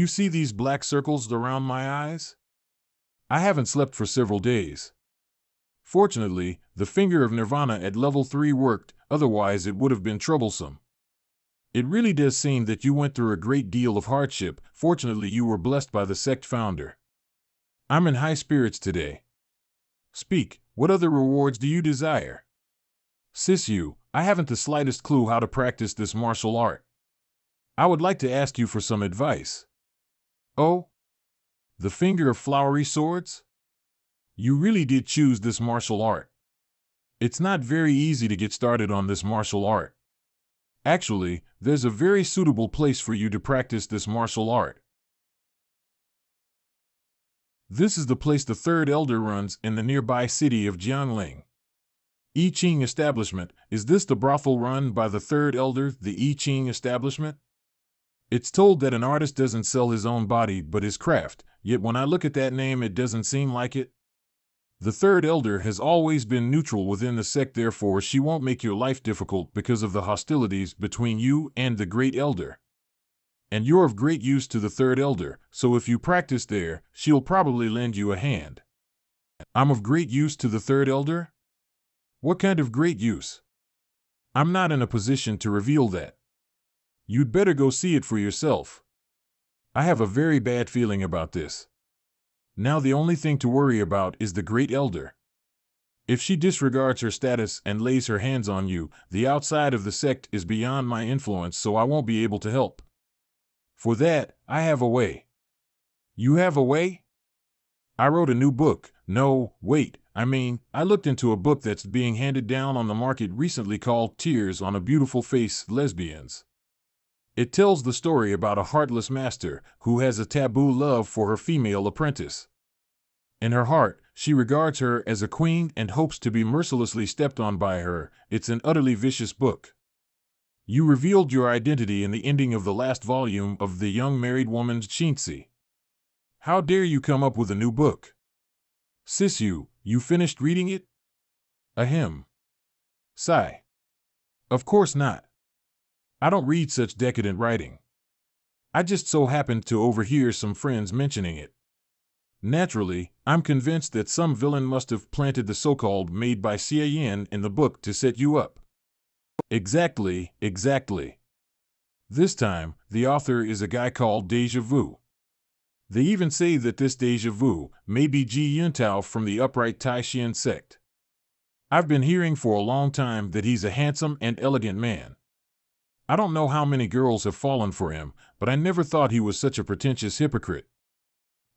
you see these black circles around my eyes? I haven't slept for several days. Fortunately, the finger of Nirvana at level 3 worked, otherwise it would have been troublesome. It really does seem that you went through a great deal of hardship. Fortunately, you were blessed by the sect founder. I'm in high spirits today. Speak, what other rewards do you desire? Sisu, I haven't the slightest clue how to practice this martial art. I would like to ask you for some advice. Oh? The finger of flowery swords? You really did choose this martial art. It's not very easy to get started on this martial art. Actually, there's a very suitable place for you to practice this martial art. This is the place the third elder runs in the nearby city of Jiangling. I Ching establishment. Is this the brothel run by the third elder, the I Ching establishment? It's told that an artist doesn't sell his own body but his craft, yet when I look at that name it doesn't seem like it. The third elder has always been neutral within the sect, therefore she won't make your life difficult because of the hostilities between you and the great elder. And you're of great use to the third elder, so if you practice there, she'll probably lend you a hand. I'm of great use to the third elder? What kind of great use? I'm not in a position to reveal that. You'd better go see it for yourself. I have a very bad feeling about this. Now the only thing to worry about is the great elder. If she disregards her status and lays her hands on you, the outside of the sect is beyond my influence, so I won't be able to help. For that, I have a way. You have a way? I wrote a new book. No, wait, I looked into a book that's being handed down on the market recently called Tears on a Beautiful Face, Lesbians. It tells the story about a heartless master who has a taboo love for her female apprentice. In her heart, she regards her as a queen and hopes to be mercilessly stepped on by her. It's an utterly vicious book. You revealed your identity in the ending of the last volume of The Young Married Woman's Shinsi. How dare you come up with a new book? Sisu, you finished reading it? Ahem. Sigh. Of course not. I don't read such decadent writing. I just so happened to overhear some friends mentioning it. Naturally, I'm convinced that some villain must have planted the so-called made by Xie Yin in the book to set you up. Exactly. This time, the author is a guy called Deja Vu. They even say that this Deja Vu may be Ji Yuntao from the upright Taishan sect. I've been hearing for a long time that he's a handsome and elegant man. I don't know how many girls have fallen for him, but I never thought he was such a pretentious hypocrite.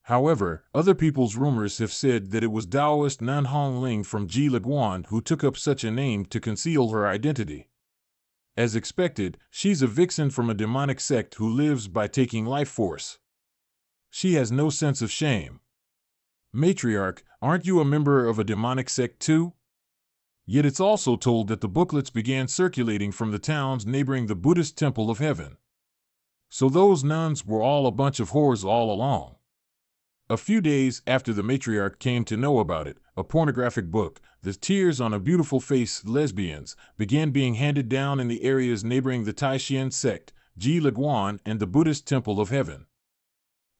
However, other people's rumors have said that it was Taoist Nan Hongling from Ji Liguan who took up such a name to conceal her identity. As expected, she's a vixen from a demonic sect who lives by taking life force. She has no sense of shame. Matriarch, aren't you a member of a demonic sect too? Yet it's also told that the booklets began circulating from the towns neighboring the Buddhist Temple of Heaven. So those nuns were all a bunch of whores all along. A few days after the matriarch came to know about it, a pornographic book, The Tears on a Beautiful Face, Lesbians, began being handed down in the areas neighboring the Taishan sect, Ji Liguan, and the Buddhist Temple of Heaven.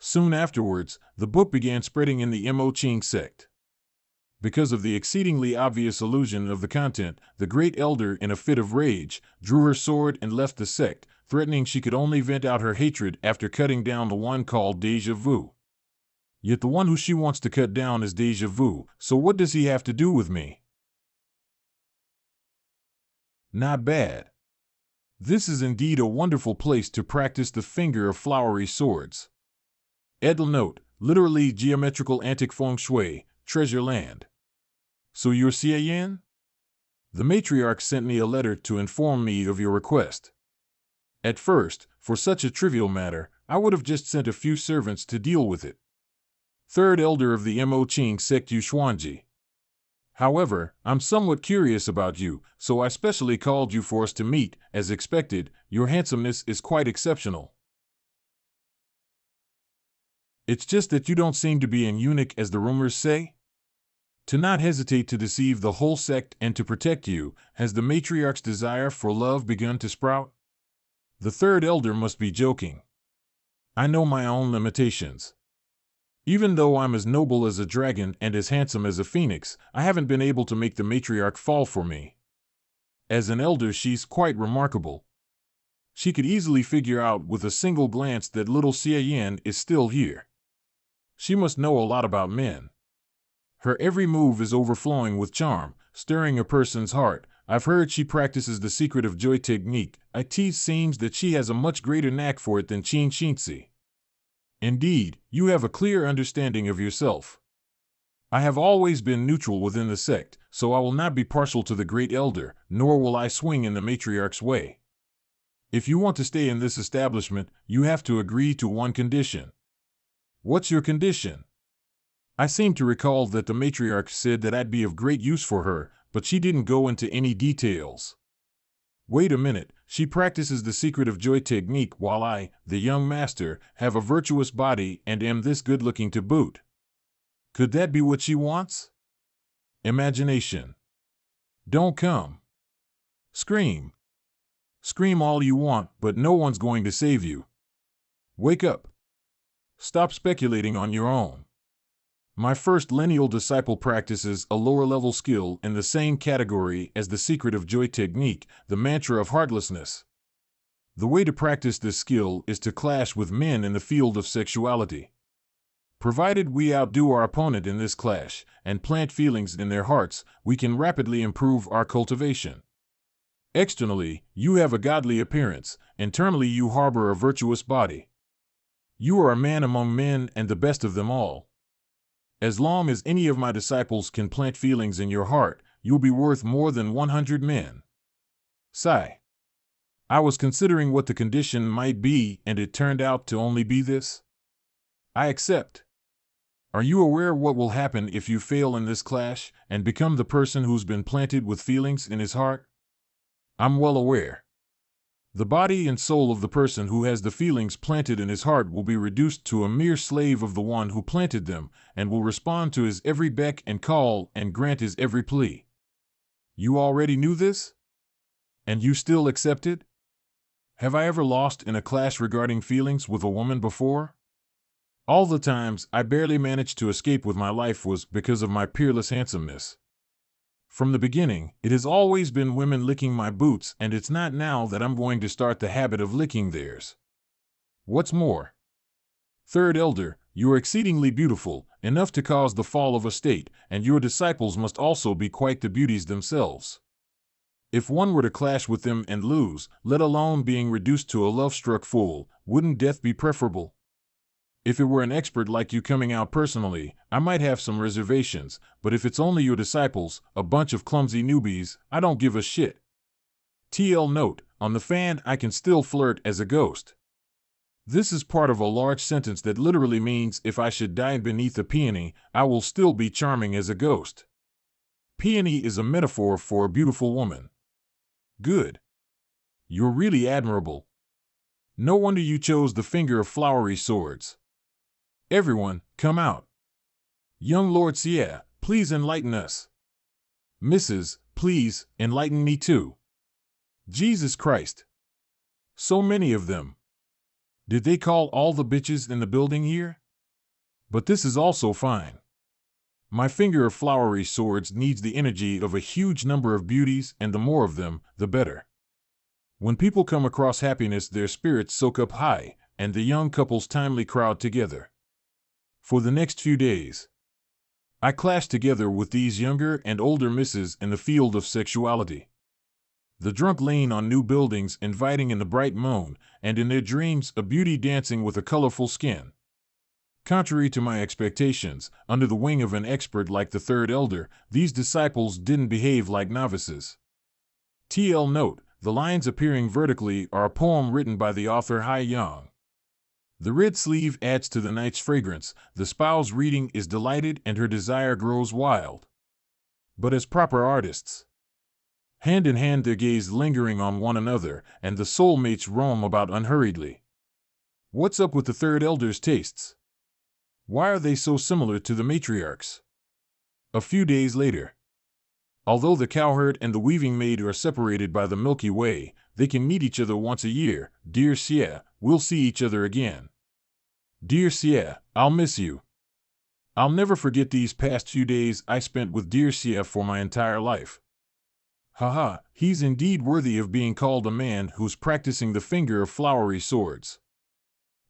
Soon afterwards, the book began spreading in the Mo Ching sect. Because of the exceedingly obvious illusion of the content, the great elder, in a fit of rage, drew her sword and left the sect, threatening she could only vent out her hatred after cutting down the one called Deja Vu. Yet the one who she wants to cut down is Deja Vu, so what does he have to do with me? Not bad. This is indeed a wonderful place to practice the finger of flowery swords. Edel note, literally geometrical antic feng shui, treasure land. So you're Xie Yin? The matriarch sent me a letter to inform me of your request. At first, for such a trivial matter, I would have just sent a few servants to deal with it. Third elder of the Mo Ching sect Yu Xuanji. However, I'm somewhat curious about you, so I specially called you for us to meet. As expected, your handsomeness is quite exceptional. It's just that you don't seem to be an eunuch as the rumors say. To not hesitate to deceive the whole sect and to protect you, has the matriarch's desire for love begun to sprout? The third elder must be joking. I know my own limitations. Even though I'm as noble as a dragon and as handsome as a phoenix, I haven't been able to make the matriarch fall for me. As an elder, she's quite remarkable. She could easily figure out with a single glance that little Xie Yan is still here. She must know a lot about men. Her every move is overflowing with charm, stirring a person's heart. I've heard she practices the secret of joy technique. It seems that she has a much greater knack for it than Qin Xinzi. Indeed, you have a clear understanding of yourself. I have always been neutral within the sect, so I will not be partial to the great elder, nor will I swing in the matriarch's way. If you want to stay in this establishment, you have to agree to one condition. What's your condition? I seem to recall that the matriarch said that I'd be of great use for her, but she didn't go into any details. Wait a minute, she practices the secret of joy technique while I, the young master, have a virtuous body and am this good-looking to boot. Could that be what she wants? Imagination. Don't come. Scream. Scream all you want, but no one's going to save you. Wake up. Stop speculating on your own. My first lineal disciple practices a lower-level skill in the same category as the secret of joy technique, the mantra of heartlessness. The way to practice this skill is to clash with men in the field of sexuality. Provided we outdo our opponent in this clash and plant feelings in their hearts, we can rapidly improve our cultivation. Externally, you have a godly appearance. Internally, you harbor a virtuous body. You are a man among men and the best of them all. As long as any of my disciples can plant feelings in your heart, you'll be worth more than 100 men. Sigh. I was considering what the condition might be, and it turned out to only be this. I accept. Are you aware what will happen if you fail in this clash and become the person who's been planted with feelings in his heart? I'm well aware. The body and soul of the person who has the feelings planted in his heart will be reduced to a mere slave of the one who planted them, and will respond to his every beck and call and grant his every plea. You already knew this? And you still accepted? Have I ever lost in a clash regarding feelings with a woman before? All the times I barely managed to escape with my life was because of my peerless handsomeness. From the beginning, it has always been women licking my boots, and it's not now that I'm going to start the habit of licking theirs. What's more, Third Elder, you are exceedingly beautiful, enough to cause the fall of a state, and your disciples must also be quite the beauties themselves. If one were to clash with them and lose, let alone being reduced to a love-struck fool, wouldn't death be preferable? If it were an expert like you coming out personally, I might have some reservations, but if it's only your disciples, a bunch of clumsy newbies, I don't give a shit. TL note, on the fan I can still flirt as a ghost. This is part of a large sentence that literally means if I should die beneath a peony, I will still be charming as a ghost. Peony is a metaphor for a beautiful woman. Good. You're really admirable. No wonder you chose the finger of flowery swords. Everyone, come out. Young Lord Xie, please enlighten us. Mrs., please, enlighten me too. Jesus Christ. So many of them. Did they call all the bitches in the building here? But this is also fine. My finger of flowery swords needs the energy of a huge number of beauties, and the more of them, the better. When people come across happiness, their spirits soak up high, and the young couples timely crowd together. For the next few days, I clash together with these younger and older misses in the field of sexuality. The drunk lean on new buildings inviting in the bright moon, and in their dreams a beauty dancing with a colorful skin. Contrary to my expectations, under the wing of an expert like the Third Elder, these disciples didn't behave like novices. TL note, the lines appearing vertically are a poem written by the author Hai Yang. The red sleeve adds to the night's fragrance, the spou's reading is delighted and her desire grows wild. But as proper artists, hand in hand their gaze lingering on one another, and the soulmates roam about unhurriedly. What's up with the Third Elder's tastes? Why are they so similar to the matriarchs? A few days later. Although the cowherd and the weaving maid are separated by the Milky Way, they can meet each other once a year. Dear Xie, we'll see each other again. Dear Sia, I'll miss you. I'll never forget these past few days I spent with dear Sia for my entire life. Haha, he's indeed worthy of being called a man who's practicing the finger of flowery swords.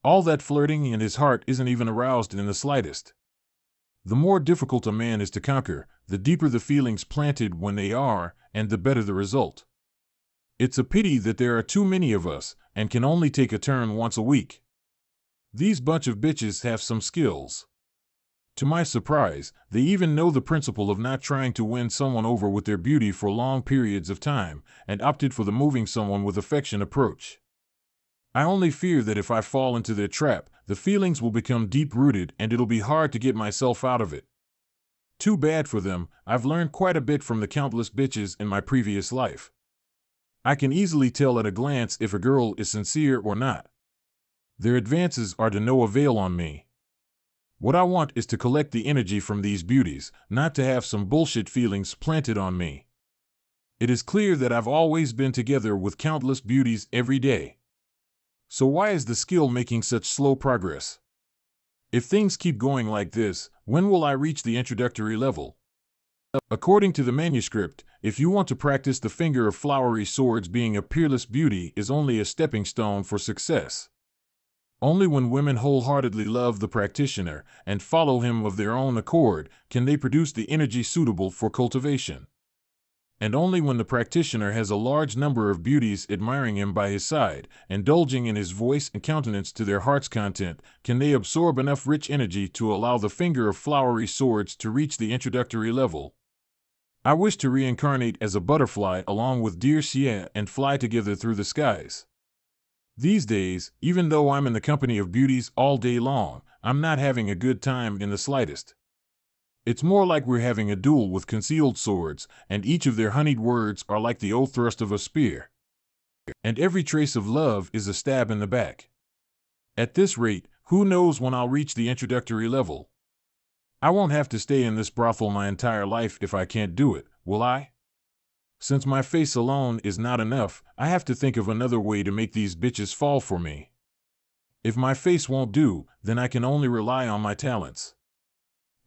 All that flirting in his heart isn't even aroused in the slightest. The more difficult a man is to conquer, the deeper the feelings planted when they are, and the better the result. It's a pity that there are too many of us, and can only take a turn once a week. These bunch of bitches have some skills. To my surprise, they even know the principle of not trying to win someone over with their beauty for long periods of time, and opted for the moving someone with affection approach. I only fear that if I fall into their trap, the feelings will become deep-rooted and it'll be hard to get myself out of it. Too bad for them, I've learned quite a bit from the countless bitches in my previous life. I can easily tell at a glance if a girl is sincere or not. Their advances are to no avail on me. What I want is to collect the energy from these beauties, not to have some bullshit feelings planted on me. It is clear that I've always been together with countless beauties every day. So why is the skill making such slow progress? If things keep going like this, when will I reach the introductory level? According to the manuscript, if you want to practice the finger of flowery swords, being a peerless beauty is only a stepping stone for success. Only when women wholeheartedly love the practitioner and follow him of their own accord can they produce the energy suitable for cultivation. And only when the practitioner has a large number of beauties admiring him by his side, indulging in his voice and countenance to their heart's content, can they absorb enough rich energy to allow the finger of flowery swords to reach the introductory level. I wish to reincarnate as a butterfly along with dear Xie and fly together through the skies. These days, even though I'm in the company of beauties all day long, I'm not having a good time in the slightest. It's more like we're having a duel with concealed swords, and each of their honeyed words are like the O-thrust of a spear. And every trace of love is a stab in the back. At this rate, who knows when I'll reach the introductory level? I won't have to stay in this brothel my entire life if I can't do it, will I? Since my face alone is not enough, I have to think of another way to make these bitches fall for me. If my face won't do, then I can only rely on my talents.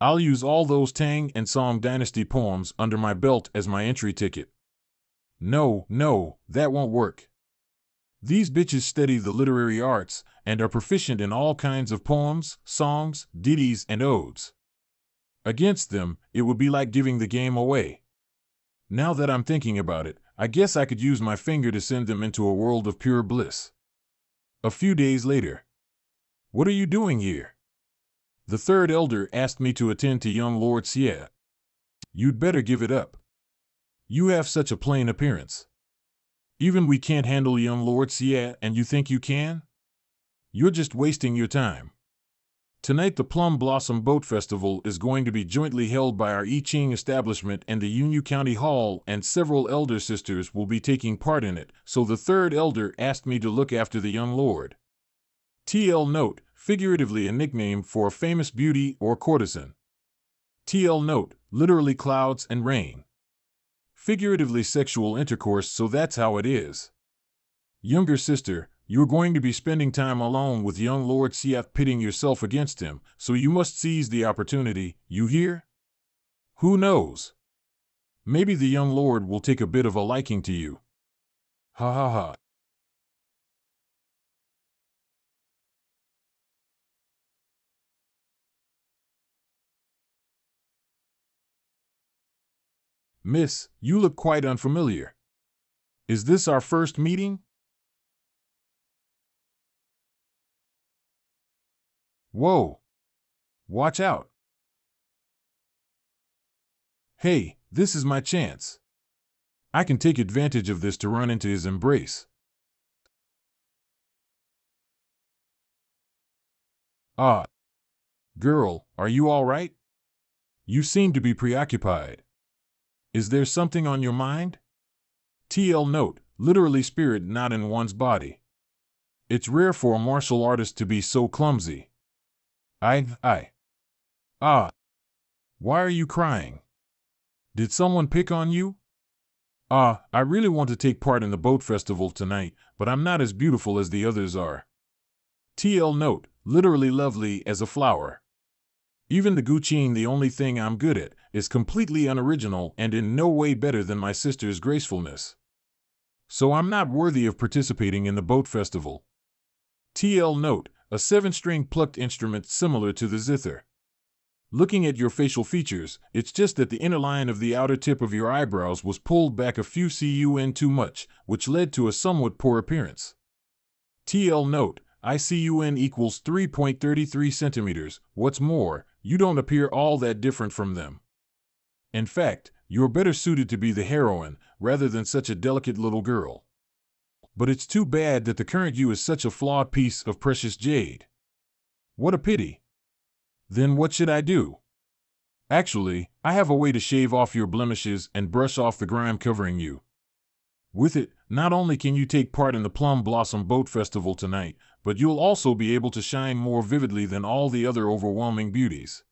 I'll use all those Tang and Song Dynasty poems under my belt as my entry ticket. No, that won't work. These bitches study the literary arts and are proficient in all kinds of poems, songs, ditties, and odes. Against them, it would be like giving the game away. Now that I'm thinking about it, I guess I could use my finger to send them into a world of pure bliss. A few days later. What are you doing here? The third elder asked me to attend to young Lord Xie. You'd better give it up. You have such a plain appearance. Even we can't handle young Lord Xie, and you think you can? You're just wasting your time. Tonight the Plum Blossom Boat Festival is going to be jointly held by our I Ching establishment and the Yunyu County Hall, and several elder sisters will be taking part in it, so the third elder asked me to look after the young lord. TL note, figuratively a nickname for a famous beauty or courtesan. TL note, literally clouds and rain. Figuratively sexual intercourse, so that's how it is. Younger sister, you're going to be spending time alone with young Lord Siaf, pitting yourself against him, so you must seize the opportunity, you hear? Who knows? Maybe the young lord will take a bit of a liking to you. Ha ha ha. Miss, you look quite unfamiliar. Is this our first meeting? Whoa! Watch out! Hey, this is my chance. I can take advantage of this to run into his embrace. Ah. Girl, are you all right? You seem to be preoccupied. Is there something on your mind? TL note, literally spirit not in one's body. It's rare for a martial artist to be so clumsy. Ah. Why are you crying? Did someone pick on you? I really want to take part in the boat festival tonight, but I'm not as beautiful as the others are. TL note, literally lovely as a flower. Even the Guqing, the only thing I'm good at, is completely unoriginal and in no way better than my sister's gracefulness. So I'm not worthy of participating in the boat festival. TL note, a 7-string plucked instrument similar to the zither. Looking at your facial features, it's just that the inner line of the outer tip of your eyebrows was pulled back a few cun too much, which led to a somewhat poor appearance. TL note, ICUN equals 3.33 centimeters. What's more, you don't appear all that different from them. In fact, you're better suited to be the heroine rather than such a delicate little girl. But it's too bad that the current you is such a flawed piece of precious jade. What a pity. Then what should I do? Actually, I have a way to shave off your blemishes and brush off the grime covering you. With it, not only can you take part in the Plum Blossom Boat Festival tonight, but you'll also be able to shine more vividly than all the other overwhelming beauties.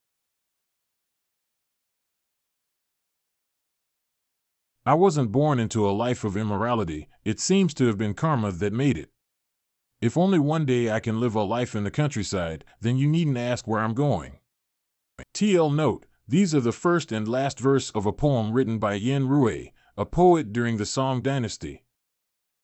I wasn't born into a life of immorality. It seems to have been karma that made it. If only one day I can live a life in the countryside, then you needn't ask where I'm going. TL note, these are the first and last verse of a poem written by Yin Rui, a poet during the Song dynasty.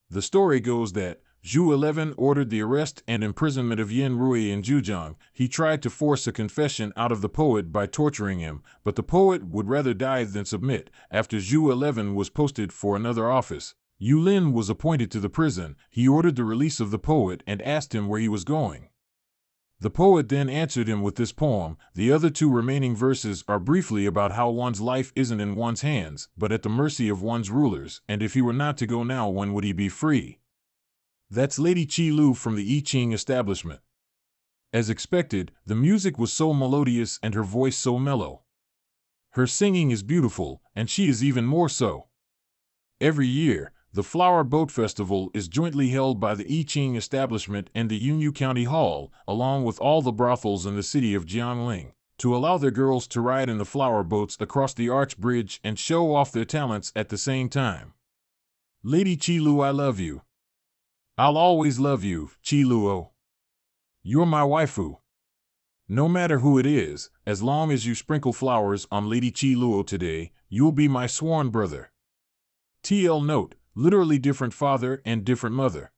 The story goes that Zhu 11 ordered the arrest and imprisonment of Yin Rui in Zhujiang. He tried to force a confession out of the poet by torturing him, but the poet would rather die than submit. After Zhu 11 was posted for another office, Yu Lin was appointed to the prison. He ordered the release of the poet and asked him where he was going. The poet then answered him with this poem. The other 2 remaining verses are briefly about how one's life isn't in one's hands, but at the mercy of one's rulers, and if he were not to go now, when would he be free? That's Lady Qi Lu from the I Ching establishment. As expected, the music was so melodious and her voice so mellow. Her singing is beautiful, and she is even more so. Every year, the Flower Boat Festival is jointly held by the I Ching establishment and the Yunyu County Hall, along with all the brothels in the city of Jiangling, to allow their girls to ride in the flower boats across the arch bridge and show off their talents at the same time. Lady Qi Lu, I love you. I'll always love you, Qi Luo. You're my waifu. No matter who it is, as long as you sprinkle flowers on Lady Qi Luo today, you'll be my sworn brother. TL note, literally different father and different mother.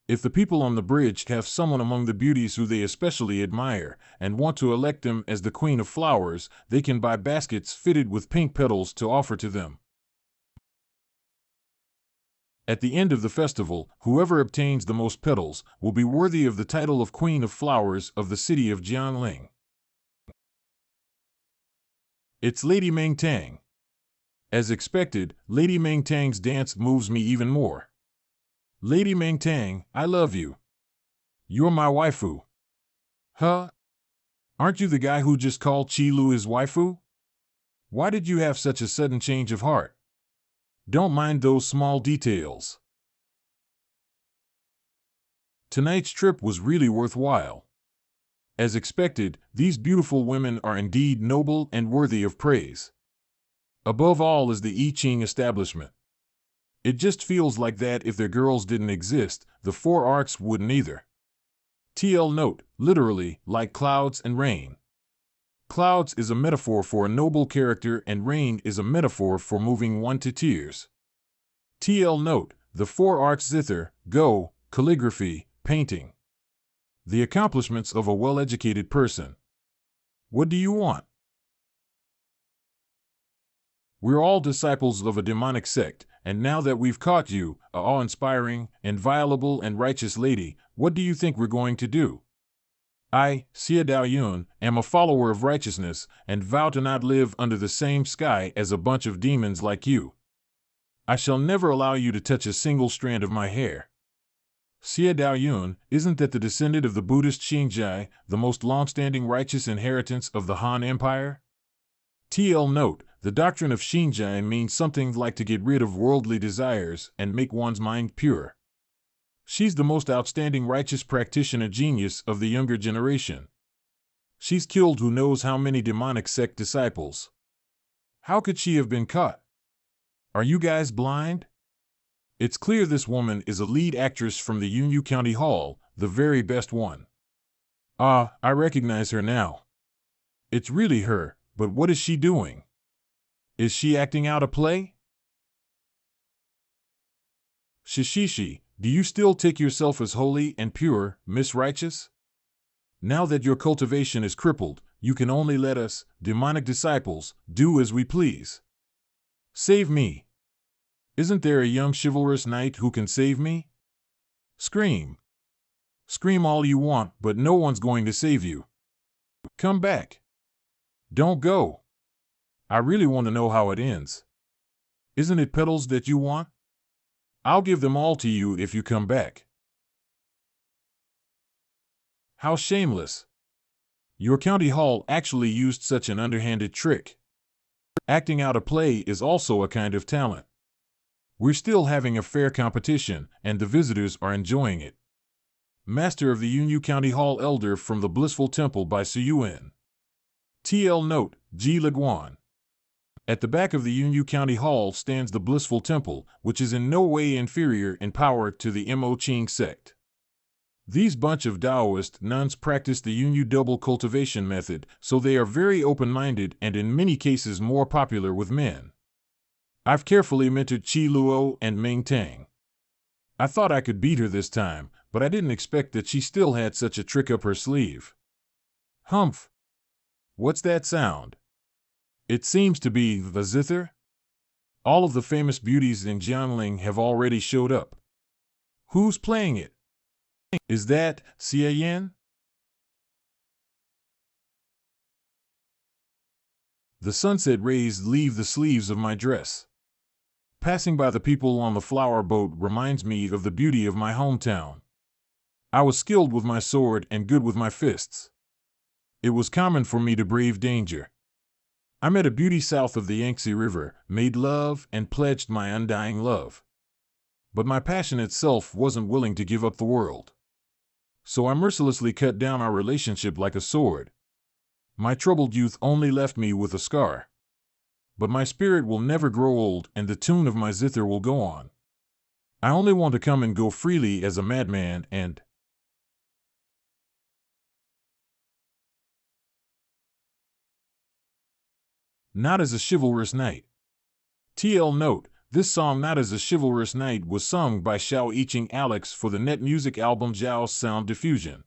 If the people on the bridge have someone among the beauties who they especially admire and want to elect them as the queen of flowers, they can buy baskets fitted with pink petals to offer to them. At the end of the festival, whoever obtains the most petals will be worthy of the title of Queen of Flowers of the city of Jiangling. It's Lady Meng Tang. As expected, Lady Meng Tang's dance moves me even more. Lady Meng Tang, I love you. You're my waifu. Huh? Aren't you the guy who just called Qi Lu his waifu? Why did you have such a sudden change of heart? Don't mind those small details. Tonight's trip was really worthwhile. As expected, these beautiful women are indeed noble and worthy of praise. Above all is the I Ching establishment. It just feels like that if their girls didn't exist, the 4 arcs wouldn't either. TL note, literally, like clouds and rain. Clouds is a metaphor for a noble character and rain is a metaphor for moving one to tears. TL note, the 4 arcs zither, go, calligraphy, painting. The accomplishments of a well-educated person. What do you want? We're all disciples of a demonic sect, and now that we've caught you, a awe-inspiring, inviolable and righteous lady, what do you think we're going to do? I, Xie Daoyun, am a follower of righteousness, and vow to not live under the same sky as a bunch of demons like you. I shall never allow you to touch a single strand of my hair. Xie Daoyun, isn't that the descendant of the Buddhist Xingjai, the most long-standing righteous inheritance of the Han Empire? TL note, the doctrine of Xingjai means something like to get rid of worldly desires and make one's mind pure. She's the most outstanding righteous practitioner genius of the younger generation. She's killed who knows how many demonic sect disciples. How could she have been caught? Are you guys blind? It's clear this woman is a lead actress from the Yunyu County Hall, the very best one. Ah, I recognize her now. It's really her, but what is she doing? Is she acting out a play? Shishishi, do you still take yourself as holy and pure, Miss Righteous? Now that your cultivation is crippled, you can only let us, demonic disciples, do as we please. Save me. Isn't there a young chivalrous knight who can save me? Scream. Scream all you want, but no one's going to save you. Come back. Don't go. I really want to know how it ends. Isn't it petals that you want? I'll give them all to you if you come back. How shameless. Your county hall actually used such an underhanded trick. Acting out a play is also a kind of talent. We're still having a fair competition, and the visitors are enjoying it. Master of the Yunyu County Hall Elder from the Blissful Temple by Suyuan. TL Note, G. Leguan. At the back of the Yunyu County Hall stands the Blissful Temple, which is in no way inferior in power to the Mo Ching sect. These bunch of Taoist nuns practice the Yunyu double cultivation method, so they are very open-minded and in many cases more popular with men. I've carefully mentored Chi Luo and Ming Tang. I thought I could beat her this time, but I didn't expect that she still had such a trick up her sleeve. Humph! What's that sound? It seems to be the zither. All of the famous beauties in Jiangling have already showed up. Who's playing it? Is that Xie Yan? The sunset rays leave the sleeves of my dress. Passing by the people on the flower boat reminds me of the beauty of my hometown. I was skilled with my sword and good with my fists. It was common for me to brave danger. I met a beauty south of the Yangtze River, made love, and pledged my undying love. But my passion itself wasn't willing to give up the world. So I mercilessly cut down our relationship like a sword. My troubled youth only left me with a scar. But my spirit will never grow old, and the tune of my zither will go on. I only want to come and go freely as a madman and not as a chivalrous knight. TL Note, this song Not as a Chivalrous Knight was sung by Xiao Yiqing Alex for the net music album Zhao's Sound Diffusion.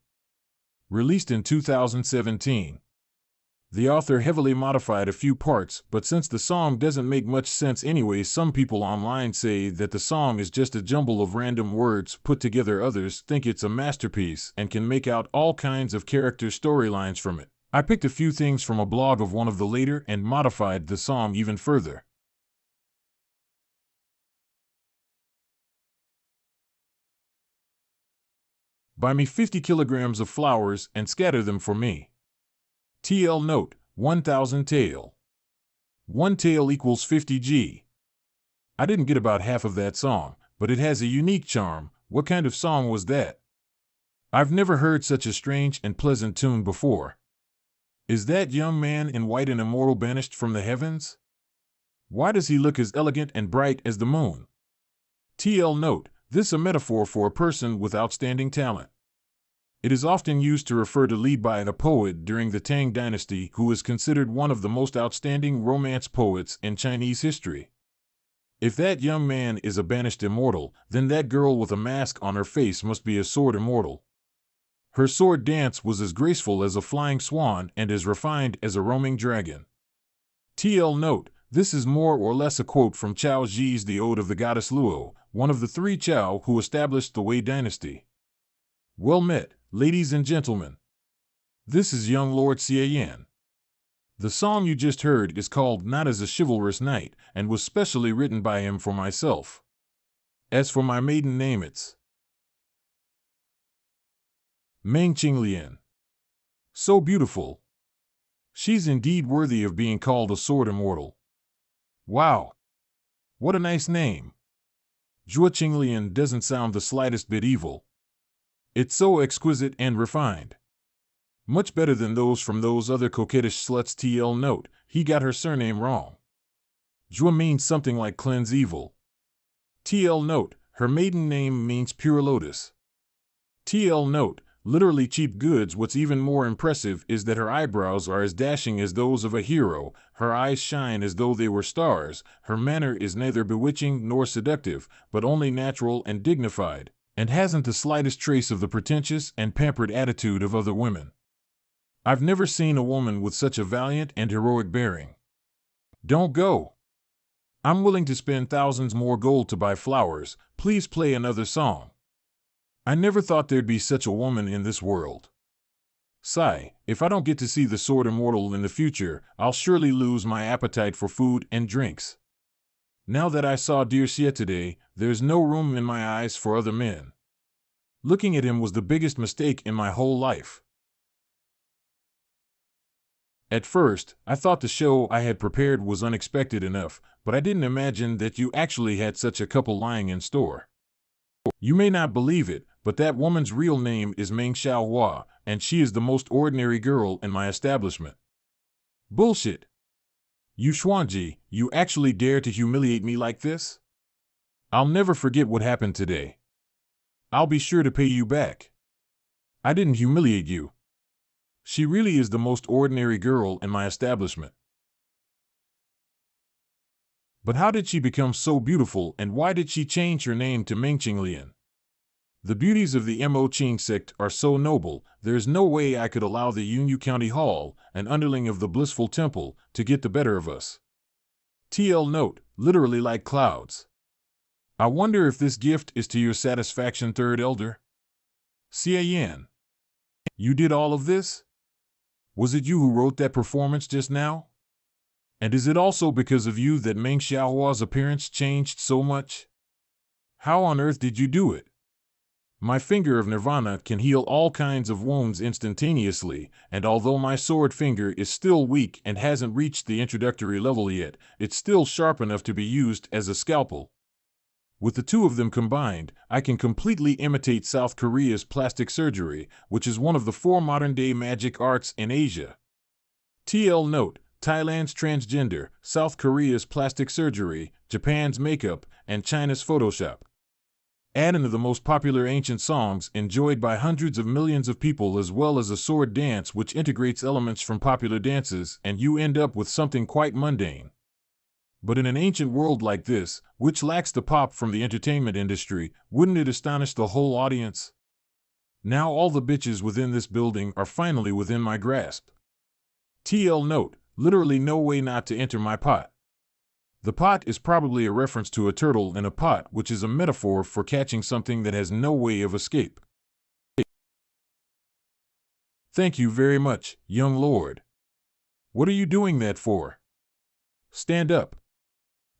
Released in 2017. The author heavily modified a few parts, but since the song doesn't make much sense anyway, some people online say that the song is just a jumble of random words put together. Others think it's a masterpiece and can make out all kinds of character storylines from it. I picked a few things from a blog of one of the later and modified the song even further. Buy me 50 kilograms of flowers and scatter them for me. TL Note, 1000 tael. 1 tael equals 50 G. I didn't get about half of that song, but it has a unique charm. What kind of song was that? I've never heard such a strange and pleasant tune before. Is that young man in white an immortal banished from the heavens? Why does he look as elegant and bright as the moon? TL Note, this is a metaphor for a person with outstanding talent. It is often used to refer to Li Bai, a poet during the Tang dynasty who is considered one of the most outstanding romance poets in Chinese history. If that young man is a banished immortal, then that girl with a mask on her face must be a sword immortal. Her sword dance was as graceful as a flying swan and as refined as a roaming dragon. TL Note, this is more or less a quote from Chao Zi's The Ode of the Goddess Luo, one of the 3 Chao who established the Wei dynasty. Well met, ladies and gentlemen. This is young Lord Xie Yan. The song you just heard is called Not as a Chivalrous Knight and was specially written by him for myself. As for my maiden name, it's Meng Qinglian. So beautiful. She's indeed worthy of being called a sword immortal. Wow. What a nice name. Zhua Qinglian doesn't sound the slightest bit evil. It's so exquisite and refined. Much better than those from those other coquettish sluts. TL Note, he got her surname wrong. Zhua means something like cleanse evil. TL Note, her maiden name means pure lotus. TL Note, literally cheap goods. What's even more impressive is that her eyebrows are as dashing as those of a hero, her eyes shine as though they were stars, her manner is neither bewitching nor seductive, but only natural and dignified, and hasn't the slightest trace of the pretentious and pampered attitude of other women. I've never seen a woman with such a valiant and heroic bearing. Don't go. I'm willing to spend thousands more gold to buy flowers. Please play another song. I never thought there'd be such a woman in this world. Sigh, if I don't get to see the Sword Immortal in the future, I'll surely lose my appetite for food and drinks. Now that I saw dear Xie today, there's no room in my eyes for other men. Looking at him was the biggest mistake in my whole life. At first, I thought the show I had prepared was unexpected enough, but I didn't imagine that you actually had such a couple lying in store. You may not believe it, but that woman's real name is Meng Xiaohua, and she is the most ordinary girl in my establishment. Bullshit. You Xuanji, you actually dare to humiliate me like this? I'll never forget what happened today. I'll be sure to pay you back. I didn't humiliate you. She really is the most ordinary girl in my establishment. But how did she become so beautiful, and why did she change her name to Meng Qinglian? The beauties of the Mo Qing sect are so noble, there is no way I could allow the Yunyu County Hall, an underling of the Blissful Temple, to get the better of us. TL note, literally like clouds. I wonder if this gift is to your satisfaction, Third Elder? Xie Yan. You did all of this? Was it you who wrote that performance just now? And is it also because of you that Meng Xiaohua's appearance changed so much? How on earth did you do it? My finger of nirvana can heal all kinds of wounds instantaneously, and although my sword finger is still weak and hasn't reached the introductory level yet, it's still sharp enough to be used as a scalpel. With the two of them combined, I can completely imitate South Korea's plastic surgery, which is one of the 4 modern-day magic arts in Asia. TL note, Thailand's transgender, South Korea's plastic surgery, Japan's makeup, and China's Photoshop. Add into the most popular ancient songs enjoyed by hundreds of millions of people, as well as a sword dance which integrates elements from popular dances, and you end up with something quite mundane. But in an ancient world like this, which lacks the pop from the entertainment industry, wouldn't it astonish the whole audience? Now all the bitches within this building are finally within my grasp. TL note, literally no way not to enter my pot. The pot is probably a reference to a turtle in a pot, which is a metaphor for catching something that has no way of escape. Thank you very much, young lord. What are you doing that for? Stand up.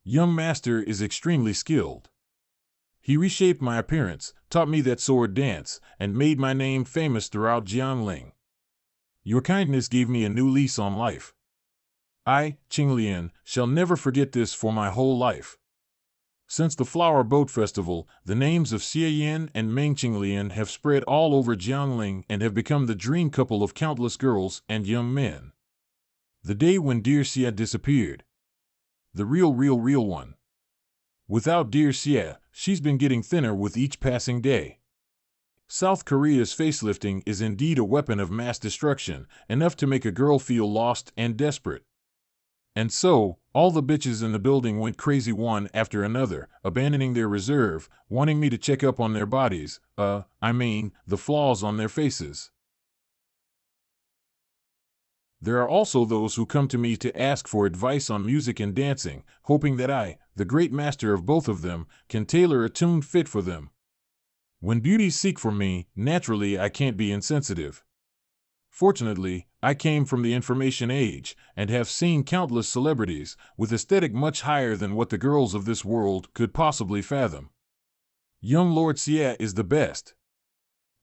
Young master is extremely skilled. He reshaped my appearance, taught me that sword dance, and made my name famous throughout Jiangling. Your kindness gave me a new lease on life. I, Qinglian, shall never forget this for my whole life. Since the Flower Boat Festival, the names of Xie Yan and Meng Qinglian have spread all over Jiangling and have become the dream couple of countless girls and young men. The day when dear Xie disappeared. The real one. Without dear Xie, she's been getting thinner with each passing day. South Korea's facelifting is indeed a weapon of mass destruction, enough to make a girl feel lost and desperate. And so, all the bitches in the building went crazy one after another, abandoning their reserve, wanting me to check up on their bodies, the flaws on their faces. There are also those who come to me to ask for advice on music and dancing, hoping that I, the great master of both of them, can tailor a tune fit for them. When beauties seek for me, naturally I can't be insensitive. Fortunately, I came from the information age, and have seen countless celebrities, with aesthetic much higher than what the girls of this world could possibly fathom. Young Lord Xie is the best.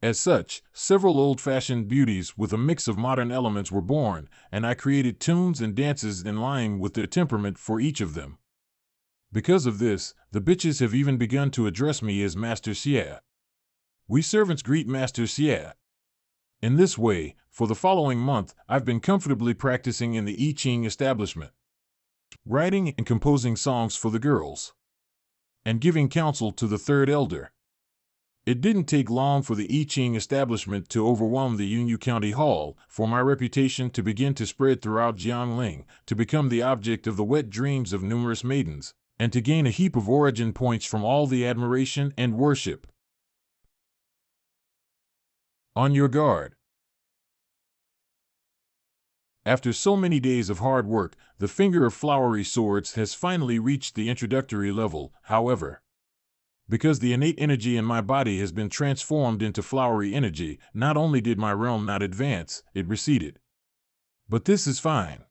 As such, several old-fashioned beauties with a mix of modern elements were born, and I created tunes and dances in line with their temperament for each of them. Because of this, the bitches have even begun to address me as Master Xie. We servants greet Master Xie. In this way, for the following month, I've been comfortably practicing in the I Ching establishment, writing and composing songs for the girls, and giving counsel to the third elder. It didn't take long for the I Ching establishment to overwhelm the Yunyu County Hall, for my reputation to begin to spread throughout Jiangling, to become the object of the wet dreams of numerous maidens, and to gain a heap of origin points from all the admiration and worship. On your guard. After so many days of hard work, the finger of flowery swords has finally reached the introductory level, however. Because the innate energy in my body has been transformed into flowery energy, not only did my realm not advance, it receded. But this is fine.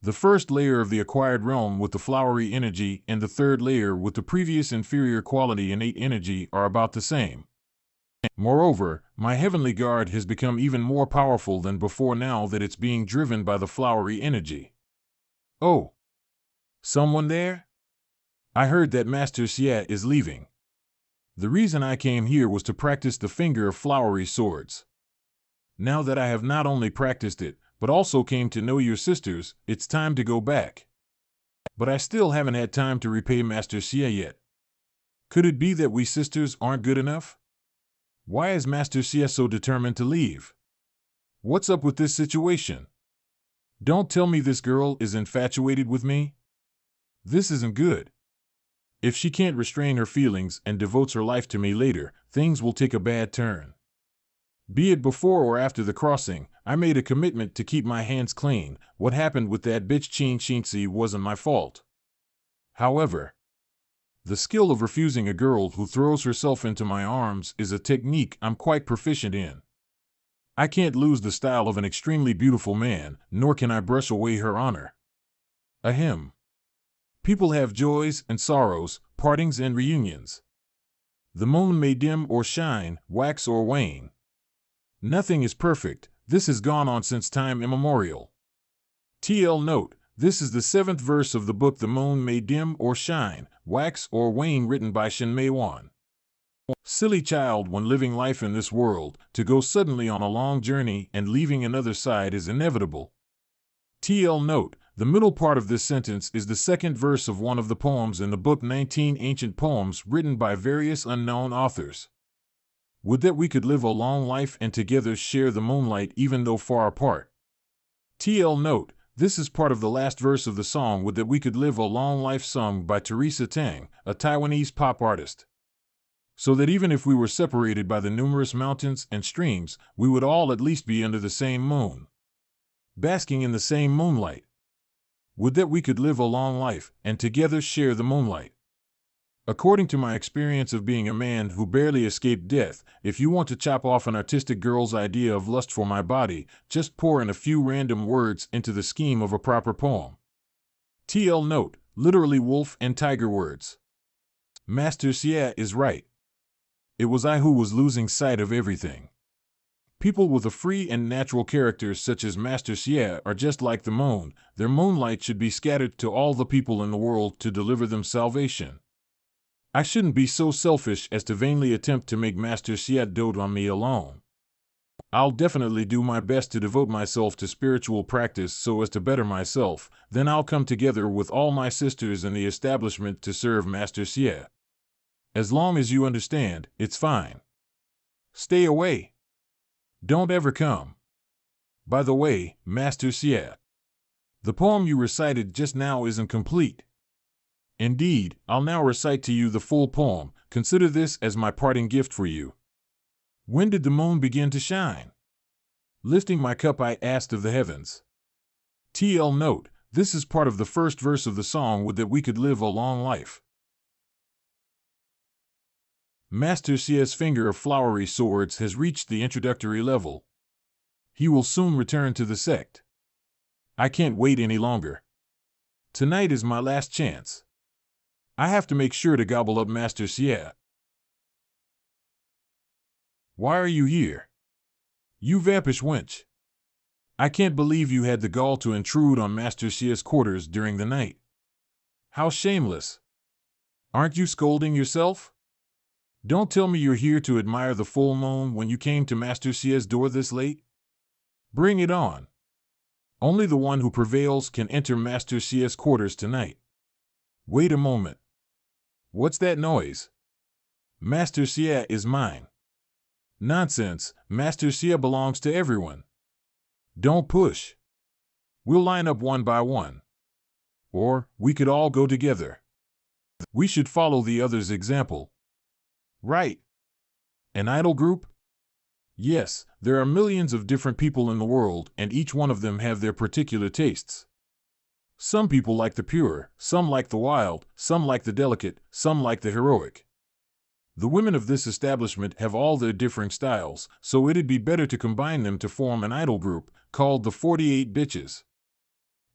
The first layer of the acquired realm with the flowery energy and the third layer with the previous inferior quality innate energy are about the same. Moreover, my heavenly guard has become even more powerful than before now that it's being driven by the flowery energy. Oh! Someone there? I heard that Master Xie is leaving. The reason I came here was to practice the finger of flowery swords. Now that I have not only practiced it, but also came to know your sisters, it's time to go back. But I still haven't had time to repay Master Xie yet. Could it be that we sisters aren't good enough? Why is Master Xie so determined to leave? What's up with this situation? Don't tell me this girl is infatuated with me? This isn't good. If she can't restrain her feelings and devotes her life to me later, things will take a bad turn. Be it before or after the crossing, I made a commitment to keep my hands clean. What happened with that bitch Qin Xinzi wasn't my fault. However, the skill of refusing a girl who throws herself into my arms is a technique I'm quite proficient in. I can't lose the style of an extremely beautiful man, nor can I brush away her honor. Ahem. People have joys and sorrows, partings and reunions. The moon may dim or shine, wax or wane. Nothing is perfect. This has gone on since time immemorial. TL note, this is the 7th verse of the book The Moon May Dim or Shine, Wax or Wane, written by Shin Mei Wan. Silly child, when living life in this world, to go suddenly on a long journey and leaving another side is inevitable. TL note, the middle part of this sentence is the 2nd verse of one of the poems in the book 19 Ancient Poems written by various unknown authors. Would that we could live a long life and together share the moonlight even though far apart. TL note, this is part of the last verse of the song Would That We Could Live a Long Life, sung by Teresa Tang, a Taiwanese pop artist. So that even if we were separated by the numerous mountains and streams, we would all at least be under the same moon, basking in the same moonlight. Would that we could live a long life and together share the moonlight. According to my experience of being a man who barely escaped death, if you want to chop off an artistic girl's idea of lust for my body, just pour in a few random words into the scheme of a proper poem. TL note, literally wolf and tiger words. Master Xie is right. It was I who was losing sight of everything. People with a free and natural character such as Master Xie are just like the moon. Their moonlight should be scattered to all the people in the world to deliver them salvation. I shouldn't be so selfish as to vainly attempt to make Master Xie dote on me alone. I'll definitely do my best to devote myself to spiritual practice so as to better myself, then I'll come together with all my sisters in the establishment to serve Master Xie. As long as you understand, it's fine. Stay away. Don't ever come. By the way, Master Xie, the poem you recited just now isn't complete. Indeed, I'll now recite to you the full poem. Consider this as my parting gift for you. When did the moon begin to shine? Lifting my cup I asked of the heavens. TL note, this is part of the first verse of the song Would That We Could Live a Long Life. Master Xie's finger of flowery swords has reached the introductory level. He will soon return to the sect. I can't wait any longer. Tonight is my last chance. I have to make sure to gobble up Master Xie. Why are you here? You vampish wench. I can't believe you had the gall to intrude on Master Xie's quarters during the night. How shameless. Aren't you scolding yourself? Don't tell me you're here to admire the full moon when you came to Master Xie's door this late. Bring it on. Only the one who prevails can enter Master Xie's quarters tonight. Wait a moment. What's that noise? Master Xie is mine. Nonsense, Master Xie belongs to everyone. Don't push. We'll line up one by one. Or, we could all go together. We should follow the other's example. Right. An idol group? Yes, there are millions of different people in the world, and each one of them have their particular tastes. Some people like the pure, some like the wild, some like the delicate, some like the heroic. The women of this establishment have all their differing styles, so it'd be better to combine them to form an idol group, called the 48 Bitches.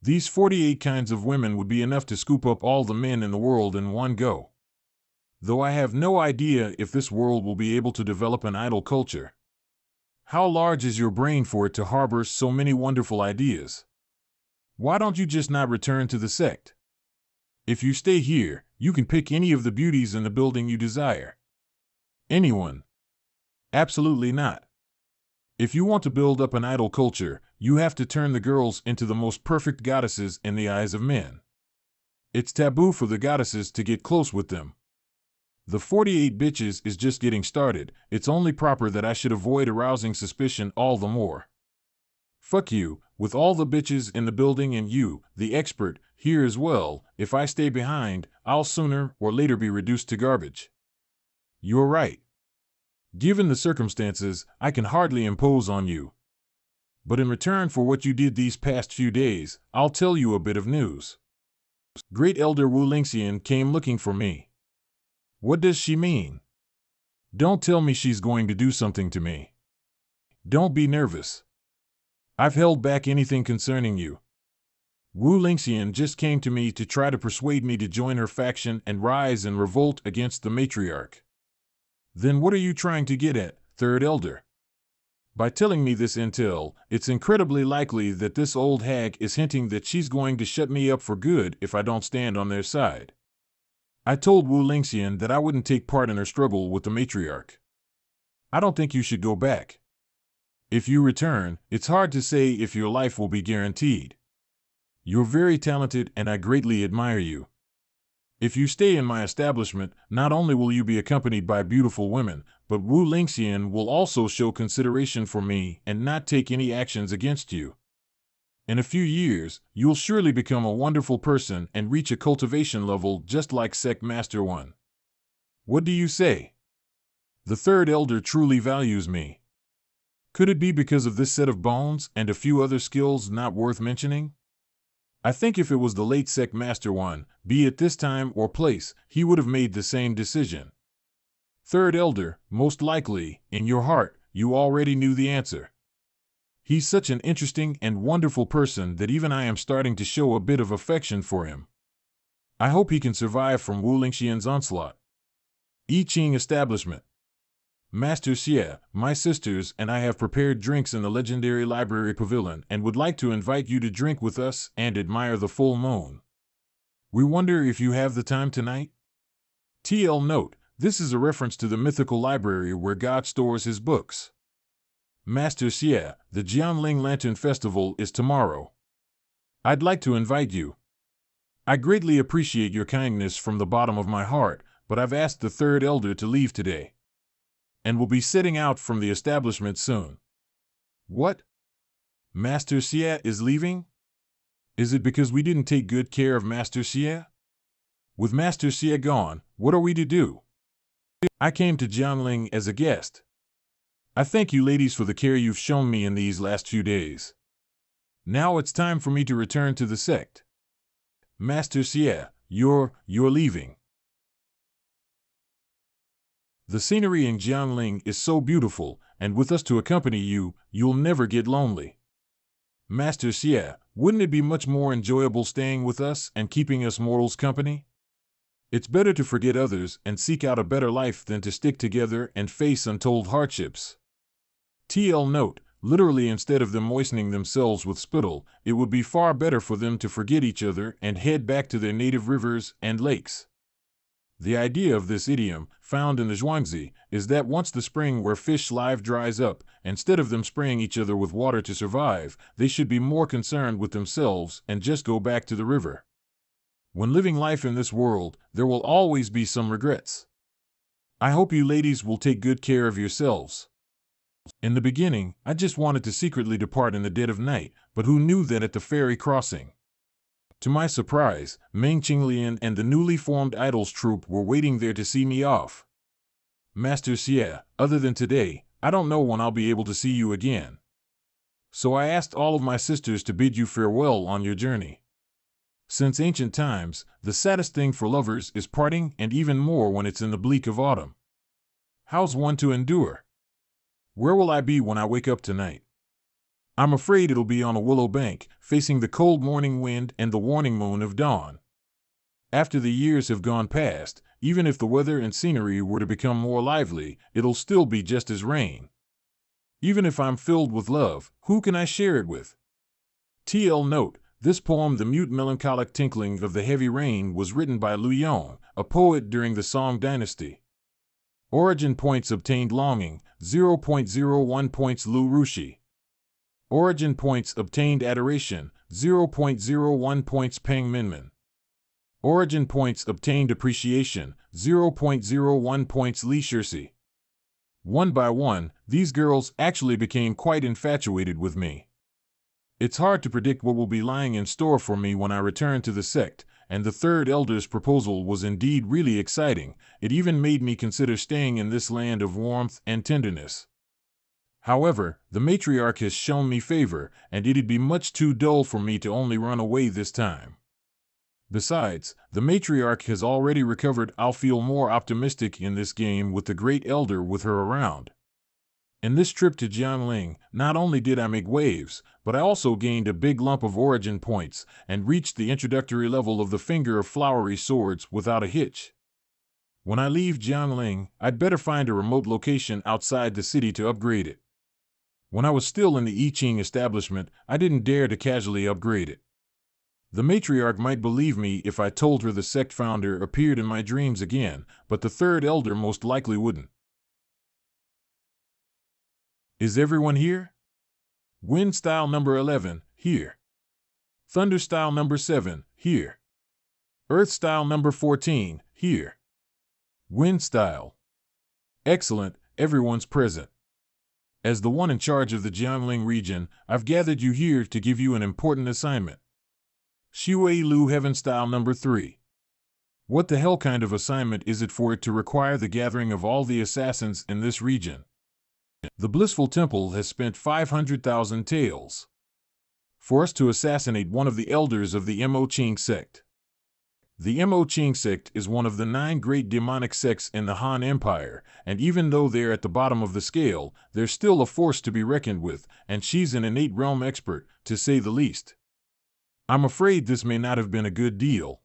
These 48 kinds of women would be enough to scoop up all the men in the world in one go. Though I have no idea if this world will be able to develop an idol culture. How large is your brain for it to harbor so many wonderful ideas? Why don't you just not return to the sect? If you stay here, you can pick any of the beauties in the building you desire. Anyone? Absolutely not. If you want to build up an idol culture, you have to turn the girls into the most perfect goddesses in the eyes of men. It's taboo for the goddesses to get close with them. The 48 Bitches is just getting started. It's only proper that I should avoid arousing suspicion all the more. Fuck you, with all the bitches in the building and you, the expert, here as well. If I stay behind, I'll sooner or later be reduced to garbage. You're right. Given the circumstances, I can hardly impose on you. But in return for what you did these past few days, I'll tell you a bit of news. Great Elder Wu Lingxian came looking for me. What does she mean? Don't tell me she's going to do something to me. Don't be nervous. I've held back anything concerning you. Wu Lingxian just came to me to try to persuade me to join her faction and rise in revolt against the matriarch. Then what are you trying to get at, Third Elder? By telling me this intel, it's incredibly likely that this old hag is hinting that she's going to shut me up for good if I don't stand on their side. I told Wu Lingxian that I wouldn't take part in her struggle with the matriarch. I don't think you should go back. If you return, it's hard to say if your life will be guaranteed. You're very talented and I greatly admire you. If you stay in my establishment, not only will you be accompanied by beautiful women, but Wu Lingxian will also show consideration for me and not take any actions against you. In a few years, you'll surely become a wonderful person and reach a cultivation level just like Sect Master 1. What do you say? The Third Elder truly values me. Could it be because of this set of bones and a few other skills not worth mentioning? I think if it was the late Sect Master 1, be it this time or place, he would have made the same decision. Third Elder, most likely, in your heart, you already knew the answer. He's such an interesting and wonderful person that even I am starting to show a bit of affection for him. I hope he can survive from Wu Lingxian's onslaught. I Ching Establishment. Master Xie, my sisters and I have prepared drinks in the legendary library pavilion and would like to invite you to drink with us and admire the full moon. We wonder if you have the time tonight? TL note, this is a reference to the mythical library where God stores his books. Master Xie, the Jianling Lantern Festival is tomorrow. I'd like to invite you. I greatly appreciate your kindness from the bottom of my heart, but I've asked the Third Elder to leave today. And will be setting out from the establishment soon. What? Master Xie is leaving? Is it because we didn't take good care of Master Xie? With Master Xie gone, what are we to do? I came to Jianling as a guest. I thank you ladies for the care you've shown me in these last few days. Now it's time for me to return to the sect. Master Xie, you're leaving. The scenery in Jianling is so beautiful, and with us to accompany you, you'll never get lonely. Master Xie, wouldn't it be much more enjoyable staying with us and keeping us mortals company? It's better to forget others and seek out a better life than to stick together and face untold hardships. TL note, literally instead of them moistening themselves with spittle, it would be far better for them to forget each other and head back to their native rivers and lakes. The idea of this idiom, found in the Zhuangzi, is that once the spring where fish live dries up, instead of them spraying each other with water to survive, they should be more concerned with themselves and just go back to the river. When living life in this world, there will always be some regrets. I hope you ladies will take good care of yourselves. In the beginning, I just wanted to secretly depart in the dead of night, but who knew that at the ferry crossing? To my surprise, Meng Qinglian and the newly formed idols troupe were waiting there to see me off. Master Xie, other than today, I don't know when I'll be able to see you again. So I asked all of my sisters to bid you farewell on your journey. Since ancient times, the saddest thing for lovers is parting, and even more when it's in the bleak of autumn. How's one to endure? Where will I be when I wake up tonight? I'm afraid it'll be on a willow bank, facing the cold morning wind and the warning moon of dawn. After the years have gone past, even if the weather and scenery were to become more lively, it'll still be just as rain. Even if I'm filled with love, who can I share it with? TL note, this poem, The Mute Melancholic Tinkling of the Heavy Rain, was written by Lu Yong, a poet during the Song Dynasty. Origin points obtained Longing, 0.01 points Lu Rushi. Origin points obtained Adoration, 0.01 points Peng Minmin. Origin points obtained Appreciation, 0.01 points Li Shirsi. One by one, these girls actually became quite infatuated with me. It's hard to predict what will be lying in store for me when I return to the sect, and the third elder's proposal was indeed really exciting. It even made me consider staying in this land of warmth and tenderness. However, the matriarch has shown me favor, and it'd be much too dull for me to only run away this time. Besides, the matriarch has already recovered. I'll feel more optimistic in this game with the great elder with her around. In this trip to Jiangling, not only did I make waves, but I also gained a big lump of origin points and reached the introductory level of the Finger of Flowery Swords without a hitch. When I leave Jiangling, I'd better find a remote location outside the city to upgrade it. When I was still in the I Ching establishment, I didn't dare to casually upgrade it. The matriarch might believe me if I told her the sect founder appeared in my dreams again, but the third elder most likely wouldn't. Is everyone here? Wind style number 11, here. Thunder style number 7, here. Earth style number 14, here. Wind style. Excellent, everyone's present. As the one in charge of the Jiangling region, I've gathered you here to give you an important assignment. Shui Lu Heaven style number 3. What the hell kind of assignment is it for it to require the gathering of all the assassins in this region? The Blissful Temple has spent 500,000 taels for us to assassinate one of the elders of the Mo Qing sect. The Mo Qing sect is one of the 9 great demonic sects in the Han Empire, and even though they're at the bottom of the scale, they're still a force to be reckoned with, and she's an innate realm expert, to say the least. I'm afraid this may not have been a good deal.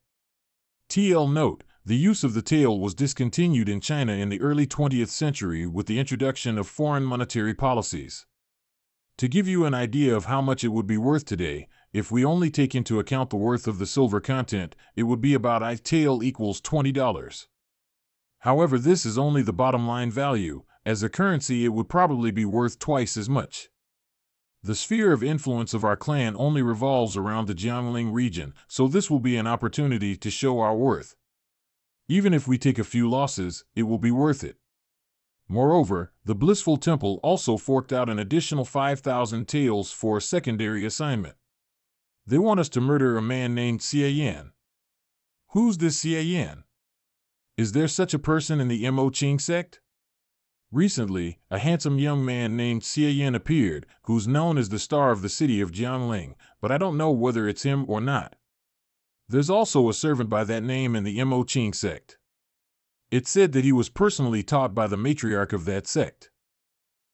TL note, the use of the tael was discontinued in China in the early 20th century with the introduction of foreign monetary policies. To give you an idea of how much it would be worth today, if we only take into account the worth of the silver content, it would be about I tael equals $20. However, this is only the bottom line value. As a currency, it would probably be worth twice as much. The sphere of influence of our clan only revolves around the Jiangling region, so this will be an opportunity to show our worth. Even if we take a few losses, it will be worth it. Moreover, the Blissful Temple also forked out an additional 5,000 taels for a secondary assignment. They want us to murder a man named Xie Yan. Who's this Xie Yan? Is there such a person in the Mo Qing sect? Recently, a handsome young man named Xie Yan appeared, who's known as the star of the city of Jiangling, but I don't know whether it's him or not. There's also a servant by that name in the Mo Qing sect. It's said that he was personally taught by the matriarch of that sect.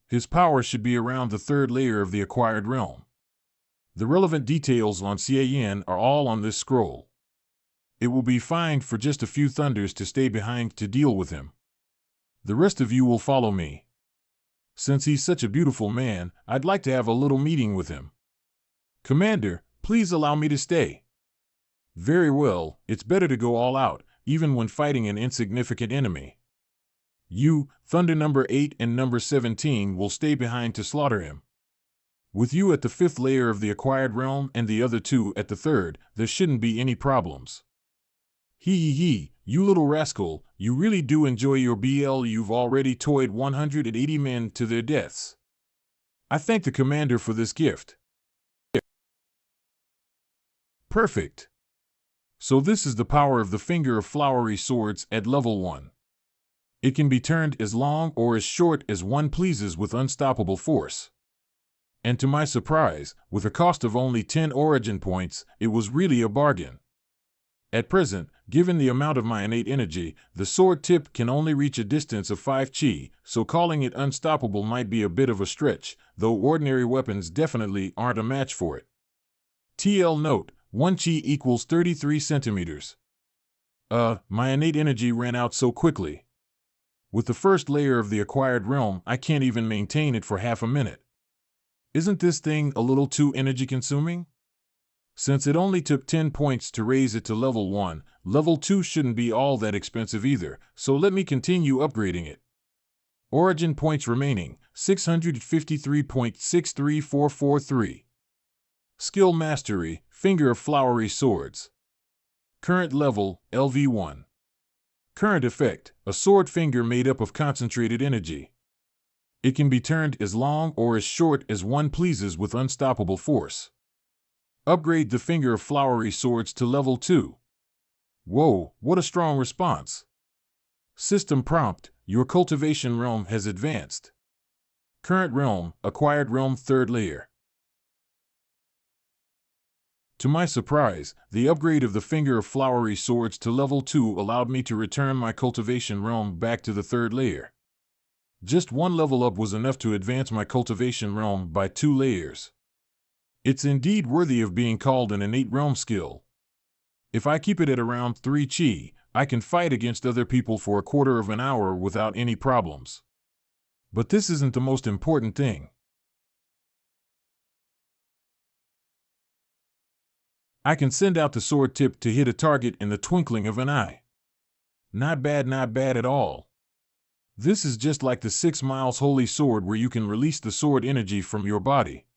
His power should be around the 3rd layer of the acquired realm. The relevant details on Xie Yan are all on this scroll. It will be fine for just a few thunders to stay behind to deal with him. The rest of you will follow me. Since he's such a beautiful man, I'd like to have a little meeting with him. Commander, please allow me to stay. Very well, it's better to go all out, even when fighting an insignificant enemy. You, Thunder number 8 and number 17, will stay behind to slaughter him. With you at the 5th layer of the acquired realm and the other 2 at the 3rd, there shouldn't be any problems. Hee, you little rascal, you really do enjoy your BL. You've already toyed 180 men to their deaths. I thank the commander for this gift. Perfect. So this is the power of the finger of flowery swords at level 1. It can be turned as long or as short as one pleases with unstoppable force. And to my surprise, with a cost of only 10 origin points, it was really a bargain. At present, given the amount of my innate energy, the sword tip can only reach a distance of 5 chi, so calling it unstoppable might be a bit of a stretch, though ordinary weapons definitely aren't a match for it. TL note, 1 chi equals 33 centimeters. My innate energy ran out so quickly. With the first layer of the acquired realm, I can't even maintain it for half a minute. Isn't this thing a little too energy consuming? Since it only took 10 points to raise it to level 1, level 2 shouldn't be all that expensive either, so let me continue upgrading it. Origin points remaining, 653.63443. Skill Mastery, Finger of Flowery Swords. Current level, LV1. Current effect, a sword finger made up of concentrated energy. It can be turned as long or as short as one pleases with unstoppable force. Upgrade the Finger of Flowery Swords to level 2. Whoa, what a strong response. System prompt, your cultivation realm has advanced. Current realm, acquired realm 3rd layer. To my surprise, the upgrade of the Finger of Flowery Swords to level 2 allowed me to return my cultivation realm back to the 3rd layer. Just one level up was enough to advance my cultivation realm by 2 layers. It's indeed worthy of being called an innate realm skill. If I keep it at around 3 chi, I can fight against other people for a quarter of an hour without any problems. But this isn't the most important thing. I can send out the sword tip to hit a target in the twinkling of an eye. Not bad at all. This is just like the 6 miles holy sword where you can release the sword energy from your body.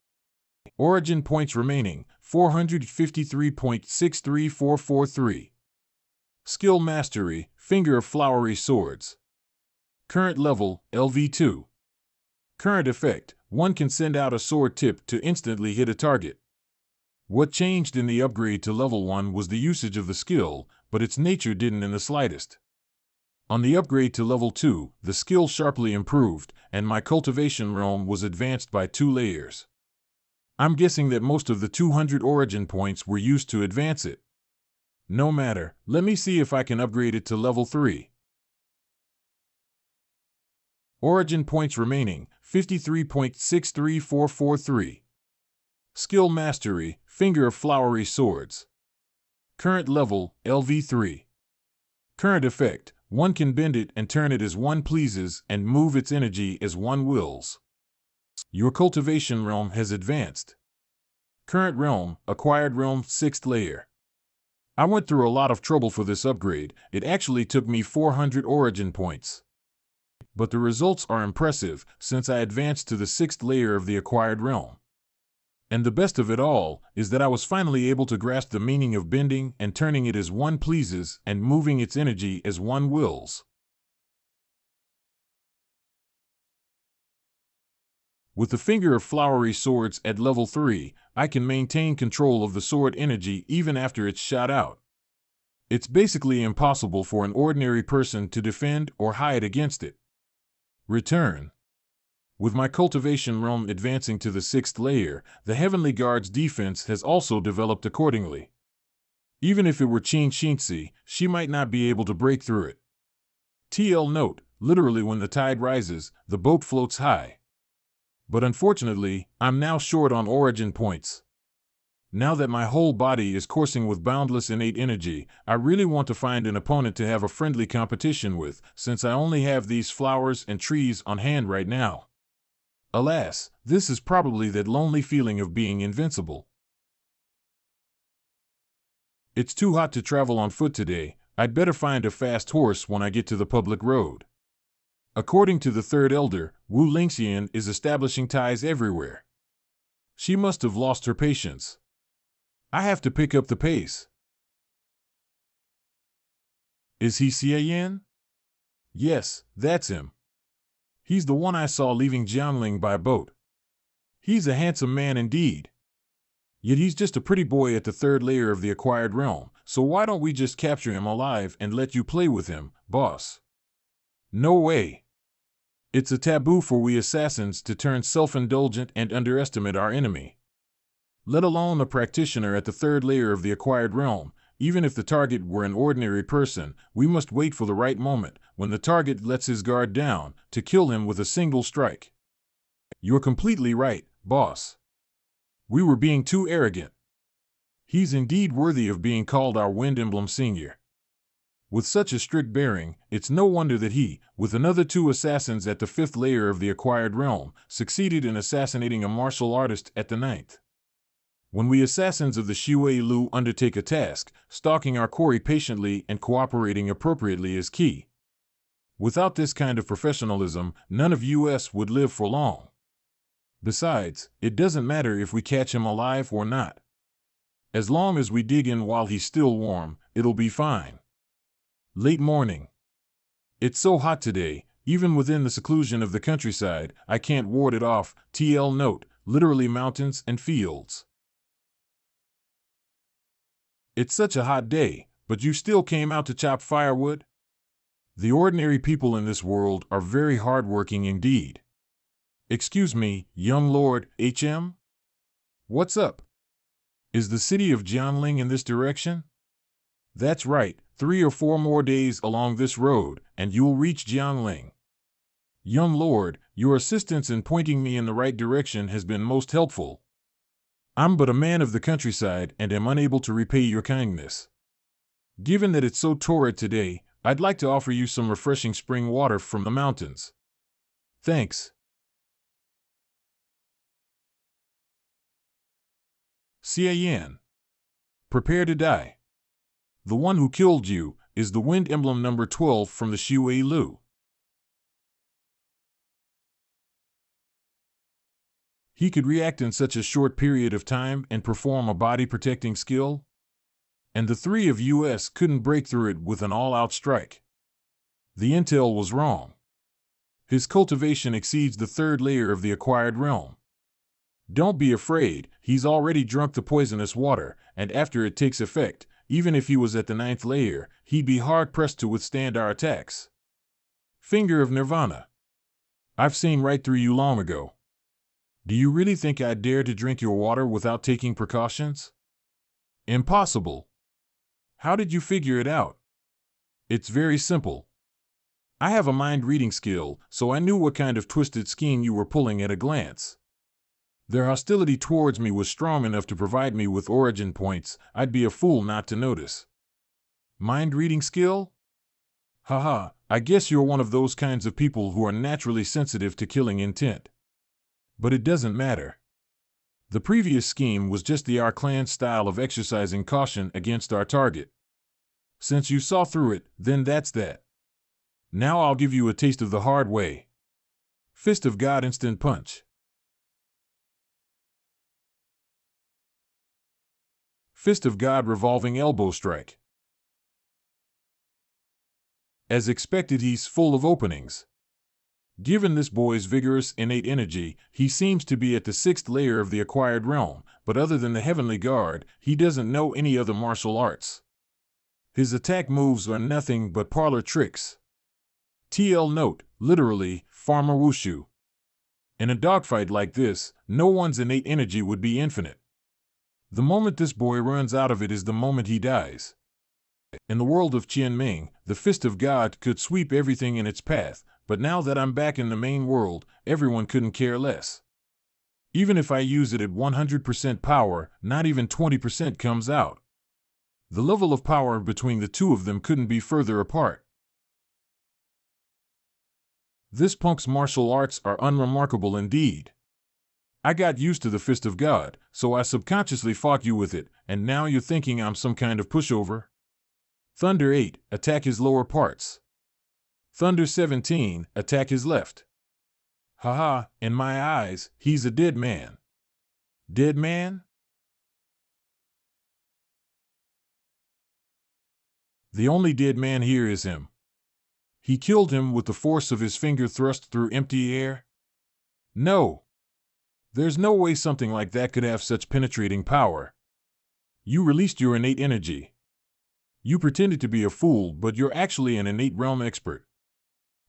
Origin points remaining, 453.63443. Skill Mastery, Finger of Flowery Swords. Current level, LV2. Current effect, one can send out a sword tip to instantly hit a target. What changed in the upgrade to level 1 was the usage of the skill, but its nature didn't in the slightest. On the upgrade to level 2, the skill sharply improved, and my cultivation realm was advanced by 2 layers. I'm guessing that most of the 200 origin points were used to advance it. No matter, let me see if I can upgrade it to level 3. Origin points remaining, 53.63443. Skill Mastery, Finger of Flowery Swords. Current level, LV3. Current effect, one can bend it and turn it as one pleases and move its energy as one wills. Your cultivation realm has advanced. Current realm, acquired realm 6th layer. I went through a lot of trouble for this upgrade. It actually took me 400 origin points. But the results are impressive since I advanced to the 6th layer of the acquired realm. And the best of it all is that I was finally able to grasp the meaning of bending and turning it as one pleases and moving its energy as one wills. With the Finger of Flowery Swords at level 3, I can maintain control of the sword energy even after it's shot out. It's basically impossible for an ordinary person to defend or hide against it. Return. With my cultivation realm advancing to the 6th layer, the Heavenly Guard's defense has also developed accordingly. Even if it were Qin Shinzi, she might not be able to break through it. TL note, literally when the tide rises, the boat floats high. But unfortunately, I'm now short on origin points. Now that my whole body is coursing with boundless innate energy, I really want to find an opponent to have a friendly competition with, since I only have these flowers and trees on hand right now. Alas, this is probably that lonely feeling of being invincible. It's too hot to travel on foot today. I'd better find a fast horse when I get to the public road. According to the 3rd elder, Wu Lingxian is establishing ties everywhere. She must have lost her patience. I have to pick up the pace. Is he Xian? Yes, that's him. He's the one I saw leaving Jiangling by boat. He's a handsome man indeed. Yet he's just a pretty boy at the third layer of the acquired realm, so why don't we just capture him alive and let you play with him, boss? No way. It's a taboo for we assassins to turn self-indulgent and underestimate our enemy. Let alone a practitioner at the third layer of the acquired realm. Even if the target were an ordinary person, we must wait for the right moment, when the target lets his guard down, to kill him with a single strike. You're completely right, boss. We were being too arrogant. He's indeed worthy of being called our Wind Emblem Senior. With such a strict bearing, it's no wonder that he, with another 2 assassins at the 5th layer of the acquired realm, succeeded in assassinating a martial artist at the 9th. When we assassins of the Shui Lu undertake a task, stalking our quarry patiently and cooperating appropriately is key. Without this kind of professionalism, none of us would live for long. Besides, it doesn't matter if we catch him alive or not. As long as we dig in while he's still warm, it'll be fine. Late morning. It's so hot today, even within the seclusion of the countryside, I can't ward it off. TL note, literally mountains and fields. It's such a hot day, but you still came out to chop firewood? The ordinary people in this world are very hardworking indeed. Excuse me, young Lord HM? What's up? Is the city of Jiangling in this direction? That's right, 3 or 4 more days along this road, and you'll reach Jiangling. Young Lord, your assistance in pointing me in the right direction has been most helpful. I'm but a man of the countryside and am unable to repay your kindness. Given that it's so torrid today, I'd like to offer you some refreshing spring water from the mountains. Thanks. Xian. Prepare to die. The one who killed you is the Wind Emblem number 12 from the Shui Lu. He could react in such a short period of time and perform a body-protecting skill? And the 3 of us couldn't break through it with an all-out strike. The intel was wrong. His cultivation exceeds the 3rd layer of the acquired realm. Don't be afraid, he's already drunk the poisonous water, and after it takes effect, even if he was at the 9th layer, he'd be hard-pressed to withstand our attacks. Finger of Nirvana. I've seen right through you long ago. Do you really think I'd dare to drink your water without taking precautions? Impossible. How did you figure it out? It's very simple. I have a mind-reading skill, so I knew what kind of twisted scheme you were pulling at a glance. Their hostility towards me was strong enough to provide me with origin points. I'd be a fool not to notice. Mind-reading skill? Haha, I guess you're one of those kinds of people who are naturally sensitive to killing intent. But it doesn't matter. The previous scheme was just our clan style of exercising caution against our target. Since you saw through it, then that's that. Now I'll give you a taste of the hard way. Fist of God Instant Punch. Fist of God Revolving Elbow Strike. As expected, he's full of openings. Given this boy's vigorous, innate energy, he seems to be at the 6th layer of the acquired realm, but other than the Heavenly Guard, he doesn't know any other martial arts. His attack moves are nothing but parlor tricks. TL note, literally, farmer wushu. In a dogfight like this, no one's innate energy would be infinite. The moment this boy runs out of it is the moment he dies. In the world of Qianming, the Fist of God could sweep everything in its path, but now that I'm back in the main world, everyone couldn't care less. Even if I use it at 100% power, not even 20% comes out. The level of power between the 2 of them couldn't be further apart. This punk's martial arts are unremarkable indeed. I got used to the Fist of God, so I subconsciously fought you with it, and now you're thinking I'm some kind of pushover? Thunder 8, attack his lower parts. Thunder 17, attack his left. Haha, in my eyes, he's a dead man. Dead man? The only dead man here is him. He killed him with the force of his finger thrust through empty air? No. There's no way something like that could have such penetrating power. You released your innate energy. You pretended to be a fool, but you're actually an innate realm expert.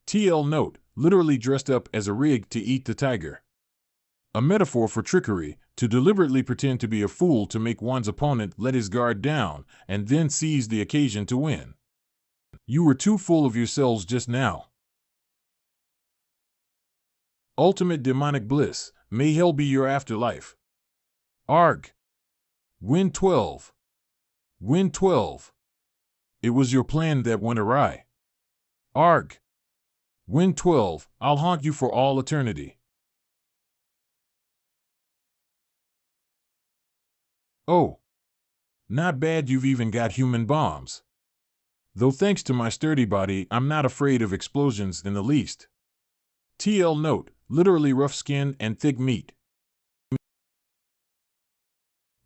TL note, literally dressed up as a rig to eat the tiger. A metaphor for trickery, to deliberately pretend to be a fool to make one's opponent let his guard down, and then seize the occasion to win. You were too full of yourselves just now. Ultimate demonic bliss, may hell be your afterlife. Arg. Win 12. Win 12. It was your plan that went awry. Arg. Win 12, I'll haunt you for all eternity. Oh. Not bad, you've even got human bombs. Though thanks to my sturdy body, I'm not afraid of explosions in the least. TL note, literally rough skin and thick meat.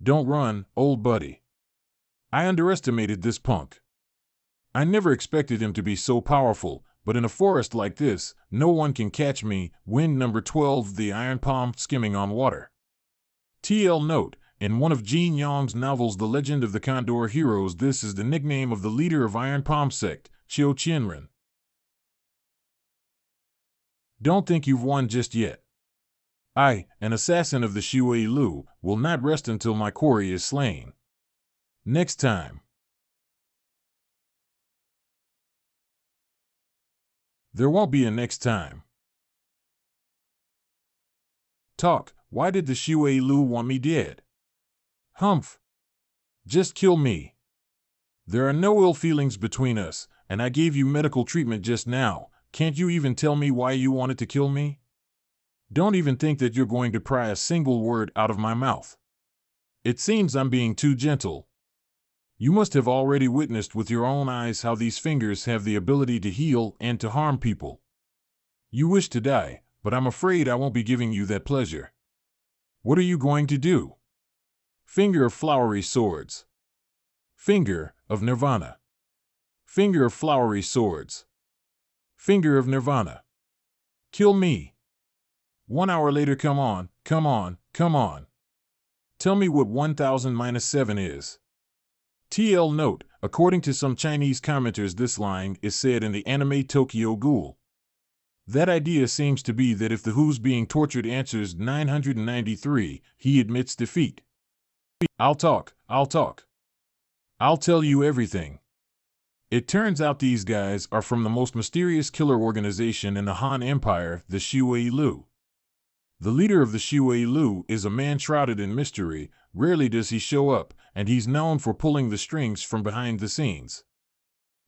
Don't run, old buddy. I underestimated this punk. I never expected him to be so powerful, but in a forest like this, no one can catch me. Wind number 12, the iron palm skimming on water. TL note, in one of Gene Yong's novels The Legend of the Condor Heroes, this is the nickname of the leader of Iron Palm sect, Chiu Qianren. Don't think you've won just yet. I, an assassin of the Shui Lu, will not rest until my quarry is slain. Next time. There won't be a next time. Talk, why did the Shui Lu want me dead? Humph. Just kill me. There are no ill feelings between us, and I gave you medical treatment just now. Can't you even tell me why you wanted to kill me? Don't even think that you're going to pry a single word out of my mouth. It seems I'm being too gentle. You must have already witnessed with your own eyes how these fingers have the ability to heal and to harm people. You wish to die, but I'm afraid I won't be giving you that pleasure. What are you going to do? Finger of flowery swords. Finger of Nirvana. Finger of flowery swords. Finger of Nirvana. Kill me. 1 hour later, come on, come on, come on. Tell me what 1000 minus 7 is. TL note, according to some Chinese commenters, this line is said in the anime Tokyo Ghoul. That idea seems to be that if the who's being tortured answers 993, he admits defeat. I'll talk. I'll tell you everything. It turns out these guys are from the most mysterious killer organization in the Han Empire, the Shui Lu. The leader of the Shui Lu is a man shrouded in mystery. Rarely does he show up, and he's known for pulling the strings from behind the scenes.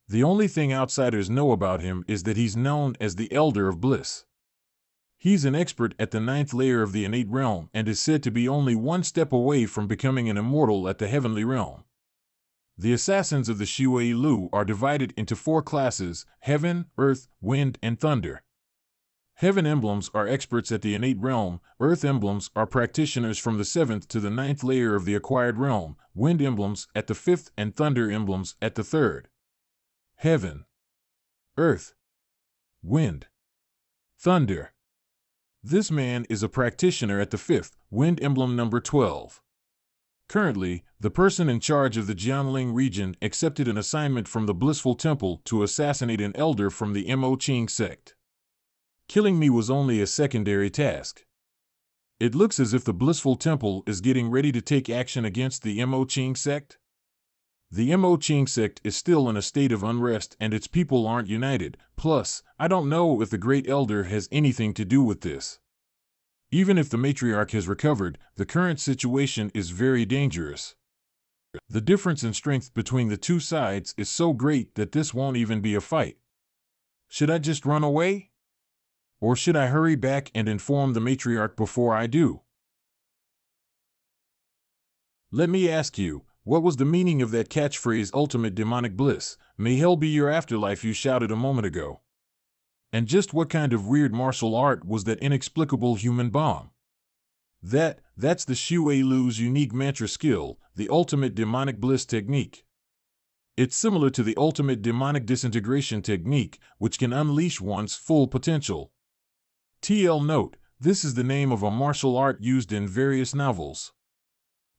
The only thing outsiders know about him is that he's known as the Elder of Bliss. He's an expert at the 9th layer of the innate realm and is said to be only one step away from becoming an immortal at the heavenly realm. The assassins of the Shui Lu are divided into 4 classes: Heaven, Earth, Wind, and Thunder. Heaven emblems are experts at the innate realm, Earth emblems are practitioners from the 7th to the 9th layer of the acquired realm, Wind emblems at the 5th, and Thunder emblems at the 3rd. Heaven, Earth, Wind, Thunder. This man is a practitioner at the 5th, Wind emblem number 12. Currently, the person in charge of the Jianling region accepted an assignment from the Blissful Temple to assassinate an elder from the Mo Qing sect. Killing me was only a secondary task. It looks as if the Blissful Temple is getting ready to take action against the Mo Qing sect. The Mo Qing sect is still in a state of unrest and its people aren't united. Plus, I don't know if the Great Elder has anything to do with this. Even if the matriarch has recovered, the current situation is very dangerous. The difference in strength between the two sides is so great that this won't even be a fight. Should I just run away? Or should I hurry back and inform the matriarch before I do? Let me ask you, what was the meaning of that catchphrase, ultimate demonic bliss, may hell be your afterlife, you shouted a moment ago? And just what kind of weird martial art was that inexplicable human bomb? That's the Shui Lu's unique mantra skill, the ultimate demonic bliss technique. It's similar to the ultimate demonic disintegration technique, which can unleash one's full potential. TL note, this is the name of a martial art used in various novels.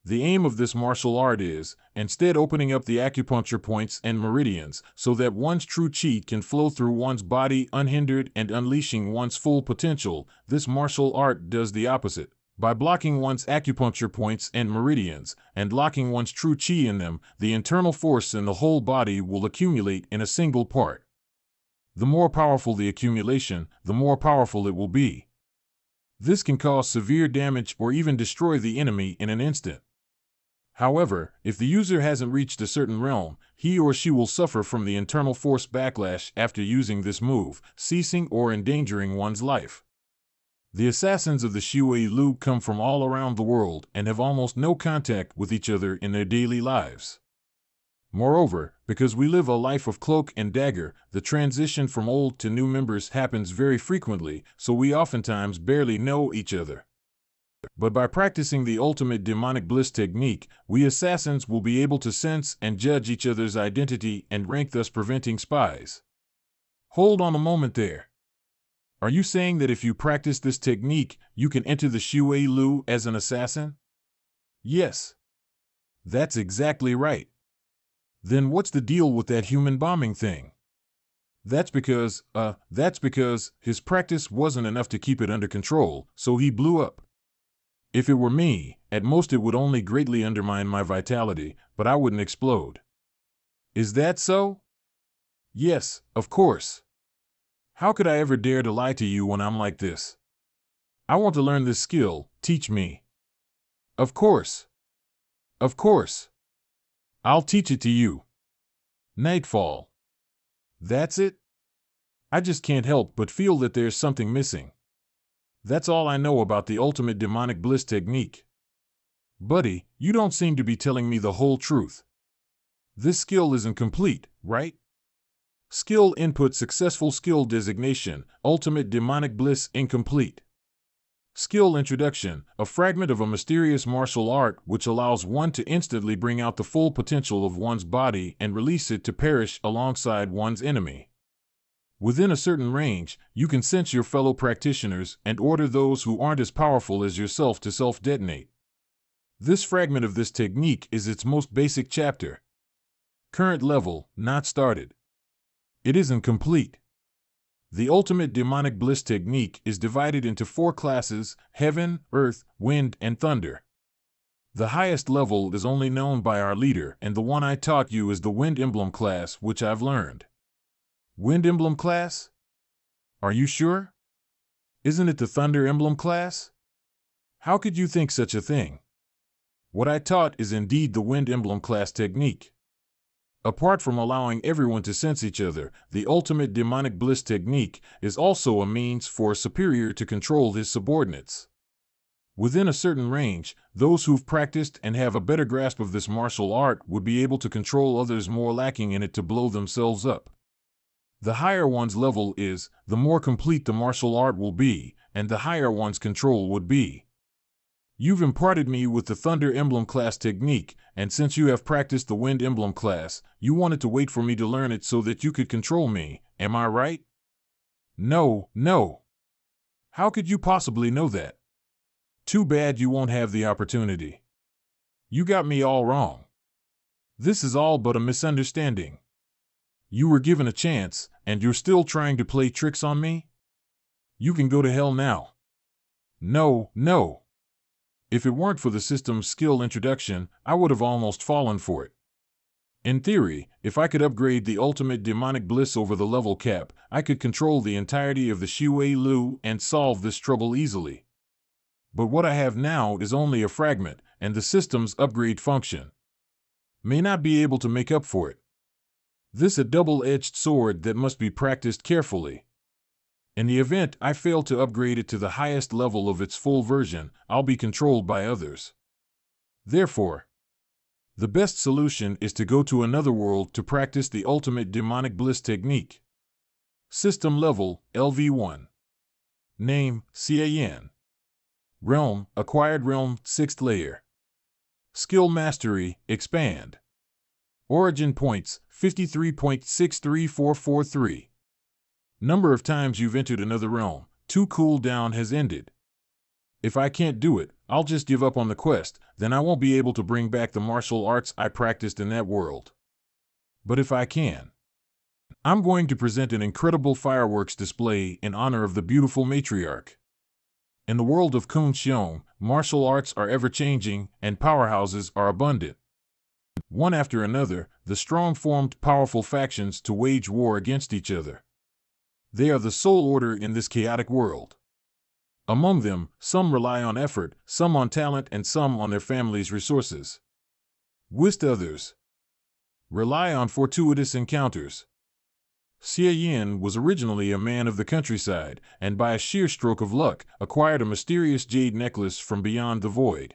The aim of this martial art is, instead opening up the acupuncture points and meridians so that one's true chi can flow through one's body unhindered and unleashing one's full potential, this martial art does the opposite. By blocking one's acupuncture points and meridians and locking one's true chi in them, the internal force in the whole body will accumulate in a single part. The more powerful the accumulation, the more powerful it will be. This can cause severe damage or even destroy the enemy in an instant. However, if the user hasn't reached a certain realm, he or she will suffer from the internal force backlash after using this move, ceasing or endangering one's life. The assassins of the Shui Lu come from all around the world and have almost no contact with each other in their daily lives. Moreover, because we live a life of cloak and dagger, the transition from old to new members happens very frequently, so we oftentimes barely know each other. But by practicing the ultimate demonic bliss technique, we assassins will be able to sense and judge each other's identity and rank, thus preventing spies. Hold on a moment there. Are you saying that if you practice this technique, you can enter the Shui Lu as an assassin? Yes. That's exactly right. Then what's the deal with that human bombing thing? That's because his practice wasn't enough to keep it under control, so he blew up. If it were me, at most it would only greatly undermine my vitality, but I wouldn't explode. Is that so? Yes, of course. How could I ever dare to lie to you when I'm like this? I want to learn this skill, teach me. Of course. Of course. I'll teach it to you. Nightfall. That's it? I just can't help but feel that there's something missing. That's all I know about the ultimate demonic bliss technique. Buddy, you don't seem to be telling me the whole truth. This skill isn't complete, right? Skill input successful skill designation, ultimate demonic bliss incomplete. Skill introduction, a fragment of a mysterious martial art which allows one to instantly bring out the full potential of one's body and release it to perish alongside one's enemy. Within a certain range, you can sense your fellow practitioners and order those who aren't as powerful as yourself to self-detonate. This fragment of this technique is its most basic chapter. Current level, not started. It isn't complete. The ultimate demonic bliss technique is divided into 4 classes: heaven, earth, wind, and thunder. The highest level is only known by our leader, and the one I taught you is the wind emblem class, which I've learned. Wind emblem class? Are you sure? Isn't it the thunder emblem class? How could you think such a thing? What I taught is indeed the wind emblem class technique. Apart from allowing everyone to sense each other, the ultimate demonic bliss technique is also a means for a superior to control his subordinates. Within a certain range, those who've practiced and have a better grasp of this martial art would be able to control others more lacking in it to blow themselves up. The higher one's level is, the more complete the martial art will be, and the higher one's control would be. You've imparted me with the Thunder Emblem class technique, and since you have practiced the Wind Emblem class, you wanted to wait for me to learn it so that you could control me, am I right? No. How could you possibly know that? Too bad you won't have the opportunity. You got me all wrong. This is all but a misunderstanding. You were given a chance, and you're still trying to play tricks on me? You can go to hell now. No. If it weren't for the system's skill introduction, I would have almost fallen for it. In theory, if I could upgrade the ultimate demonic bliss over the level cap, I could control the entirety of the Shui Lu and solve this trouble easily. But what I have now is only a fragment, and the system's upgrade function may not be able to make up for it. This is a double-edged sword that must be practiced carefully. In the event I fail to upgrade it to the highest level of its full version, I'll be controlled by others. Therefore, the best solution is to go to another world to practice the ultimate demonic bliss technique. System level, LV1. Name, Cian. Realm, acquired realm, 6th layer. Skill mastery, expand. Origin points, 53.63443. Number of times you've entered another realm, 2 cooldown has ended. If I can't do it, I'll just give up on the quest, then I won't be able to bring back the martial arts I practiced in that world. But if I can, I'm going to present an incredible fireworks display in honor of the beautiful matriarch. In the world of Kun Xiong, martial arts are ever-changing and powerhouses are abundant. One after another, the strong formed powerful factions to wage war against each other. They are the sole order in this chaotic world. Among them, some rely on effort, some on talent, and some on their family's resources. Whilst others rely on fortuitous encounters. Xie Yin was originally a man of the countryside, and by a sheer stroke of luck, acquired a mysterious jade necklace from beyond the void.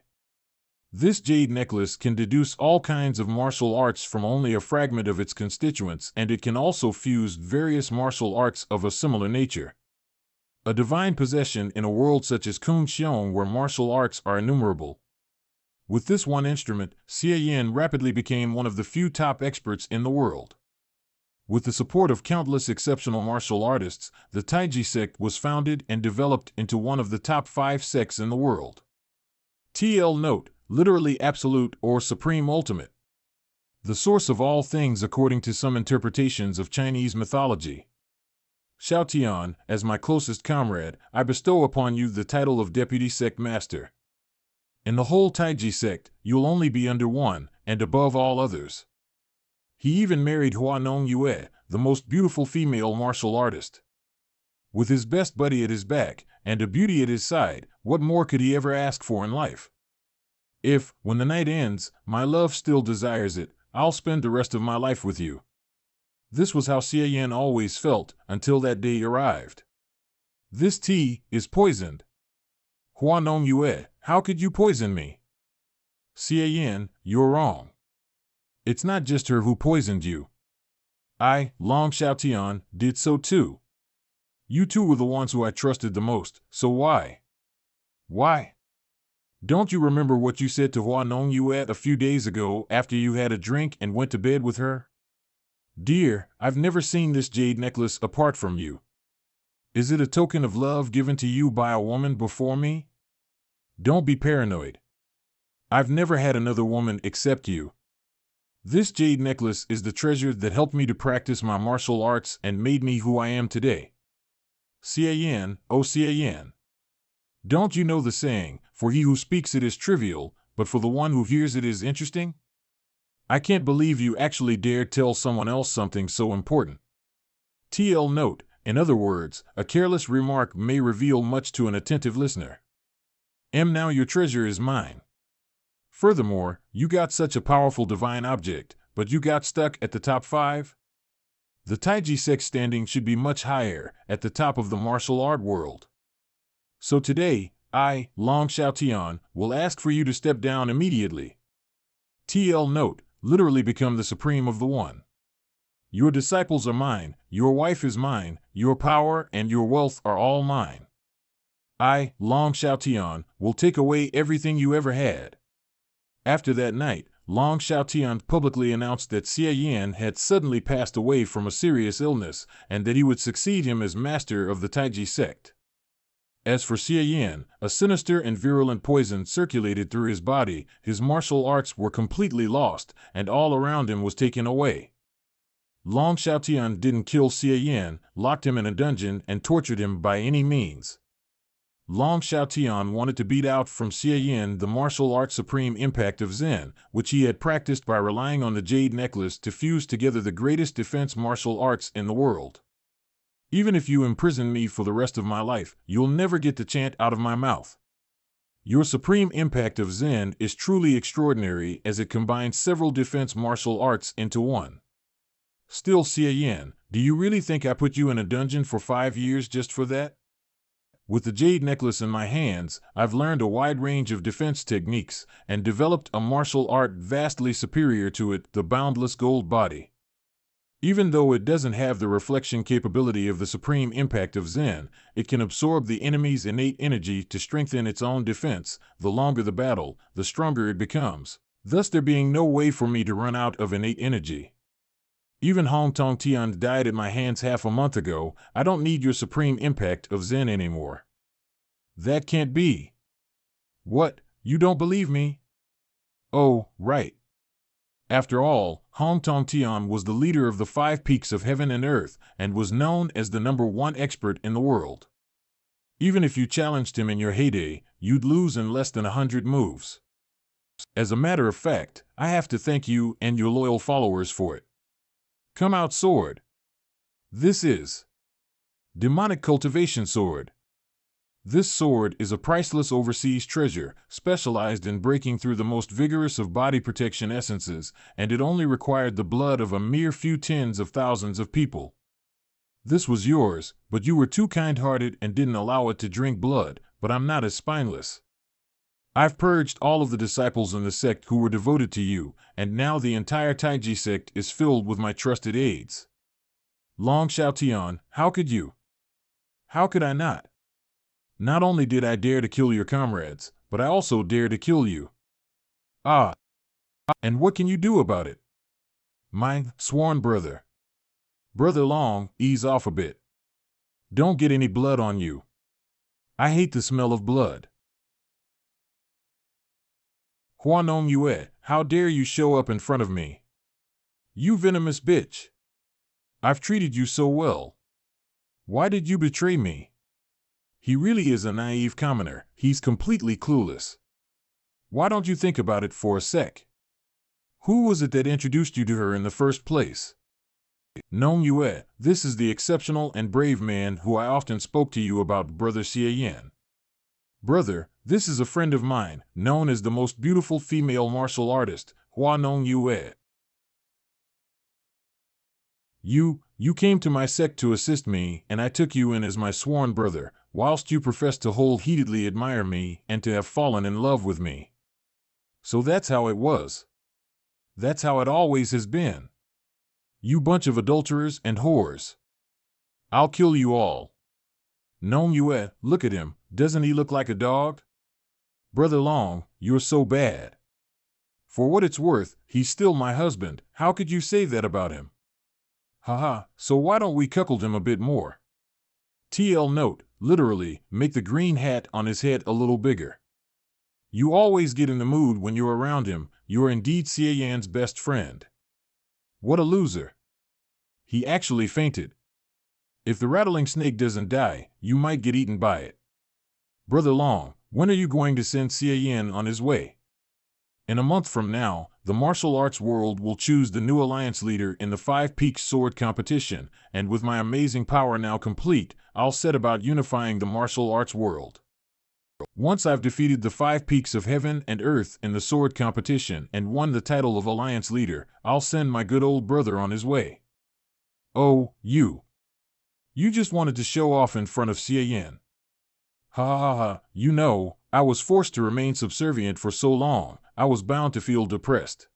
This jade necklace can deduce all kinds of martial arts from only a fragment of its constituents, and it can also fuse various martial arts of a similar nature. A divine possession in a world such as Kun Xiong where martial arts are innumerable. With this one instrument, Xie Yin rapidly became one of the few top experts in the world. With the support of countless exceptional martial artists, the Taiji sect was founded and developed into one of the top 5 sects in the world. TL note, literally absolute or supreme ultimate. The source of all things according to some interpretations of Chinese mythology. Xiaotian, as my closest comrade, I bestow upon you the title of Deputy Sect Master. In the whole Taiji sect, you'll only be under one, and above all others. He even married Huanong Yue, the most beautiful female martial artist. With his best buddy at his back, and a beauty at his side, what more could he ever ask for in life? If, when the night ends, my love still desires it, I'll spend the rest of my life with you. This was how Xie Yin always felt, until that day arrived. This tea is poisoned. Huanong Yue, how could you poison me? Xie Yin, you're wrong. It's not just her who poisoned you. I, Long Xiaotian, did so too. You two were the ones who I trusted the most, so why? Why? Don't you remember what you said to Huanong Yue a few days ago after you had a drink and went to bed with her? Dear, I've never seen this jade necklace apart from you. Is it a token of love given to you by a woman before me? Don't be paranoid. I've never had another woman except you. This jade necklace is the treasure that helped me to practice my martial arts and made me who I am today. Xie Yin, oh Xie Yin. Don't you know the saying, for he who speaks it is trivial, but for the one who hears it is interesting? I can't believe you actually dared tell someone else something so important. TL note, in other words, a careless remark may reveal much to an attentive listener. Now your treasure is mine. Furthermore, you got such a powerful divine object, but you got stuck at the top 5? The Taiji sect standing should be much higher, at the top of the martial art world. So today, I, Long Xiaotian, will ask for you to step down immediately. TL note, literally become the supreme of the one. Your disciples are mine, your wife is mine, your power and your wealth are all mine. I, Long Xiaotian, will take away everything you ever had. After that night, Long Xiaotian publicly announced that Xie Yin had suddenly passed away from a serious illness, and that he would succeed him as master of the Taiji sect. As for Xie Yin, a sinister and virulent poison circulated through his body, his martial arts were completely lost, and all around him was taken away. Long Xiaotian didn't kill Xie Yin, locked him in a dungeon, and tortured him by any means. Long Xiaotian wanted to beat out from Xie Yin the martial art supreme impact of Zen, which he had practiced by relying on the jade necklace to fuse together the greatest defense martial arts in the world. Even if you imprison me for the rest of my life, you'll never get the chant out of my mouth. Your supreme impact of Zen is truly extraordinary as it combines several defense martial arts into one. Still, Xie Yin, do you really think I put you in a dungeon for 5 years just for that? With the jade necklace in my hands, I've learned a wide range of defense techniques and developed a martial art vastly superior to it, the boundless gold body. Even though it doesn't have the reflection capability of the supreme impact of Zen, it can absorb the enemy's innate energy to strengthen its own defense. The longer the battle, the stronger it becomes. thus there being no way for me to run out of innate energy. Even Hong Tong Tian died at my hands half a month ago. I don't need your supreme impact of Zen anymore. That can't be. What, you don't believe me? Oh, right. After all, Hong Tong Tian was the leader of the 5 peaks of heaven and earth, and was known as the #1 expert in the world. Even if you challenged him in your heyday, you'd lose in less than 100 moves. As a matter of fact, I have to thank you and your loyal followers for it. Come out, sword. This is Demonic Cultivation Sword. This sword is a priceless overseas treasure, specialized in breaking through the most vigorous of body protection essences, and it only required the blood of a mere few tens of thousands of people. This was yours, but you were too kind-hearted and didn't allow it to drink blood, but I'm not as spineless. I've purged all of the disciples in the sect who were devoted to you, and now the entire Taiji sect is filled with my trusted aides. Long Xiaotian, how could you? How could I not? Not only did I dare to kill your comrades, but I also dare to kill you. Ah, and what can you do about it? My sworn brother. Brother Long, ease off a bit. Don't get any blood on you. I hate the smell of blood. Huanong Yue, how dare you show up in front of me? You venomous bitch. I've treated you so well. Why did you betray me? He really is a naive commoner. He's completely clueless. Why don't you think about it for a sec? Who was it that introduced you to her in the first place? Nong Yue, this is the exceptional and brave man who I often spoke to you about, Brother Xie Yan. Brother, this is a friend of mine, known as the most beautiful female martial artist, Hua Nong Yue. You came to my sect to assist me, and I took you in as my sworn brother, whilst you professed to wholeheartedly admire me and to have fallen in love with me. So that's how it was. That's how it always has been. You bunch of adulterers and whores. I'll kill you all. Nong Yue, look at him, doesn't he look like a dog? Brother Long, you're so bad. For what it's worth, he's still my husband. How could you say that about him? Haha, so why don't we cuckold him a bit more? TL note, literally, make the green hat on his head a little bigger. You always get in the mood when you're around him. You're indeed Xie Yan's best friend. What a loser. He actually fainted. If the rattling snake doesn't die, you might get eaten by it. Brother Long, when are you going to send Xie Yan on his way? In a month from now, the martial arts world will choose the new alliance leader in the 5 Peaks sword competition, and with my amazing power now complete, I'll set about unifying the martial arts world. Once I've defeated the 5 Peaks of heaven and earth in the sword competition and won the title of alliance leader, I'll send my good old brother on his way. Oh, you. You just wanted to show off in front of Xie Yan. Ha ha ha, you know, I was forced to remain subservient for so long, I was bound to feel depressed.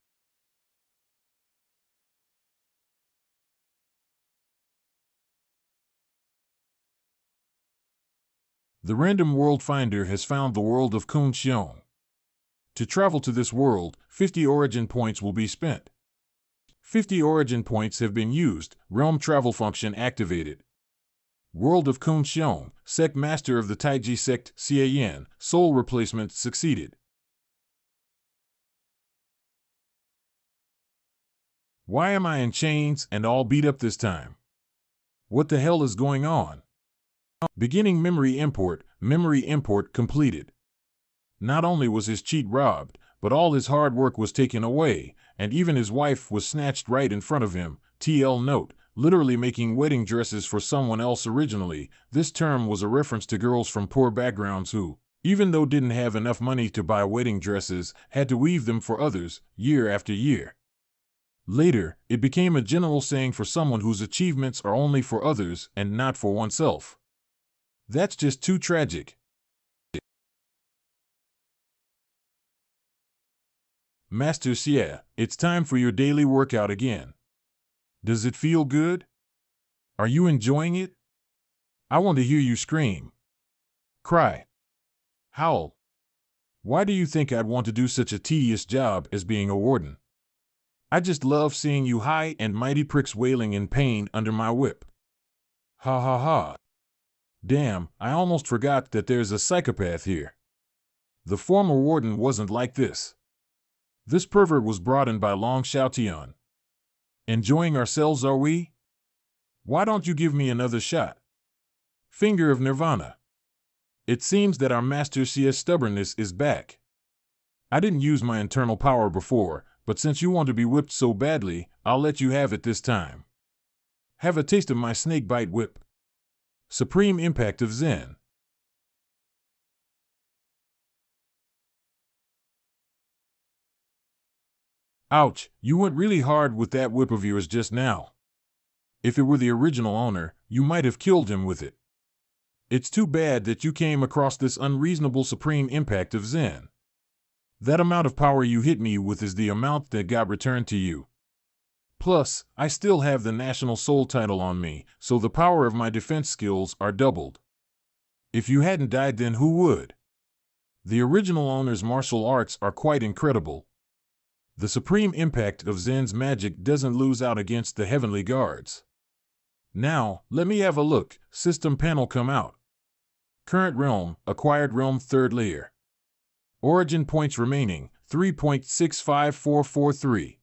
The random world finder has found the world of Kun Xiong. To travel to this world, 50 origin points will be spent. 50 origin points have been used, realm travel function activated. World of Kun Xiong, sect master of the Taiji sect, Xie Yan, soul replacement succeeded. Why am I in chains and all beat up this time? What the hell is going on? Beginning memory import completed. Not only was his cheat robbed, but all his hard work was taken away, and even his wife was snatched right in front of him. TL note, literally making wedding dresses for someone else originally. This term was a reference to girls from poor backgrounds who, even though didn't have enough money to buy wedding dresses, had to weave them for others, year after year. Later, it became a general saying for someone whose achievements are only for others and not for oneself. That's just too tragic. Master Xie, it's time for your daily workout again. Does it feel good? Are you enjoying it? I want to hear you scream, cry, howl. Why do you think I'd want to do such a tedious job as being a warden? I just love seeing you high and mighty pricks wailing in pain under my whip. Ha ha ha. Damn, I almost forgot that there's a psychopath here. The former warden wasn't like this. This pervert was brought in by Long Xiaotian. Enjoying ourselves, are we? Why don't you give me another shot? Finger of Nirvana. It seems that our Master Xia's stubbornness is back. I didn't use my internal power before, but since you want to be whipped so badly, I'll let you have it this time. Have a taste of my snake bite whip. Supreme impact of Zen. Ouch, you went really hard with that whip of yours just now. If it were the original owner, you might have killed him with it. It's too bad that you came across this unreasonable supreme impact of Zen. That amount of power you hit me with is the amount that got returned to you. Plus, I still have the National Soul title on me, so the power of my defense skills are doubled. If you hadn't died, then who would? The original owner's martial arts are quite incredible. The supreme impact of Zen's magic doesn't lose out against the heavenly guards. Now, let me have a look. System panel come out. Current realm, acquired realm 3rd layer. Origin points remaining, 3.65443.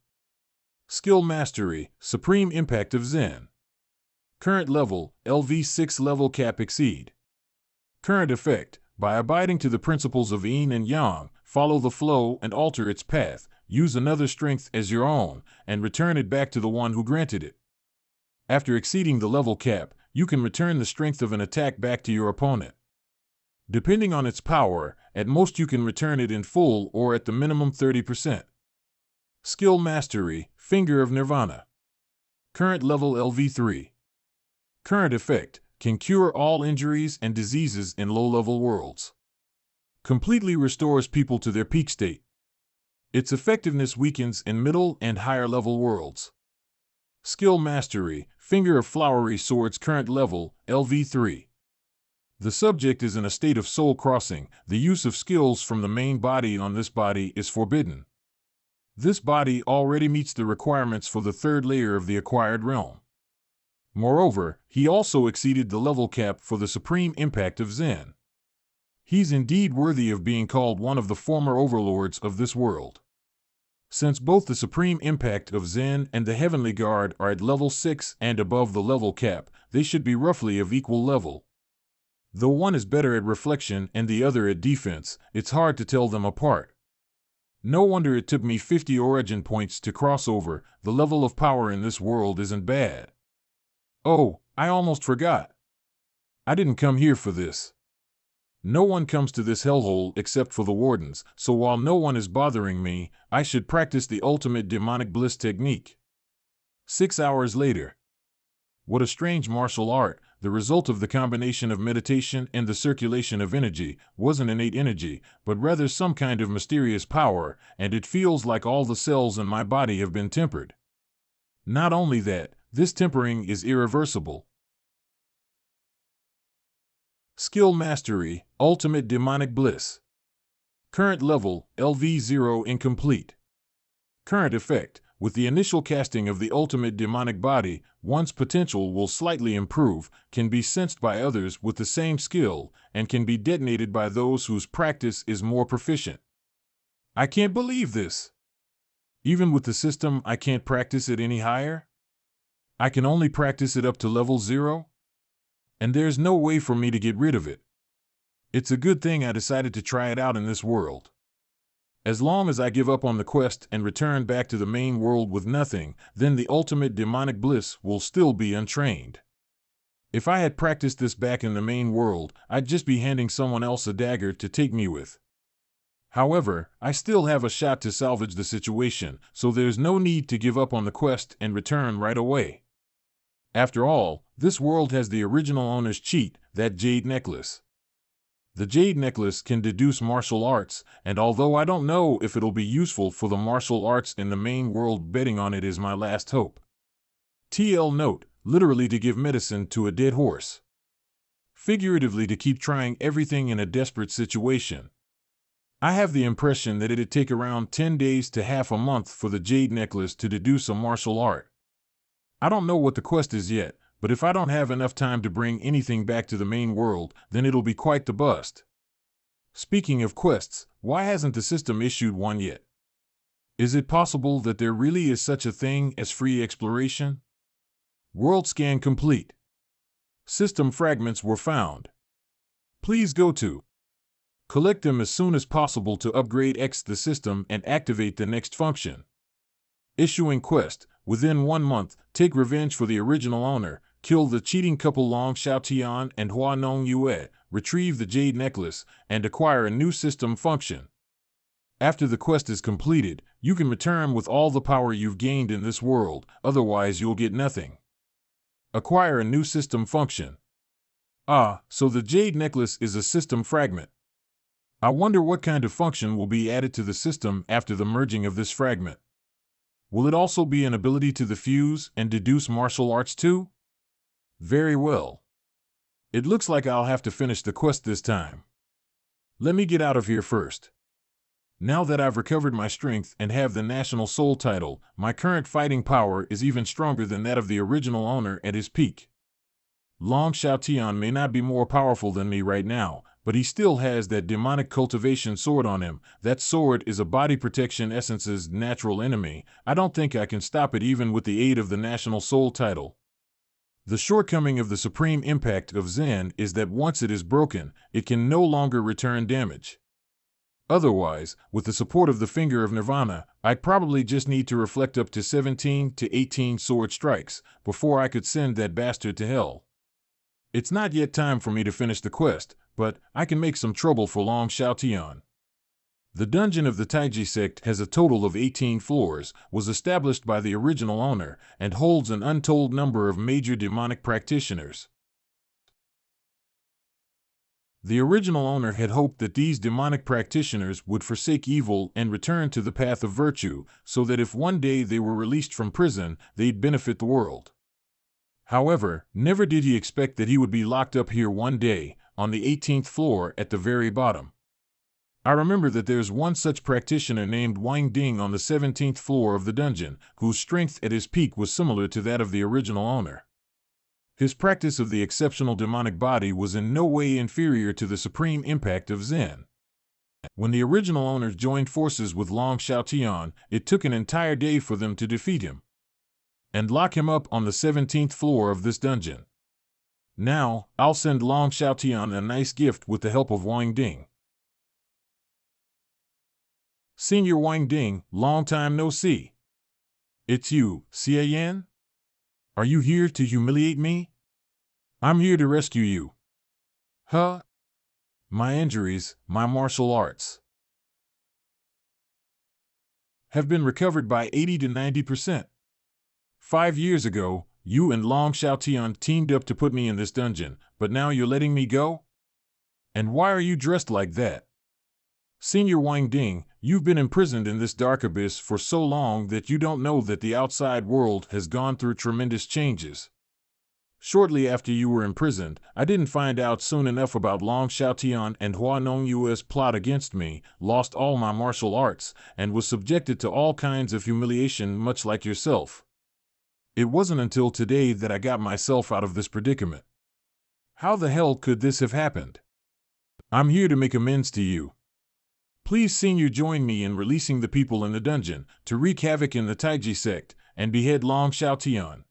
Skill mastery, supreme impact of Zen. Current level, LV6 level cap exceed. Current effect, by abiding to the principles of yin and yang, follow the flow and alter its path, use another strength as your own, and return it back to the one who granted it. After exceeding the level cap, you can return the strength of an attack back to your opponent. Depending on its power, at most you can return it in full or at the minimum 30%. Skill mastery, Finger of Nirvana. Current level LV3. Current effect, can cure all injuries and diseases in low-level worlds. Completely restores people to their peak state. Its effectiveness weakens in middle and higher level worlds. Skill mastery, Finger of Flowery Swords. Current level, LV3. The subject is in a state of soul crossing. The use of skills from the main body on this body is forbidden. This body already meets the requirements for the 3rd layer of the acquired realm. Moreover, he also exceeded the level cap for the supreme impact of Zen. He's indeed worthy of being called one of the former overlords of this world. Since both the supreme impact of Zen and the heavenly guard are at level 6 and above the level cap, they should be roughly of equal level. Though one is better at reflection and the other at defense, it's hard to tell them apart. No wonder it took me 50 origin points to cross over. The level of power in this world isn't bad. Oh, I almost forgot. I didn't come here for this. No one comes to this hellhole except for the wardens, so while no one is bothering me, I should practice the ultimate demonic bliss technique. 6 hours later. What a strange martial art. The result of the combination of meditation and the circulation of energy wasn't innate energy, but rather some kind of mysterious power, and it feels like all the cells in my body have been tempered. Not only that, this tempering is irreversible. Skill mastery, Ultimate Demonic Bliss. Current level, LV0 incomplete. Current effect, with the initial casting of the ultimate demonic body, one's potential will slightly improve, can be sensed by others with the same skill, and can be detonated by those whose practice is more proficient. I can't believe this. Even with the system, I can't practice it any higher? I can only practice it up to level 0? And there's no way for me to get rid of it. It's a good thing I decided to try it out in this world. As long as I give up on the quest and return back to the main world with nothing, then the ultimate demonic bliss will still be untrained. If I had practiced this back in the main world, I'd just be handing someone else a dagger to take me with. However, I still have a shot to salvage the situation, so there's no need to give up on the quest and return right away. After all, this world has the original owner's cheat, that jade necklace. The jade necklace can deduce martial arts, and although I don't know if it'll be useful for the martial arts in the main world, betting on it is my last hope. TL note, literally to give medicine to a dead horse. Figuratively to keep trying everything in a desperate situation. I have the impression that it'd take around 10 days to half a month for the jade necklace to deduce a martial art. I don't know what the quest is yet, but if I don't have enough time to bring anything back to the main world, then it'll be quite the bust. Speaking of quests, why hasn't the system issued one yet? Is it possible that there really is such a thing as free exploration? World scan complete. System fragments were found. Please go to. Collect them as soon as possible to upgrade X the system and activate the next function. Issuing quest. Within 1 month, take revenge for the original owner, kill the cheating couple Long Xiaotian and Hua Nong Yue, retrieve the jade necklace, and acquire a new system function. After the quest is completed, you can return with all the power you've gained in this world, otherwise you'll get nothing. Acquire a new system function. Ah, so the jade necklace is a system fragment. I wonder what kind of function will be added to the system after the merging of this fragment. Will it also be an ability to diffuse and deduce martial arts too? Very well. It looks like I'll have to finish the quest this time. Let me get out of here first. Now that I've recovered my strength and have the National Soul title, my current fighting power is even stronger than that of the original owner at his peak. Long Xiaotian may not be more powerful than me right now, but he still has that demonic cultivation sword on him. That sword is a body protection essence's natural enemy. I don't think I can stop it even with the aid of the National Soul title. The shortcoming of the supreme impact of Zen is that once it is broken, it can no longer return damage. Otherwise, with the support of the Finger of Nirvana, I'd probably just need to reflect up to 17 to 18 sword strikes before I could send that bastard to hell. It's not yet time for me to finish the quest, but I can make some trouble for Long Xiaotian. The dungeon of the Taiji sect has a total of 18 floors, was established by the original owner, and holds an untold number of major demonic practitioners. The original owner had hoped that these demonic practitioners would forsake evil and return to the path of virtue, so that if one day they were released from prison, they'd benefit the world. However, never did he expect that he would be locked up here one day, on the 18th floor at the very bottom. I remember that there's one such practitioner named Wang Ding on the 17th floor of the dungeon, whose strength at his peak was similar to that of the original owner. His practice of the exceptional demonic body was in no way inferior to the supreme impact of Zen. When the original owners joined forces with Long Xiaotian, it took an entire day for them to defeat him and lock him up on the 17th floor of this dungeon. Now, I'll send Long Xiaotian a nice gift with the help of Wang Ding. Senior Wang Ding, long time no see. It's you, Xie Yan? Are you here to humiliate me? I'm here to rescue you. Huh? My injuries, my martial arts, have been recovered by 80 to 90%. 5 years ago, you and Long Xiaotian teamed up to put me in this dungeon, but now you're letting me go? And why are you dressed like that? Senior Wang Ding, you've been imprisoned in this dark abyss for so long that you don't know that the outside world has gone through tremendous changes. Shortly after you were imprisoned, I didn't find out soon enough about Long Xiaotian and Hua Nong Yue's plot against me, lost all my martial arts, and was subjected to all kinds of humiliation much like yourself. It wasn't until today that I got myself out of this predicament. How the hell could this have happened? I'm here to make amends to you. Please, Senior, join me in releasing the people in the dungeon, to wreak havoc in the Taiji sect, and behead Long Xiaotian.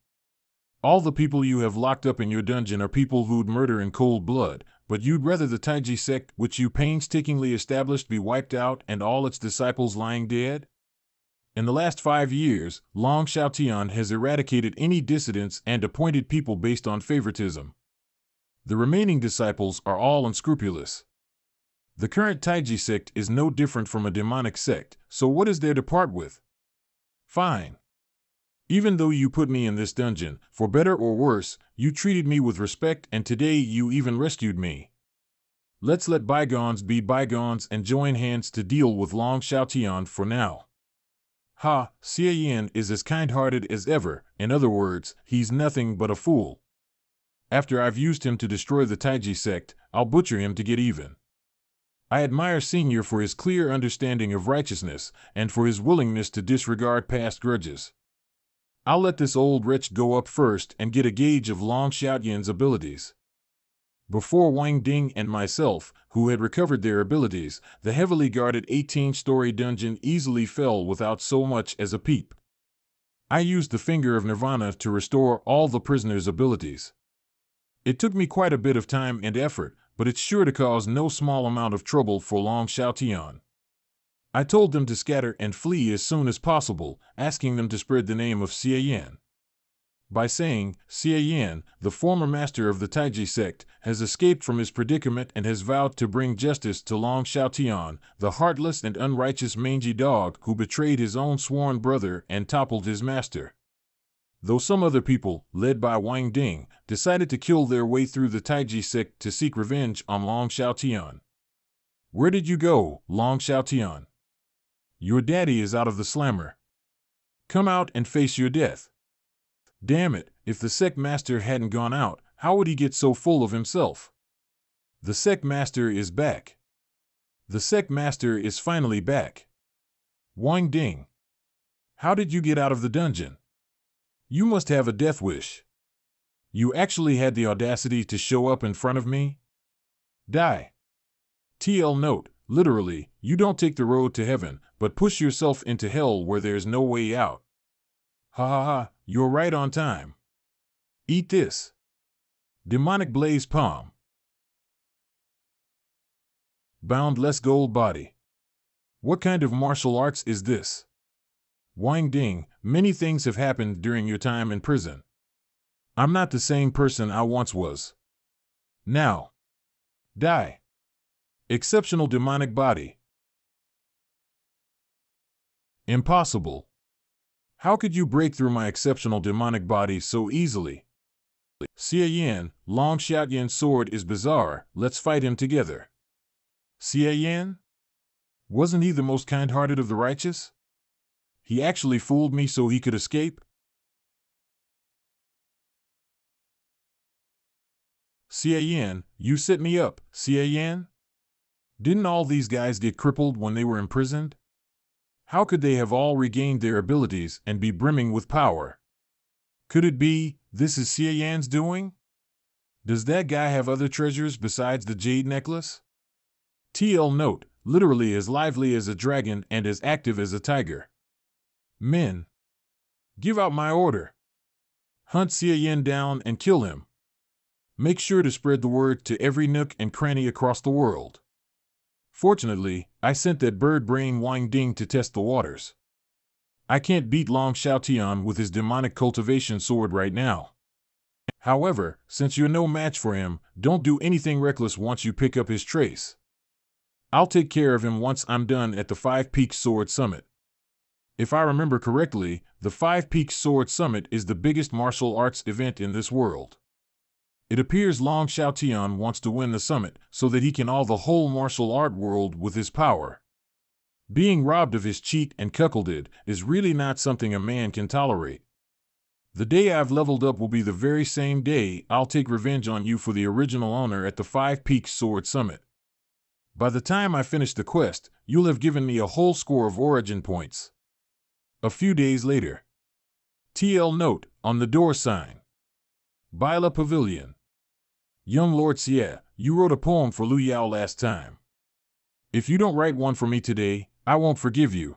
All the people you have locked up in your dungeon are people who'd murder in cold blood, but you'd rather the Taiji sect, which you painstakingly established, be wiped out and all its disciples lying dead? In the last 5 years, Long Xiaotian has eradicated any dissidents and appointed people based on favoritism. The remaining disciples are all unscrupulous. The current Taiji sect is no different from a demonic sect, so what is there to part with? Fine. Even though you put me in this dungeon, for better or worse, you treated me with respect, and today you even rescued me. Let's let bygones be bygones and join hands to deal with Long Xiaotian for now. Ha, Xie Yan is as kind-hearted as ever. In other words, he's nothing but a fool. After I've used him to destroy the Taiji sect, I'll butcher him to get even. I admire Senior for his clear understanding of righteousness and for his willingness to disregard past grudges. I'll let this old wretch go up first and get a gauge of Long Xiaoyan's abilities. Before Wang Ding and myself, who had recovered their abilities, the heavily guarded 18-story dungeon easily fell without so much as a peep. I used the Finger of Nirvana to restore all the prisoners' abilities. It took me quite a bit of time and effort, but it's sure to cause no small amount of trouble for Long Xiaotian. I told them to scatter and flee as soon as possible, asking them to spread the name of Xie Yan. By saying, Xie Yan, the former master of the Taiji sect, has escaped from his predicament and has vowed to bring justice to Long Xiaotian, the heartless and unrighteous mangy dog who betrayed his own sworn brother and toppled his master. Though some other people, led by Wang Ding, decided to kill their way through the Taiji sect to seek revenge on Long Xiaotian. Where did you go, Long Xiaotian? Your daddy is out of the slammer. Come out and face your death. Damn it, if the sect master hadn't gone out, how would he get so full of himself? The sect master is back. The sect master is finally back. Wang Ding. How did you get out of the dungeon? You must have a death wish. You actually had the audacity to show up in front of me? Die. TL note, literally, you don't take the road to heaven, but push yourself into hell where there's no way out. Ha ha ha, you're right on time. Eat this. Demonic Blaze Palm. Boundless Gold Body. What kind of martial arts is this? Wang Ding, many things have happened during your time in prison. I'm not the same person I once was. Now. Die. Exceptional demonic body. Impossible. How could you break through my exceptional demonic body so easily? Xie Yan, Long Xiaoyan's sword is bizarre, let's fight him together. Xie Yan? Wasn't he the most kind-hearted of the righteous? He actually fooled me so he could escape? Xie Yan, you set me up, Xie Yan? Didn't all these guys get crippled when they were imprisoned? How could they have all regained their abilities and be brimming with power? Could it be, this is Xie Yan's doing? Does that guy have other treasures besides the jade necklace? TL note, literally as lively as a dragon and as active as a tiger. Men. Give out my order. Hunt Xie Yan down and kill him. Make sure to spread the word to every nook and cranny across the world. Fortunately, I sent that bird brain Wang Ding to test the waters. I can't beat Long Xiaotian with his demonic cultivation sword right now. However, since you're no match for him, don't do anything reckless once you pick up his trace. I'll take care of him once I'm done at the Five Peaks Sword Summit. If I remember correctly, the Five Peaks Sword Summit is the biggest martial arts event in this world. It appears Long Xiaotian wants to win the summit so that he can awe the whole martial art world with his power. Being robbed of his cheat and cuckolded is really not something a man can tolerate. The day I've leveled up will be the very same day I'll take revenge on you for the original owner at the Five Peaks Sword Summit. By the time I finish the quest, you'll have given me a whole score of origin points. A few days later. TL note, on the door sign. Bila Pavilion. Young Lord Xie, you wrote a poem for Lu Yao last time. If you don't write one for me today, I won't forgive you.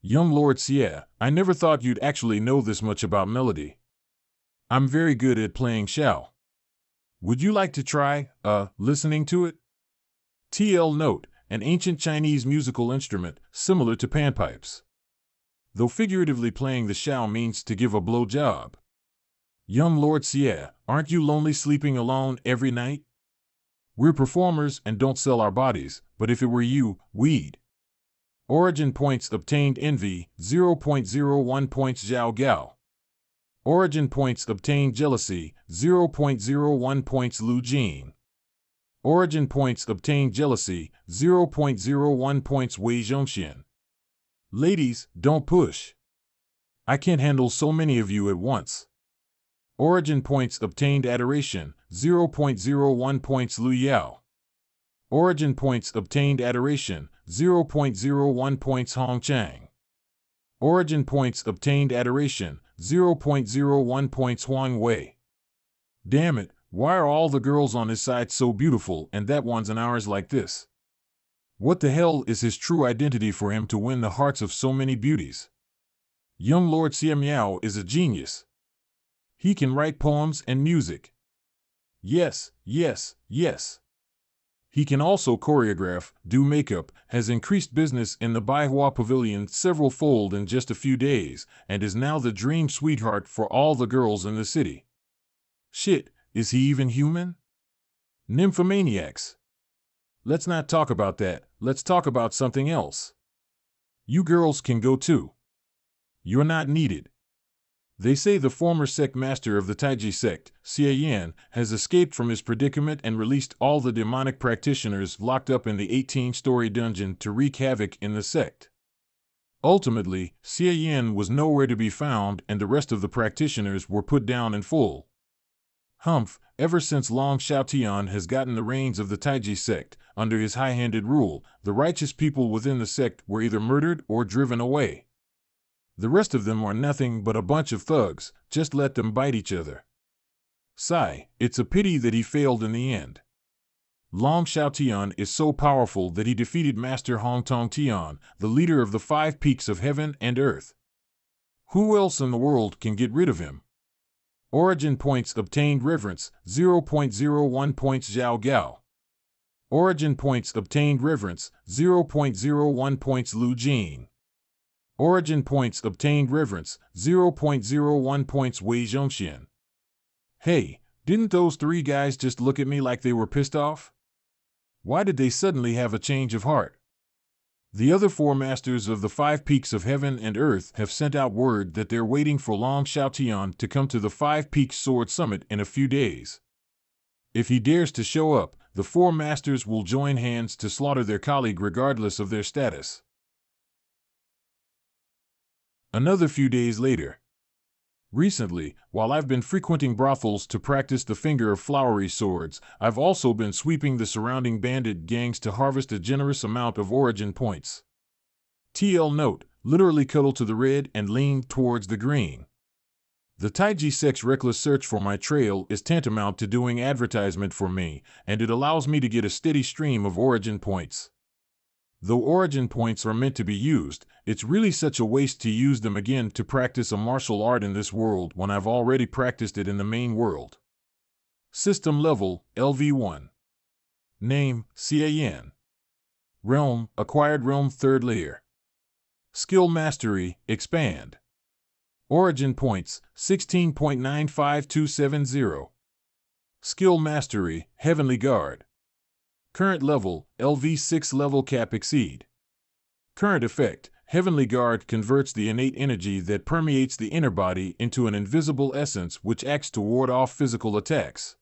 Young Lord Xie, I never thought you'd actually know this much about melody. I'm very good at playing Xiao. Would you like to try, listening to it? TL note, an ancient Chinese musical instrument, similar to panpipes. Though figuratively playing the Xiao means to give a blowjob. Young Lord Xie, aren't you lonely sleeping alone every night? We're performers and don't sell our bodies, but if it were you, we'd. Origin points obtained envy, 0.01 points Zhao Gao. Origin points obtained jealousy, 0.01 points Lu Jin. Origin points obtained jealousy, 0.01 points Wei Zhongxian. Ladies, don't push. I can't handle so many of you at once. Origin points obtained adoration, 0.01 points Lu Yao. Origin points obtained adoration, 0.01 points Hong Chang. Origin points obtained adoration, 0.01 points Huang Wei. Damn it, why are all the girls on his side so beautiful and that one's and ours like this? What the hell is his true identity for him to win the hearts of so many beauties? Young Lord Xie Miao is a genius. He can write poems and music. Yes, yes, yes. He can also choreograph, do makeup, has increased business in the Baihua Pavilion several fold in just a few days, and is now the dream sweetheart for all the girls in the city. Shit, is he even human? Nymphomaniacs. Let's not talk about that, let's talk about something else. You girls can go too. You're not needed. They say the former sect master of the Taiji sect, Xie Yan, has escaped from his predicament and released all the demonic practitioners locked up in the 18-story dungeon to wreak havoc in the sect. Ultimately, Xie Yan was nowhere to be found and the rest of the practitioners were put down in full. Humph, ever since Long Xiaotian has gotten the reins of the Taiji sect, under his high-handed rule, the righteous people within the sect were either murdered or driven away. The rest of them are nothing but a bunch of thugs, just let them bite each other. Sigh, it's a pity that he failed in the end. Long Xiaotian is so powerful that he defeated Master Hong Tong Tian, the leader of the 5 peaks of heaven and earth. Who else in the world can get rid of him? Origin points obtained reverence, 0.01 points Zhao Gao. Origin points obtained reverence, 0.01 points Lu Jing. Origin points obtained reverence, 0.01 points Wei Zhongxian. Hey, didn't those 3 guys just look at me like they were pissed off? Why did they suddenly have a change of heart? The other 4 masters of the 5 peaks of heaven and earth have sent out word that they're waiting for Long Xiaotian to come to the 5 Peaks Sword Summit in a few days. If he dares to show up, the 4 masters will join hands to slaughter their colleague regardless of their status. Another few days later. Recently, while I've been frequenting brothels to practice the finger of flowery swords, I've also been sweeping the surrounding bandit gangs to harvest a generous amount of origin points. TL note, literally cuddle to the red and lean towards the green. The Taiji sect's reckless search for my trail is tantamount to doing advertisement for me, and it allows me to get a steady stream of origin points. Though origin points are meant to be used, it's really such a waste to use them again to practice a martial art in this world when I've already practiced it in the main world. System level, LV1. Name, Xie Yan. Realm, acquired realm 3rd layer. Skill mastery, expand. Origin points, 16.95270. Skill mastery, heavenly guard. Current level, LV6 level cap exceed. Current effect, Heavenly Guard converts the innate energy that permeates the inner body into an invisible essence which acts to ward off physical attacks.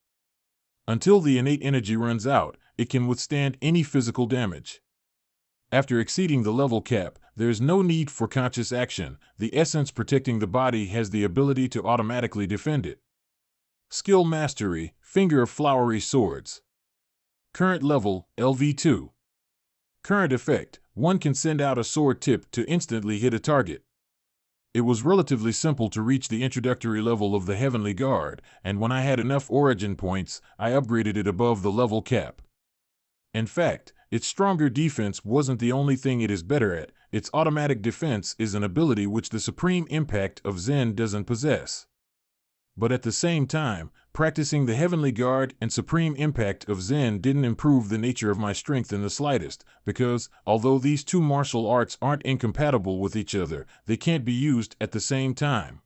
Until the innate energy runs out, it can withstand any physical damage. After exceeding the level cap, there is no need for conscious action. The essence protecting the body has the ability to automatically defend it. Skill mastery, Finger of Flowery Swords. Current level, LV2. Current effect, one can send out a sword tip to instantly hit a target. It was relatively simple to reach the introductory level of the Heavenly Guard, and when I had enough origin points, I upgraded it above the level cap. In fact, its stronger defense wasn't the only thing it is better at. Its automatic defense is an ability which the Supreme Impact of Zen doesn't possess. But at the same time, practicing the Heavenly Guard and Supreme Impact of Zen didn't improve the nature of my strength in the slightest, because, although these 2 martial arts aren't incompatible with each other, they can't be used at the same time.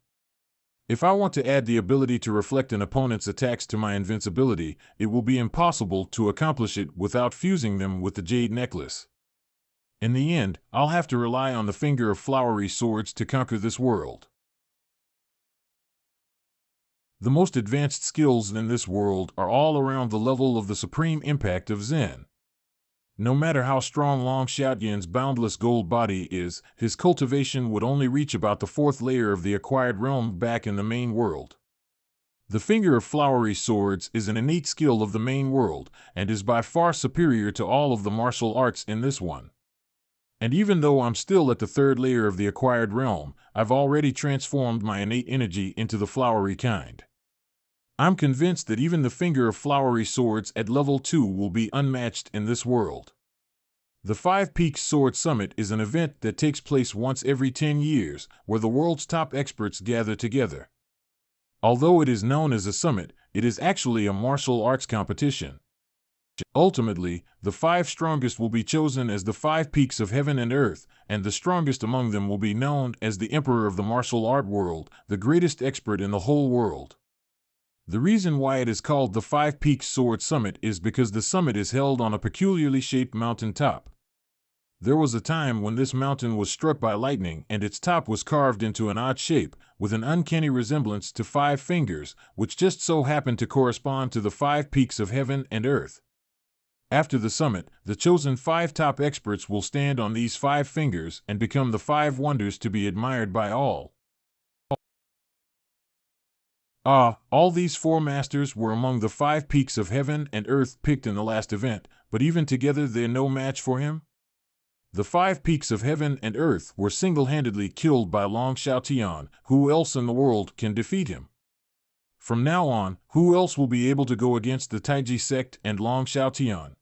If I want to add the ability to reflect an opponent's attacks to my invincibility, it will be impossible to accomplish it without fusing them with the Jade Necklace. In the end, I'll have to rely on the Finger of Flowery Swords to conquer this world. The most advanced skills in this world are all around the level of the Supreme Impact of Zen. No matter how strong Long Xiaotian's boundless gold body is, his cultivation would only reach about the 4th layer of the acquired realm back in the main world. The finger of flowery swords is an innate skill of the main world, and is by far superior to all of the martial arts in this one. And even though I'm still at the third layer of the acquired realm, I've already transformed my innate energy into the flowery kind. I'm convinced that even the finger of flowery swords at level 2 will be unmatched in this world. The Five Peaks Sword Summit is an event that takes place once every 10 years, where the world's top experts gather together. Although it is known as a summit, it is actually a martial arts competition. Ultimately, the 5 strongest will be chosen as the 5 peaks of heaven and earth, and the strongest among them will be known as the emperor of the martial art world, the greatest expert in the whole world. The reason why it is called the 5 Peaks Sword Summit is because the summit is held on a peculiarly shaped mountain top. There was a time when this mountain was struck by lightning and its top was carved into an odd shape, with an uncanny resemblance to 5 fingers, which just so happened to correspond to the 5 peaks of heaven and earth. After the summit, the chosen 5 top experts will stand on these 5 fingers and become the 5 wonders to be admired by all. All these 4 masters were among the 5 peaks of heaven and earth picked in the last event, but even together they're no match for him? The 5 peaks of heaven and earth were single-handedly killed by Long Xiaotian. Who else in the world can defeat him? From now on, who else will be able to go against the Taiji sect and Long Xiaotian?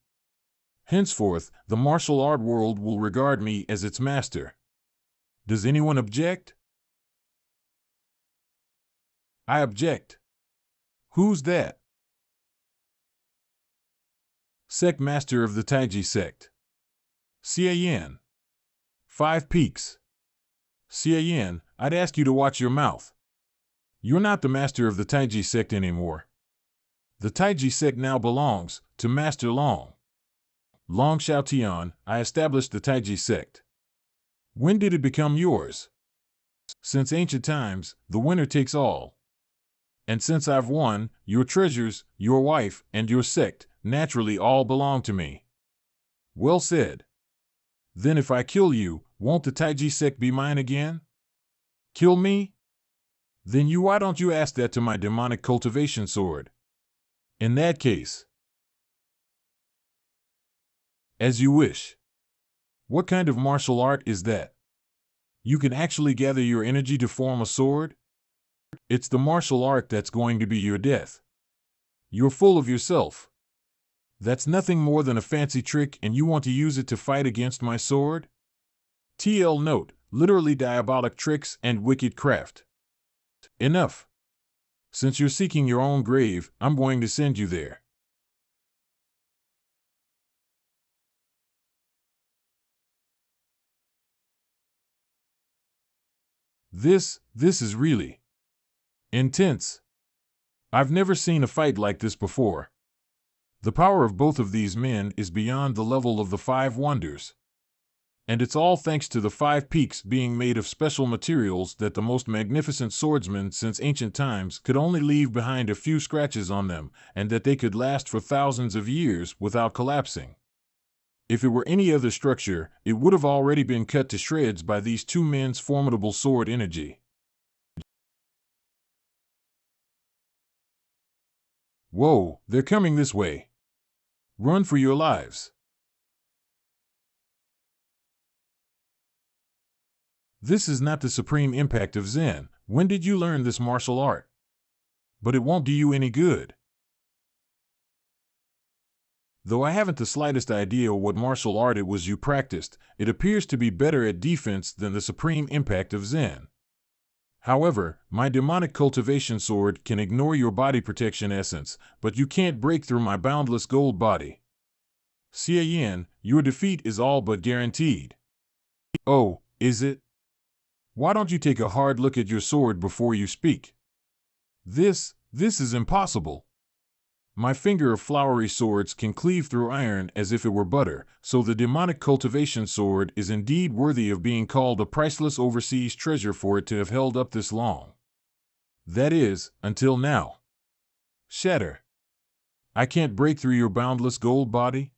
Henceforth, the martial art world will regard me as its master. Does anyone object? I object. Who's that? Sect Master of the Taiji sect. Xia 5 peaks. Xia, I'd ask you to watch your mouth. You're not the master of the Taiji sect anymore. The Taiji sect now belongs to Master Long. Long Xiaotian, I established the Taiji sect. When did it become yours? Since ancient times, the winner takes all. And since I've won, your treasures, your wife, and your sect naturally all belong to me. Well said. Then if I kill you, won't the Taiji sect be mine again? Kill me? Then why don't you ask that to my demonic cultivation sword? In that case. As you wish. What kind of martial art is that? You can actually gather your energy to form a sword? It's the martial art that's going to be your death. You're full of yourself. That's nothing more than a fancy trick, and you want to use it to fight against my sword? TL note, literally diabolic tricks and wicked craft. Enough. Since you're seeking your own grave, I'm going to send you there. This is really intense. I've never seen a fight like this before. The power of both of these men is beyond the level of the 5 wonders. And it's all thanks to the 5 peaks being made of special materials that the most magnificent swordsmen since ancient times could only leave behind a few scratches on them, and that they could last for thousands of years without collapsing. If it were any other structure, it would have already been cut to shreds by these 2 men's formidable sword energy. Whoa, they're coming this way. Run for your lives. This is not the supreme impact of Zen. When did you learn this martial art? But it won't do you any good. Though I haven't the slightest idea what martial art it was you practiced, it appears to be better at defense than the supreme impact of Zen. However, my demonic cultivation sword can ignore your body protection essence, but you can't break through my boundless gold body. Xia, your defeat is all but guaranteed. Oh, is it? Why don't you take a hard look at your sword before you speak? This is impossible. My finger of flowery swords can cleave through iron as if it were butter, so the demonic cultivation sword is indeed worthy of being called a priceless overseas treasure for it to have held up this long. That is, until now. Shatter. I can't break through your boundless gold body?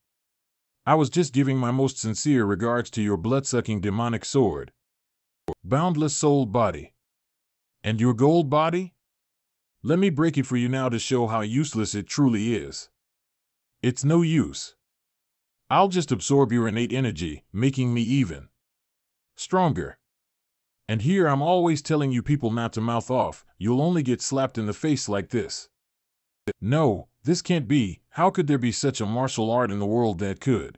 I was just giving my most sincere regards to your blood-sucking demonic sword. Boundless soul body. And your gold body? Let me break it for you now to show how useless it truly is. It's no use. I'll just absorb your innate energy, making me even stronger. And here I'm always telling you people not to mouth off, you'll only get slapped in the face like this. No, this can't be. How could there be such a martial art in the world that could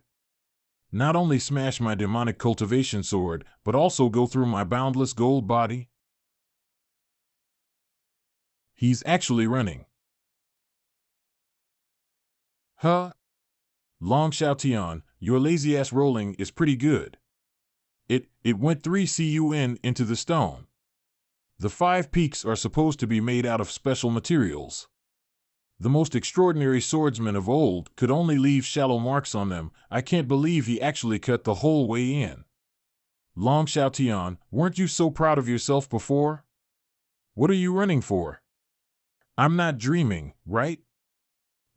not only smash my demonic cultivation sword, but also go through my boundless gold body? He's actually running. Huh? Long Xiaotian, your lazy-ass rolling is pretty good. It went 3 CUN into the stone. The 5 peaks are supposed to be made out of special materials. The most extraordinary swordsman of old could only leave shallow marks on them. I can't believe he actually cut the whole way in. Long Xiaotian, weren't you so proud of yourself before? What are you running for? I'm not dreaming, right?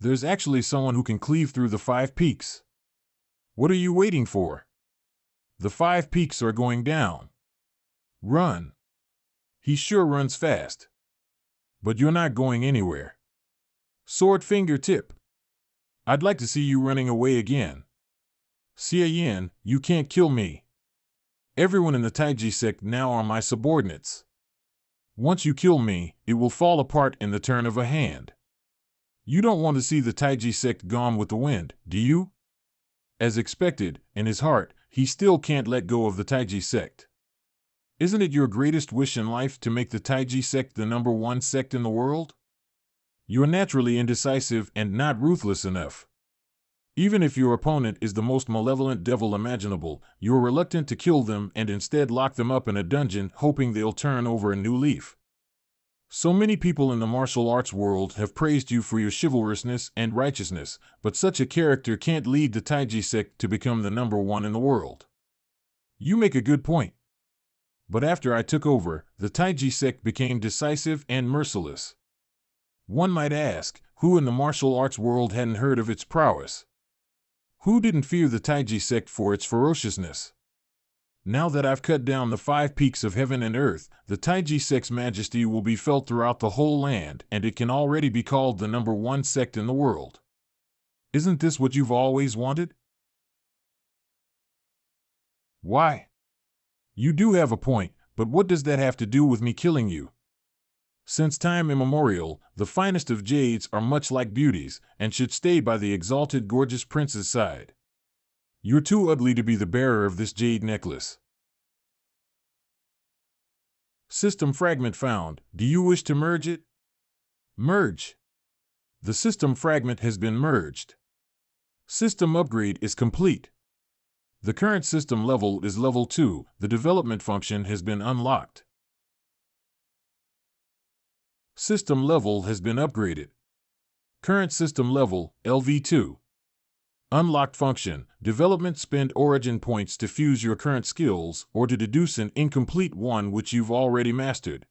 There's actually someone who can cleave through the 5 peaks. What are you waiting for? The 5 peaks are going down. Run. He sure runs fast. But you're not going anywhere. Sword fingertip. I'd like to see you running away again. Xie Yan, you can't kill me. Everyone in the Taiji sect now are my subordinates. Once you kill me, it will fall apart in the turn of a hand. You don't want to see the Taiji sect gone with the wind, do you? As expected, in his heart, he still can't let go of the Taiji sect. Isn't it your greatest wish in life to make the Taiji sect the #1 sect in the world? You're naturally indecisive and not ruthless enough. Even if your opponent is the most malevolent devil imaginable, you're reluctant to kill them and instead lock them up in a dungeon, hoping they'll turn over a new leaf. So many people in the martial arts world have praised you for your chivalrousness and righteousness, but such a character can't lead the Taiji sect to become the #1 in the world. You make a good point. But after I took over, the Taiji sect became decisive and merciless. One might ask, who in the martial arts world hadn't heard of its prowess? Who didn't fear the Taiji sect for its ferociousness? Now that I've cut down the 5 peaks of heaven and earth, the Taiji sect's majesty will be felt throughout the whole land, and it can already be called the #1 sect in the world. Isn't this what you've always wanted? Why? You do have a point, but what does that have to do with me killing you? Since time immemorial, the finest of jades are much like beauties, and should stay by the exalted gorgeous prince's side. You're too ugly to be the bearer of this jade necklace. System fragment found. Do you wish to merge it? Merge. The system fragment has been merged. System upgrade is complete. The current system level is level 2. The development function has been unlocked. System level has been upgraded. Current system level, LV2. Unlocked function, development spend origin points to fuse your current skills or to deduce an incomplete one which you've already mastered.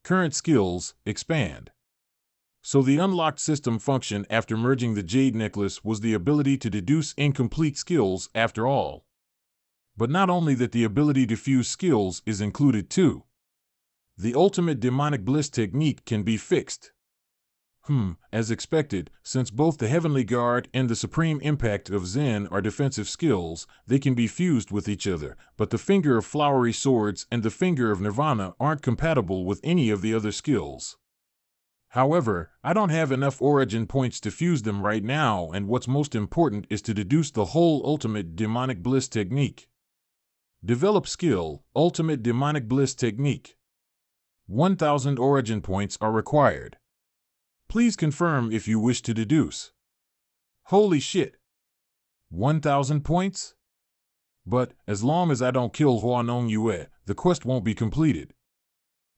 Current skills, expand. So the unlocked system function after merging the Jade Necklace was the ability to deduce incomplete skills after all. But not only that, the ability to fuse skills is included too. The ultimate demonic bliss technique can be fixed. As expected, since both the Heavenly Guard and the Supreme Impact of Zen are defensive skills, they can be fused with each other, but the Finger of Flowery Swords and the Finger of Nirvana aren't compatible with any of the other skills. However, I don't have enough origin points to fuse them right now, and what's most important is to deduce the whole ultimate demonic bliss technique. Develop skill, ultimate demonic bliss technique. 1,000 origin points are required. Please confirm if you wish to deduce. Holy shit! 1,000 points? But, as long as I don't kill Huanong Yue, the quest won't be completed.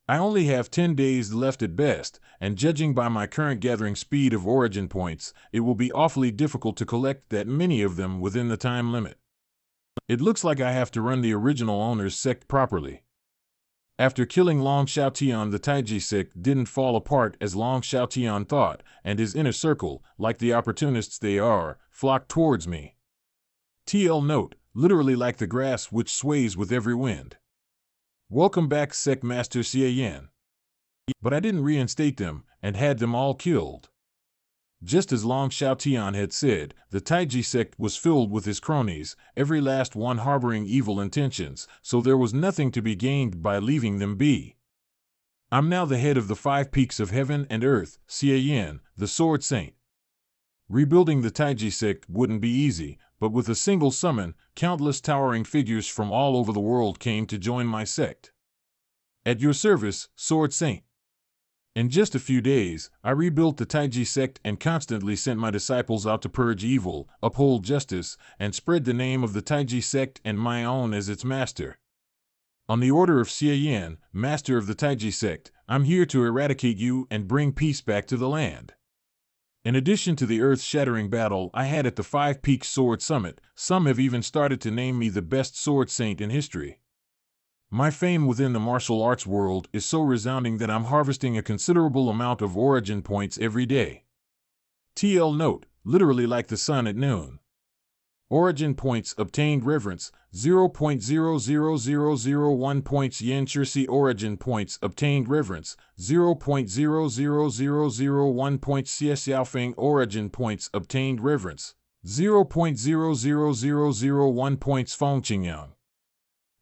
I only have 10 days left at best, and judging by my current gathering speed of origin points, it will be awfully difficult to collect that many of them within the time limit. It looks like I have to run the original owner's sect properly. After killing Long Xiaotian, the Taiji sect didn't fall apart as Long Xiaotian thought, and his inner circle, like the opportunists they are, flocked towards me. TL note, literally like the grass which sways with every wind. Welcome back, Sect Master Xie Yan. but I didn't reinstate them and had them all killed. Just as Long Xiaotian had said, the Taiji sect was filled with his cronies, every last one harboring evil intentions, so there was nothing to be gained by leaving them be. I'm now the head of the 5 peaks of heaven and earth, Xie Yan, the Sword Saint. Rebuilding the Taiji sect wouldn't be easy, but with a single summon, countless towering figures from all over the world came to join my sect. At your service, Sword Saint. In just a few days, I rebuilt the Taiji sect and constantly sent my disciples out to purge evil, uphold justice, and spread the name of the Taiji sect and my own as its master. On the order of Xie Yan, master of the Taiji sect, I'm here to eradicate you and bring peace back to the land. In addition to the earth-shattering battle I had at the 5 Peaks Sword Summit, some have even started to name me the best sword saint in history. My fame within the martial arts world is so resounding that I'm harvesting a considerable amount of origin points every day. TL note, literally like the sun at noon. Origin points obtained reverence, 0.00001 points yen Chirsi origin points obtained reverence, 0.00001 points CS Yaofeng origin points obtained reverence, 0.00001 points Fengqingyang.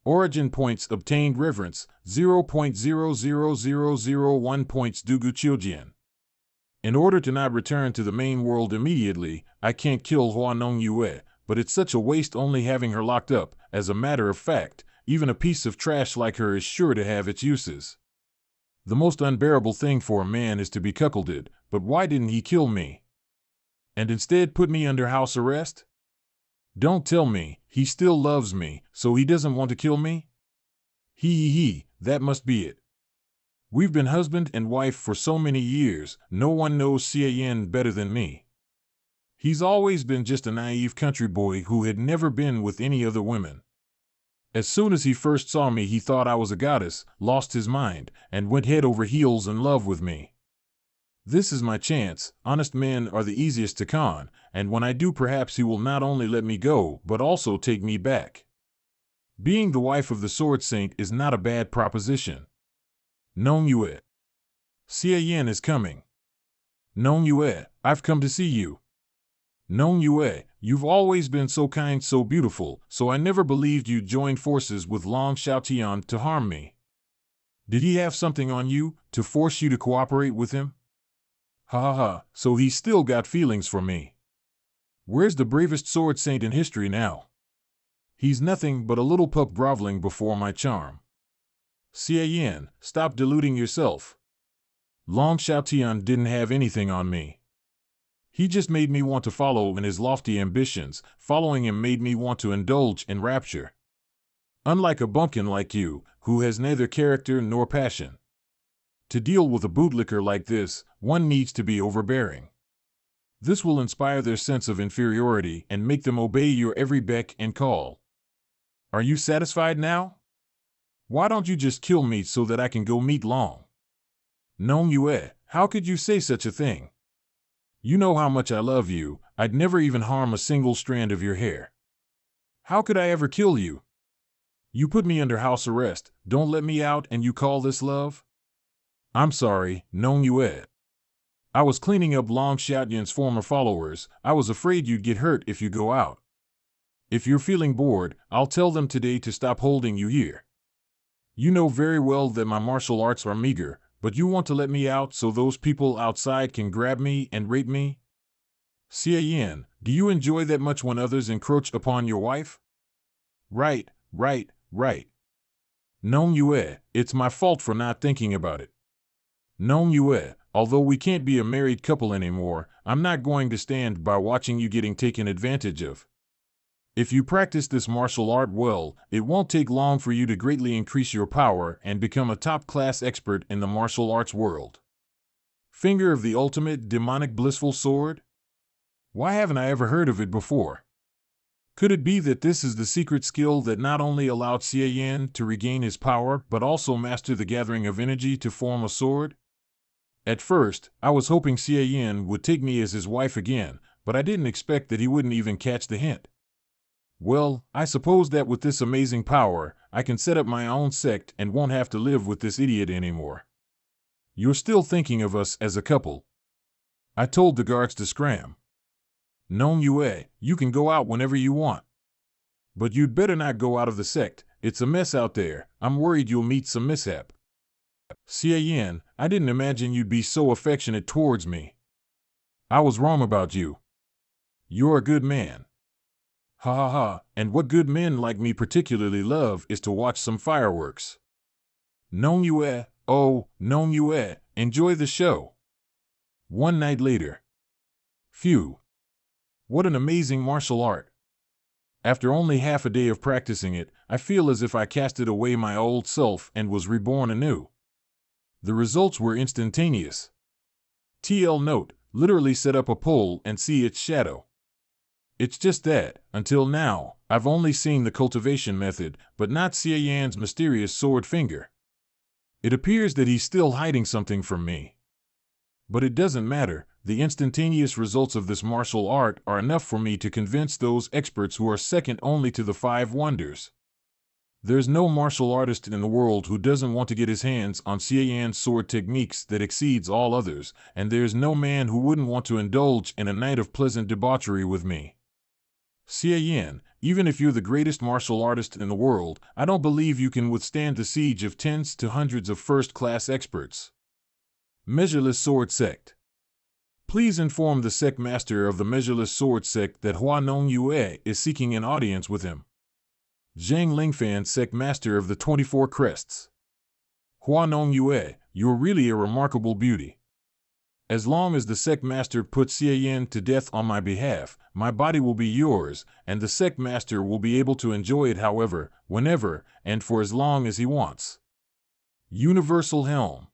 Origin points obtained reverence, 0.00001 points Dugu Qiujian. In order to not return to the main world immediately, I can't kill Hua Nong Yue, but it's such a waste only having her locked up. As a matter of fact, even a piece of trash like her is sure to have its uses. The most unbearable thing for a man is to be cuckolded, but why didn't he kill me? And instead put me under house arrest? Don't tell me, he still loves me, so he doesn't want to kill me? That must be it. We've been husband and wife for so many years, no one knows Xie Yan better than me. He's always been just a naive country boy who had never been with any other women. As soon as he first saw me he thought I was a goddess, lost his mind, and went head over heels in love with me. This is my chance. Honest men are the easiest to con, and when I do perhaps he will not only let me go, but also take me back. Being the wife of the Sword Saint is not a bad proposition. Nong Yue. Xie Yan is coming. Nong Yue, I've come to see you. Nong Yue, you've always been so kind, so beautiful, so I never believed you'd join forces with Long Xiaotian to harm me. Did he have something on you, to force you to cooperate with him? So he's still got feelings for me. Where's the bravest sword saint in history now? He's nothing but a little pup groveling before my charm. Xie Yan, stop deluding yourself. Long Xiaotian didn't have anything on me. He just made me want to follow in his lofty ambitions. Following him made me want to indulge in rapture. Unlike a bumpkin like you, who has neither character nor passion. To deal with a bootlicker like this, one needs to be overbearing. This will inspire their sense of inferiority and make them obey your every beck and call. Are you satisfied now? Why don't you just kill me so that I can go meet Long? Nong Yue, how could you say such a thing? You know how much I love you. I'd never even harm a single strand of your hair. How could I ever kill you? You put me under house arrest, don't let me out, and you call this love? I'm sorry, Nong Yue. I was cleaning up Long Xiaotian's former followers. I was afraid you'd get hurt if you go out. If you're feeling bored, I'll tell them today to stop holding you here. You know very well that my martial arts are meager, but you want to let me out so those people outside can grab me and rape me? Xie Yan, do you enjoy that much when others encroach upon your wife? Right. Nong Yue, it's my fault for not thinking about it. Nong Yue, although we can't be a married couple anymore, I'm not going to stand by watching you getting taken advantage of. If you practice this martial art well, it won't take long for you to greatly increase your power and become a top-class expert in the martial arts world. Finger of the ultimate demonic blissful sword? Why haven't I ever heard of it before? Could it be that this is the secret skill that not only allowed Xie Yan to regain his power but also master the gathering of energy to form a sword? At first, I was hoping Xie Yan would take me as his wife again, but I didn't expect that he wouldn't even catch the hint. Well, I suppose that with this amazing power, I can set up my own sect and won't have to live with this idiot anymore. You're still thinking of us as a couple. I told the guards to scram. Nong Yue, you can go out whenever you want. But you'd better not go out of the sect. It's a mess out there. I'm worried you'll meet some mishap. Xie Yan, I didn't imagine you'd be so affectionate towards me. I was wrong about you. You're a good man. Ha ha ha, and what good men like me particularly love is to watch some fireworks. Nong Yue, oh, Nong Yue, enjoy the show. One night later. Phew. What an amazing martial art. After only half a day of practicing it, I feel as if I casted away my old self and was reborn anew. The results were instantaneous. TL note, literally set up a pole and see its shadow. It's just that, until now, I've only seen the cultivation method, but not Xie Yan's mysterious sword finger. It appears that he's still hiding something from me. But it doesn't matter, the instantaneous results of this martial art are enough for me to convince those experts who are second only to the five wonders. There's no martial artist in the world who doesn't want to get his hands on Xie Yan's sword techniques that exceeds all others, and there's no man who wouldn't want to indulge in a night of pleasant debauchery with me. Xie Yan, even if you're the greatest martial artist in the world, I don't believe you can withstand the siege of tens to hundreds of first-class experts. Measureless Sword Sect. Please inform the sect master of the Measureless Sword Sect that Hua Nong Yue is seeking an audience with him. Zhang Lingfan, sect master of the 24 Crests. Hua Nong Yue, you're really a remarkable beauty. As long as the sect master puts Xie Yan to death on my behalf, my body will be yours, and the sect master will be able to enjoy it however, whenever, and for as long as he wants. Universal Helm.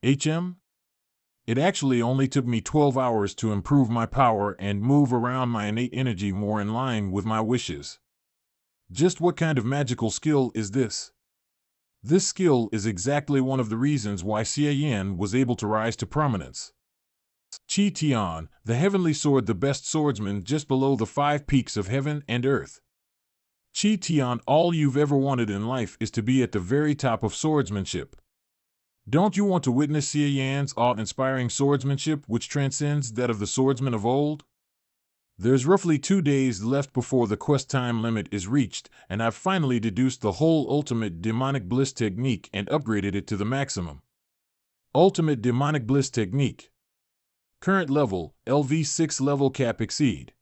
HM? It actually only took me 12 hours to improve my power and move around my innate energy more in line with my wishes. Just what kind of magical skill is this? This skill is exactly one of the reasons why Xie Yan was able to rise to prominence. Qi Tian, the heavenly sword, the best swordsman just below the 5 peaks of heaven and earth. Qi Tian, all you've ever wanted in life is to be at the very top of swordsmanship. Don't you want to witness Xie Yan's awe-inspiring swordsmanship which transcends that of the swordsmen of old? There's roughly 2 days left before the quest time limit is reached, and I've finally deduced the whole Ultimate Demonic Bliss technique and upgraded it to the maximum. Ultimate Demonic Bliss technique. Current level, LV6 level cap exceed.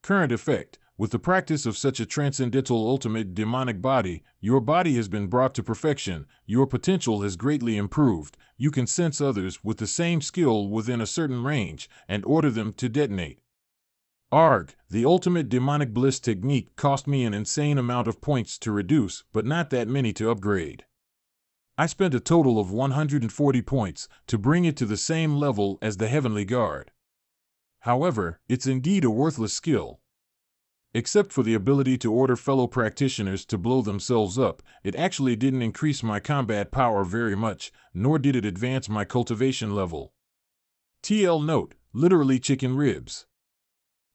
Current effect. With the practice of such a transcendental ultimate demonic body, your body has been brought to perfection, your potential has greatly improved, you can sense others with the same skill within a certain range, and order them to detonate. Arg, the ultimate demonic bliss technique cost me an insane amount of points to reduce, but not that many to upgrade. I spent a total of 140 points to bring it to the same level as the Heavenly Guard. However, it's indeed a worthless skill. Except for the ability to order fellow practitioners to blow themselves up, it actually didn't increase my combat power very much, nor did it advance my cultivation level. TL note, literally chicken ribs.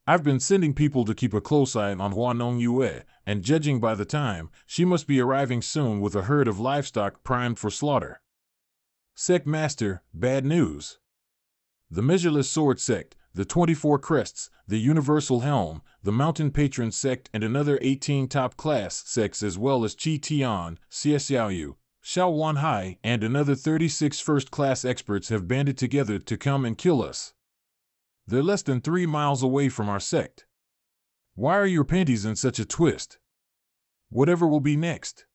I've been sending people to keep a close eye on Hua Nong Yue, and judging by the time, she must be arriving soon with a herd of livestock primed for slaughter. Sect Master, bad news. The Measureless Sword Sect, the 24 Crests, the Universal Helm, the Mountain Patron Sect, and another 18 top-class sects as well as Qi Tian, Xiaoyu, Xiao Wanhai, and another 36 first-class experts have banded together to come and kill us. They're less than 3 miles away from our sect. Why are your panties in such a twist? Whatever will be next?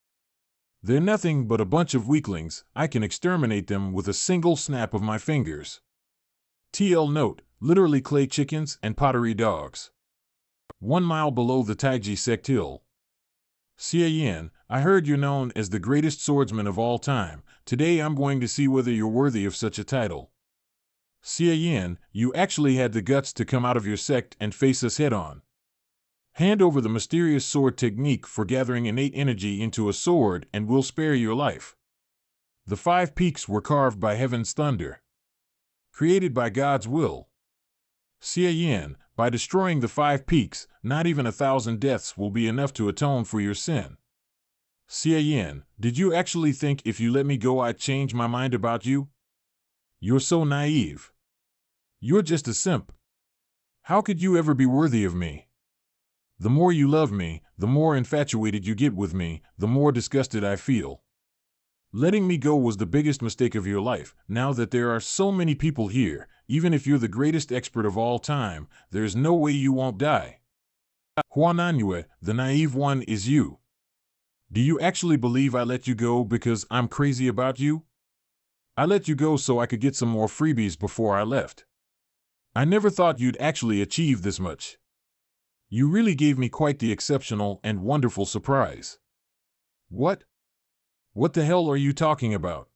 They're nothing but a bunch of weaklings. I can exterminate them with a single snap of my fingers. TL note, literally clay chickens and pottery dogs. 1 mile below the Taiji sect hill. Xie Yan, I heard you're known as the greatest swordsman of all time. Today I'm going to see whether you're worthy of such a title. Xie Yan, you actually had the guts to come out of your sect and face us head-on. Hand over the mysterious sword technique for gathering innate energy into a sword and we'll spare your life. The 5 peaks were carved by heaven's thunder. Created by God's will. Xie Yan, by destroying the 5 peaks, not even 1,000 deaths will be enough to atone for your sin. Xiaoyan, did you actually think if you let me go I'd change my mind about you? You're so naive. You're just a simp. How could you ever be worthy of me? The more you love me, the more infatuated you get with me, the more disgusted I feel. Letting me go was the biggest mistake of your life. Now that there are so many people here, even if you're the greatest expert of all time, there's no way you won't die. Manhwa, the naive one is you. Do you actually believe I let you go because I'm crazy about you? I let you go so I could get some more freebies before I left. I never thought you'd actually achieve this much. You really gave me quite the exceptional and wonderful surprise. What? What the hell are you talking about?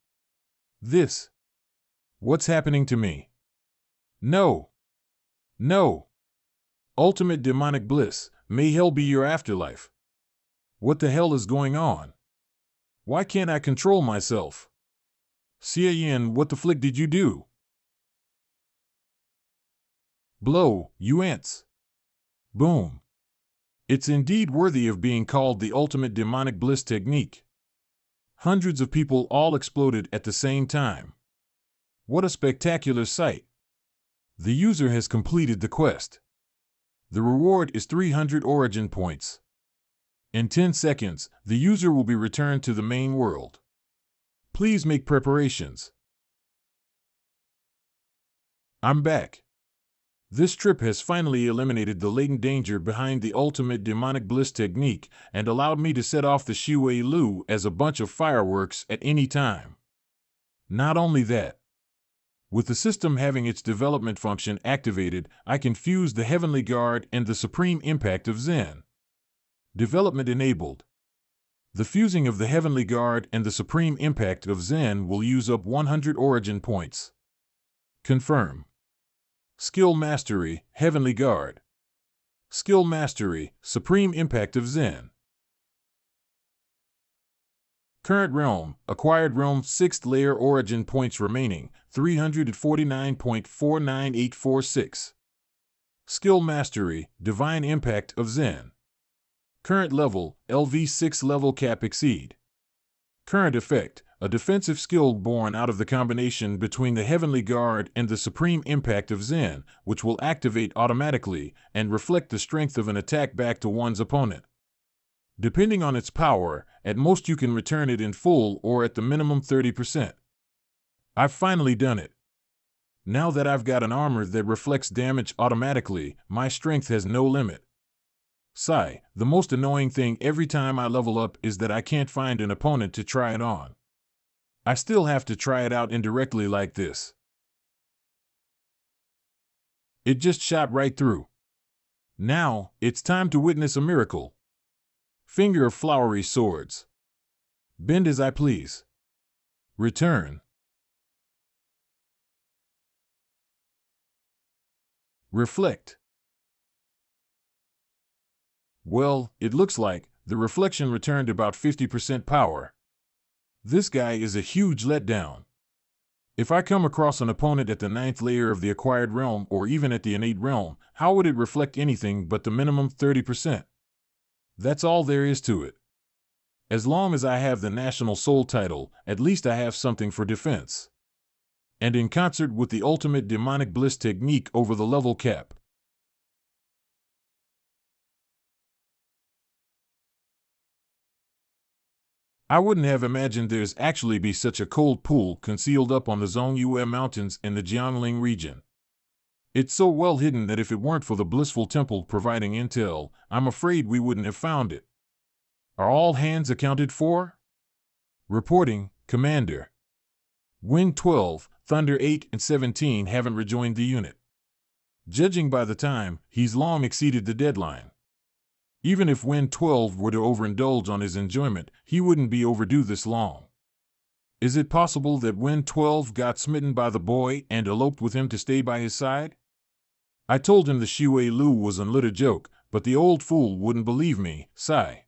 This. What's happening to me? No. No. Ultimate demonic bliss, may hell be your afterlife. What the hell is going on? Why can't I control myself? Xiaoyan, what the flick did you do? Blow, you ants. Boom. It's indeed worthy of being called the ultimate demonic bliss technique. Hundreds of people all exploded at the same time. What a spectacular sight. The user has completed the quest. The reward is 300 origin points. In 10 seconds, the user will be returned to the main world. Please make preparations. I'm back. This trip has finally eliminated the latent danger behind the ultimate demonic bliss technique and allowed me to set off the Shui Lu as a bunch of fireworks at any time. Not only that, with the system having its development function activated, I can fuse the Heavenly Guard and the Supreme Impact of Zen. Development enabled. The fusing of the Heavenly Guard and the Supreme Impact of Zen will use up 100 origin points. Confirm. Skill Mastery, Heavenly Guard. Skill Mastery, Supreme Impact of Zen. Current realm, acquired realm 6th layer origin points remaining, 349.49846. Skill Mastery, Divine Impact of Zen. Current level, LV6 level cap exceed. Current effect, a defensive skill born out of the combination between the Heavenly Guard and the Supreme Impact of Zen, which will activate automatically and reflect the strength of an attack back to one's opponent. Depending on its power, at most you can return it in full or at the minimum 30%. I've finally done it. Now that I've got an armor that reflects damage automatically, my strength has no limit. Sigh, the most annoying thing every time I level up is that I can't find an opponent to try it on. I still have to try it out indirectly like this. It just shot right through. Now, it's time to witness a miracle. Finger of flowery swords. Bend as I please. Return. Reflect. Well, it looks like the reflection returned about 50% power. This guy is a huge letdown. If I come across an opponent at the 9th layer of the acquired realm or even at the innate realm, how would it reflect anything but the minimum 30%? That's all there is to it. As long as I have the National Soul title, at least I have something for defense. And in concert with the ultimate demonic bliss technique over the level cap. I wouldn't have imagined there's actually be such a cold pool concealed up on the Zongyue Mountains in the Jiangling region. It's so well hidden that if it weren't for the blissful temple providing intel, I'm afraid we wouldn't have found it. Are all hands accounted for? Reporting, Commander. Wind 12, Thunder 8 and 17 haven't rejoined the unit. Judging by the time, he's long exceeded the deadline. Even if Wind 12 were to overindulge on his enjoyment, he wouldn't be overdue this long. Is it possible that Wind 12 got smitten by the boy and eloped with him to stay by his side? I told him the Shui Lu was a little joke, but the old fool wouldn't believe me, sigh.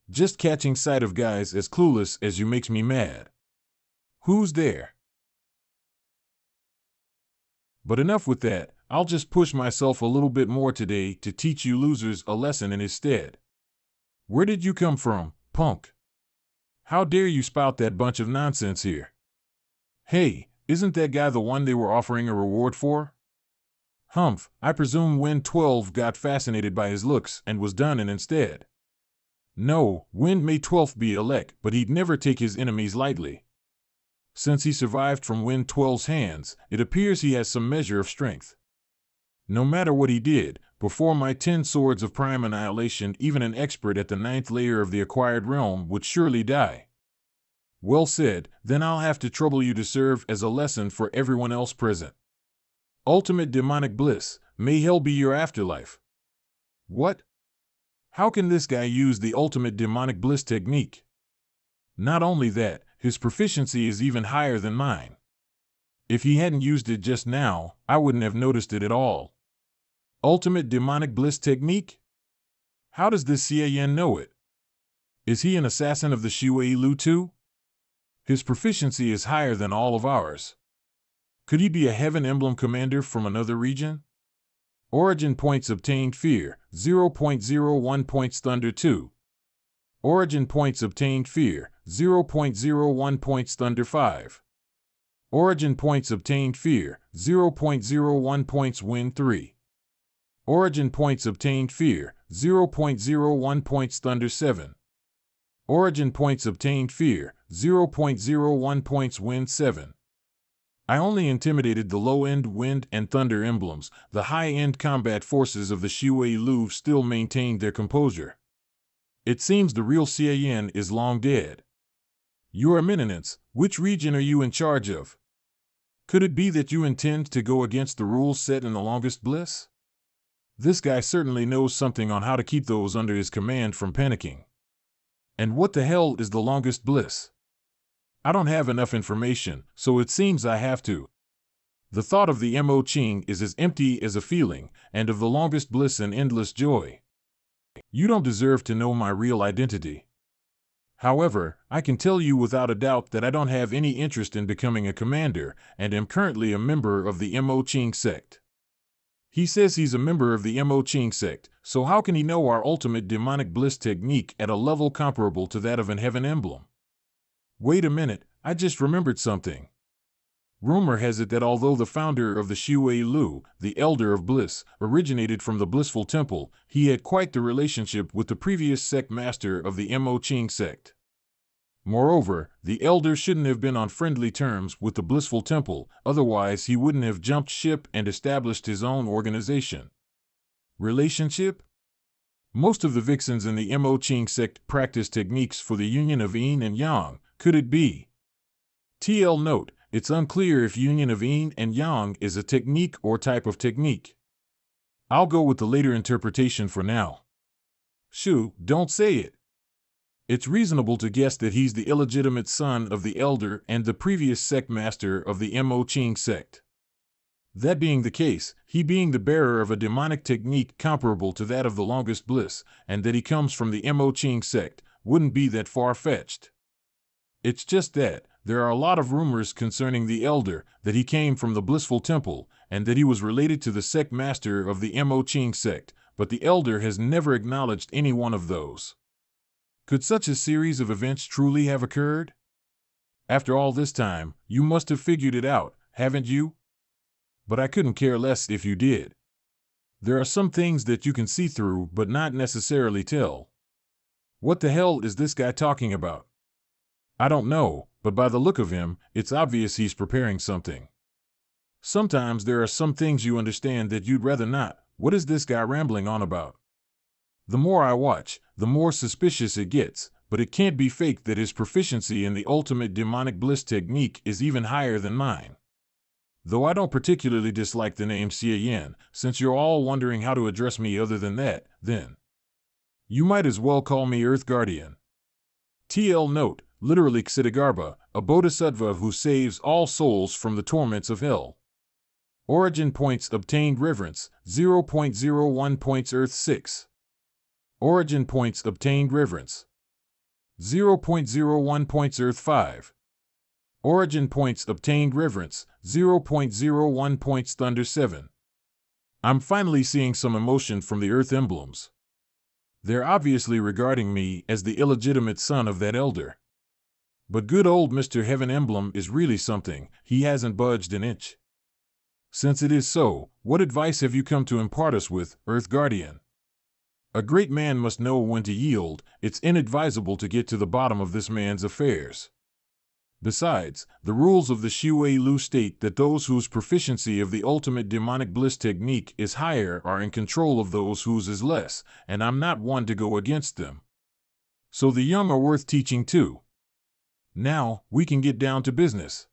Just catching sight of guys as clueless as you makes me mad. Who's there? But enough with that, I'll just push myself a little bit more today to teach you losers a lesson in his stead. Where did you come from, punk? How dare you spout that bunch of nonsense here? Hey, isn't that guy the one they were offering a reward for? Humph, I presume Wind 12 got fascinated by his looks and was done in instead. No, Wind may 12 be elect, but he'd never take his enemies lightly. Since he survived from Wind 12's hands, it appears he has some measure of strength. No matter what he did, before my 10 swords of prime annihilation, even an expert at the 9th layer of the acquired realm would surely die. Well said, then I'll have to trouble you to serve as a lesson for everyone else present. Ultimate demonic bliss, may hell be your afterlife. What? How can this guy use the ultimate demonic bliss technique? Not only that, his proficiency is even higher than mine. If he hadn't used it just now, I wouldn't have noticed it at all. Ultimate demonic bliss technique? How does this Xian know it? Is he an assassin of the Shui Lu too? His proficiency is higher than all of ours. Could he be a Heaven Emblem commander from another region? Origin points obtained fear, 0.01 points thunder 2. Origin points obtained fear, 0.01 points thunder 5. Origin points obtained fear, 0.01 points wind 3. Origin points obtained fear, 0.01 points thunder 7. Origin points obtained fear, 0.01 points wind 7. I only intimidated the low-end wind and thunder emblems. The high-end combat forces of the Shui Lu still maintained their composure. It seems the real Xian is long dead. Your Eminence, which region are you in charge of? Could it be that you intend to go against the rules set in the longest bliss? This guy certainly knows something on how to keep those under his command from panicking. And what the hell is the longest bliss? I don't have enough information, so it seems I have to. The thought of the Mo Ching is as empty as a feeling, and of the longest bliss an endless joy. You don't deserve to know my real identity. However, I can tell you without a doubt that I don't have any interest in becoming a commander, and am currently a member of the Mo Ching sect. He says he's a member of the Mo Ching sect, so how can he know our ultimate demonic bliss technique at a level comparable to that of an Heaven Emblem? Wait a minute, I just remembered something. Rumor has it that although the founder of the Shui Lu, the Elder of Bliss, originated from the Blissful Temple, he had quite the relationship with the previous sect master of the Mo Ching sect. Moreover, the Elder shouldn't have been on friendly terms with the Blissful Temple, otherwise he wouldn't have jumped ship and established his own organization. Relationship? Most of the vixens in the Mo Ching sect practice techniques for the union of yin and yang. Could it be? TL note, it's unclear if union of yin and yang is a technique or type of technique. I'll go with the later interpretation for now. Shoo, don't say it. It's reasonable to guess that he's the illegitimate son of the Elder and the previous sect master of the Mo Ching sect. That being the case, he being the bearer of a demonic technique comparable to that of the longest bliss, and that he comes from the Mo Ching sect, wouldn't be that far-fetched. It's just that there are a lot of rumors concerning the Elder, that he came from the Blissful Temple, and that he was related to the sect master of the Mo Ching sect, but the Elder has never acknowledged any one of those. Could such a series of events truly have occurred? After all this time, you must have figured it out, haven't you? But I couldn't care less if you did. There are some things that you can see through but not necessarily tell. What the hell is this guy talking about? I don't know, but by the look of him, it's obvious he's preparing something. Sometimes there are some things you understand that you'd rather not. What is this guy rambling on about? The more I watch, the more suspicious it gets, but it can't be faked that his proficiency in the ultimate demonic bliss technique is even higher than mine. Though I don't particularly dislike the name Xian, since you're all wondering how to address me other than that, then you might as well call me Earth Guardian. TL note, literally Ksitigarbha, a bodhisattva who saves all souls from the torments of hell. Origin points obtained reverence, 0.01 points Earth 6. Origin points obtained reverence, 0.01 points Earth 5. Origin points obtained reverence, 0.01 points Thunder 7. I'm finally seeing some emotion from the Earth emblems. They're obviously regarding me as the illegitimate son of that Elder. But good old Mr. Heaven Emblem is really something. He hasn't budged an inch. Since it is so, what advice have you come to impart us with, Earth Guardian? A great man must know when to yield. It's inadvisable to get to the bottom of this man's affairs. Besides, the rules of the Shui Lu state that those whose proficiency of the ultimate demonic bliss technique is higher are in control of those whose is less, and I'm not one to go against them. So the young are worth teaching too. Now, we can get down to business.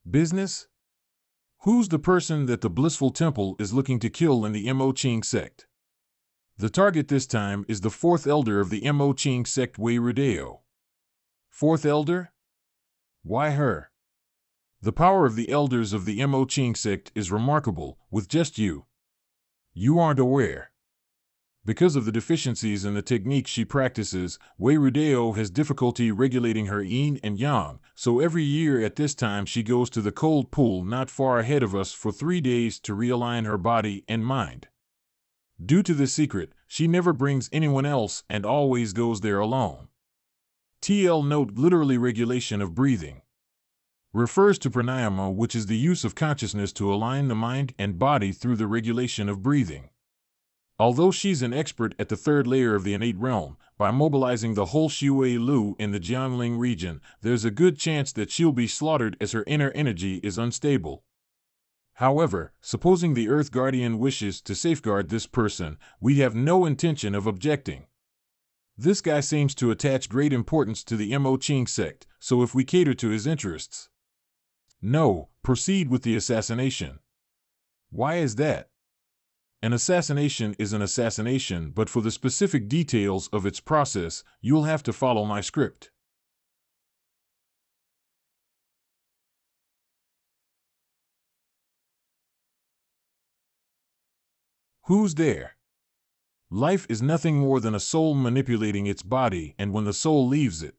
Business? Who's the person that the Blissful Temple is looking to kill in the Mo Ching sect? The target this time is the fourth elder of the Mo Ching sect, Wei Rudeo. Fourth elder? Why her? The power of the elders of the Mo Ching sect is remarkable, with just you. You aren't aware. Because of the deficiencies in the technique she practices, Wei Rudeo has difficulty regulating her yin and yang, so every year at this time she goes to the cold pool not far ahead of us for 3 days to realign her body and mind. Due to this secret, she never brings anyone else and always goes there alone. TL note literally regulation of breathing. Refers to pranayama, which is the use of consciousness to align the mind and body through the regulation of breathing. Although she's an expert at the third layer of the innate realm, by mobilizing the whole Shui Lu in the Jiangling region, there's a good chance that she'll be slaughtered as her inner energy is unstable. However, supposing the Earth Guardian wishes to safeguard this person, we have no intention of objecting. This guy seems to attach great importance to the Mo Ching sect, so if we cater to his interests. No, proceed with the assassination. Why is that? An assassination is an assassination, but for the specific details of its process, you'll have to follow my script. Who's there? Life is nothing more than a soul manipulating its body, and when the soul leaves it,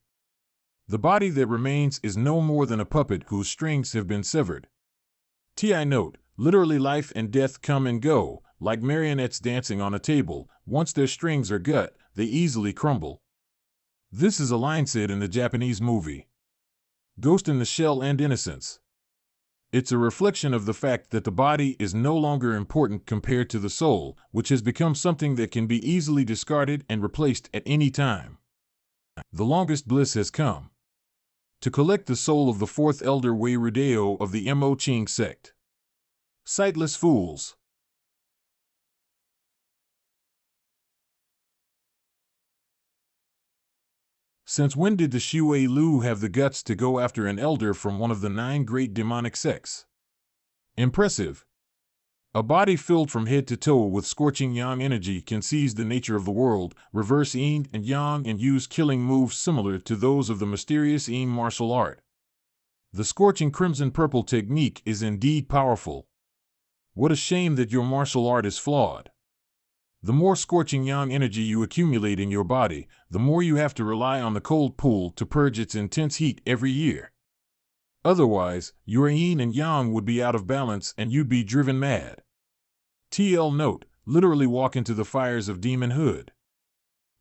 the body that remains is no more than a puppet whose strings have been severed. TI note, literally life and death come and go, like marionettes dancing on a table. Once their strings are gut, they easily crumble. This is a line said in the Japanese movie Ghost in the Shell and Innocence. It's a reflection of the fact that the body is no longer important compared to the soul, which has become something that can be easily discarded and replaced at any time. The longest bliss has come. To collect the soul of the fourth elder Wei Rudeo of the Mo Ching sect. Sightless fools. Since when did the Shui Lu have the guts to go after an elder from one of the 9 great demonic sects? Impressive. A body filled from head to toe with scorching yang energy can seize the nature of the world, reverse yin and yang, and use killing moves similar to those of the mysterious yin martial art. The scorching crimson-purple technique is indeed powerful. What a shame that your martial art is flawed. The more scorching yang energy you accumulate in your body, the more you have to rely on the cold pool to purge its intense heat every year. Otherwise, your yin and yang would be out of balance and you'd be driven mad. TL note, literally walk into the fires of demonhood.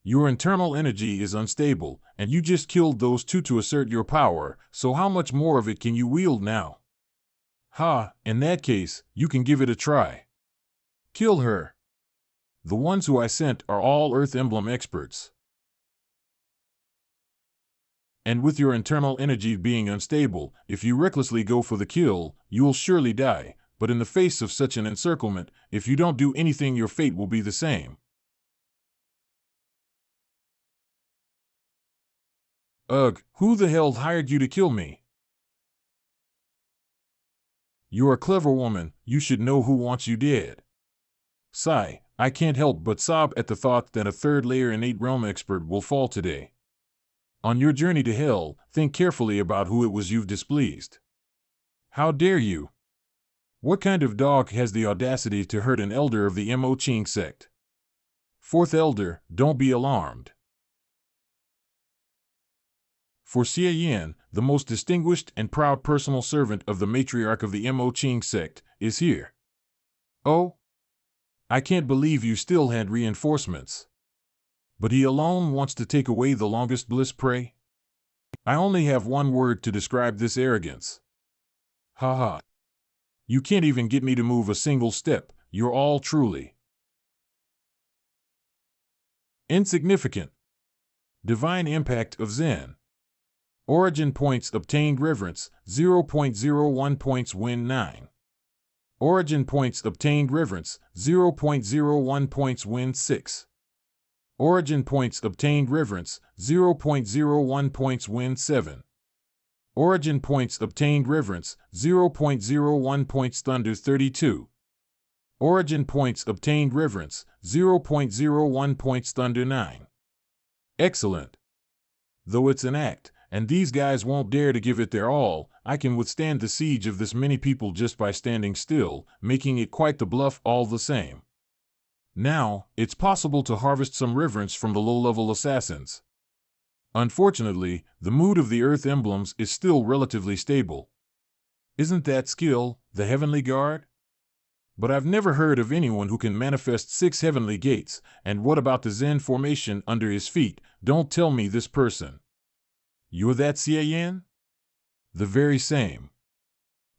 Your internal energy is unstable, and you just killed those 2 to assert your power, so how much more of it can you wield now? Ha, in that case, you can give it a try. Kill her. The ones who I sent are all Earth Emblem experts. And with your internal energy being unstable, if you recklessly go for the kill, you will surely die, but in the face of such an encirclement, if you don't do anything, your fate will be the same. Ugh, who the hell hired you to kill me? You're a clever woman, you should know who wants you dead. Sigh, I can't help but sob at the thought that a third layer innate realm expert will fall today. On your journey to hell, think carefully about who it was you've displeased. How dare you? What kind of dog has the audacity to hurt an elder of the Mo Ching sect? Fourth elder, don't be alarmed. For Xie Yan, the most distinguished and proud personal servant of the matriarch of the Mo Ching sect, is here. Oh? I can't believe you still had reinforcements. But he alone wants to take away the longest bliss prey? I only have one word to describe this arrogance. Ha ha. You can't even get me to move a single step. You're all truly insignificant. Divine impact of Zen. Origin points obtained reverence, 0.01 points win 9. Origin points obtained reverence, 0.01 points win 6. Origin points obtained reverence, 0.01 points win 7. Origin points obtained reverence, 0.01 points thunder 32. Origin points obtained reverence, 0.01 points thunder 9. Excellent. Though it's an act, and these guys won't dare to give it their all, I can withstand the siege of this many people just by standing still, making it quite the bluff all the same. Now, it's possible to harvest some reverence from the low-level assassins. Unfortunately, the mood of the Earth emblems is still relatively stable. Isn't that skill, the Heavenly Guard? But I've never heard of anyone who can manifest 6 heavenly gates, and what about the Zen formation under his feet? Don't tell me this person. You're that Xie? The very same.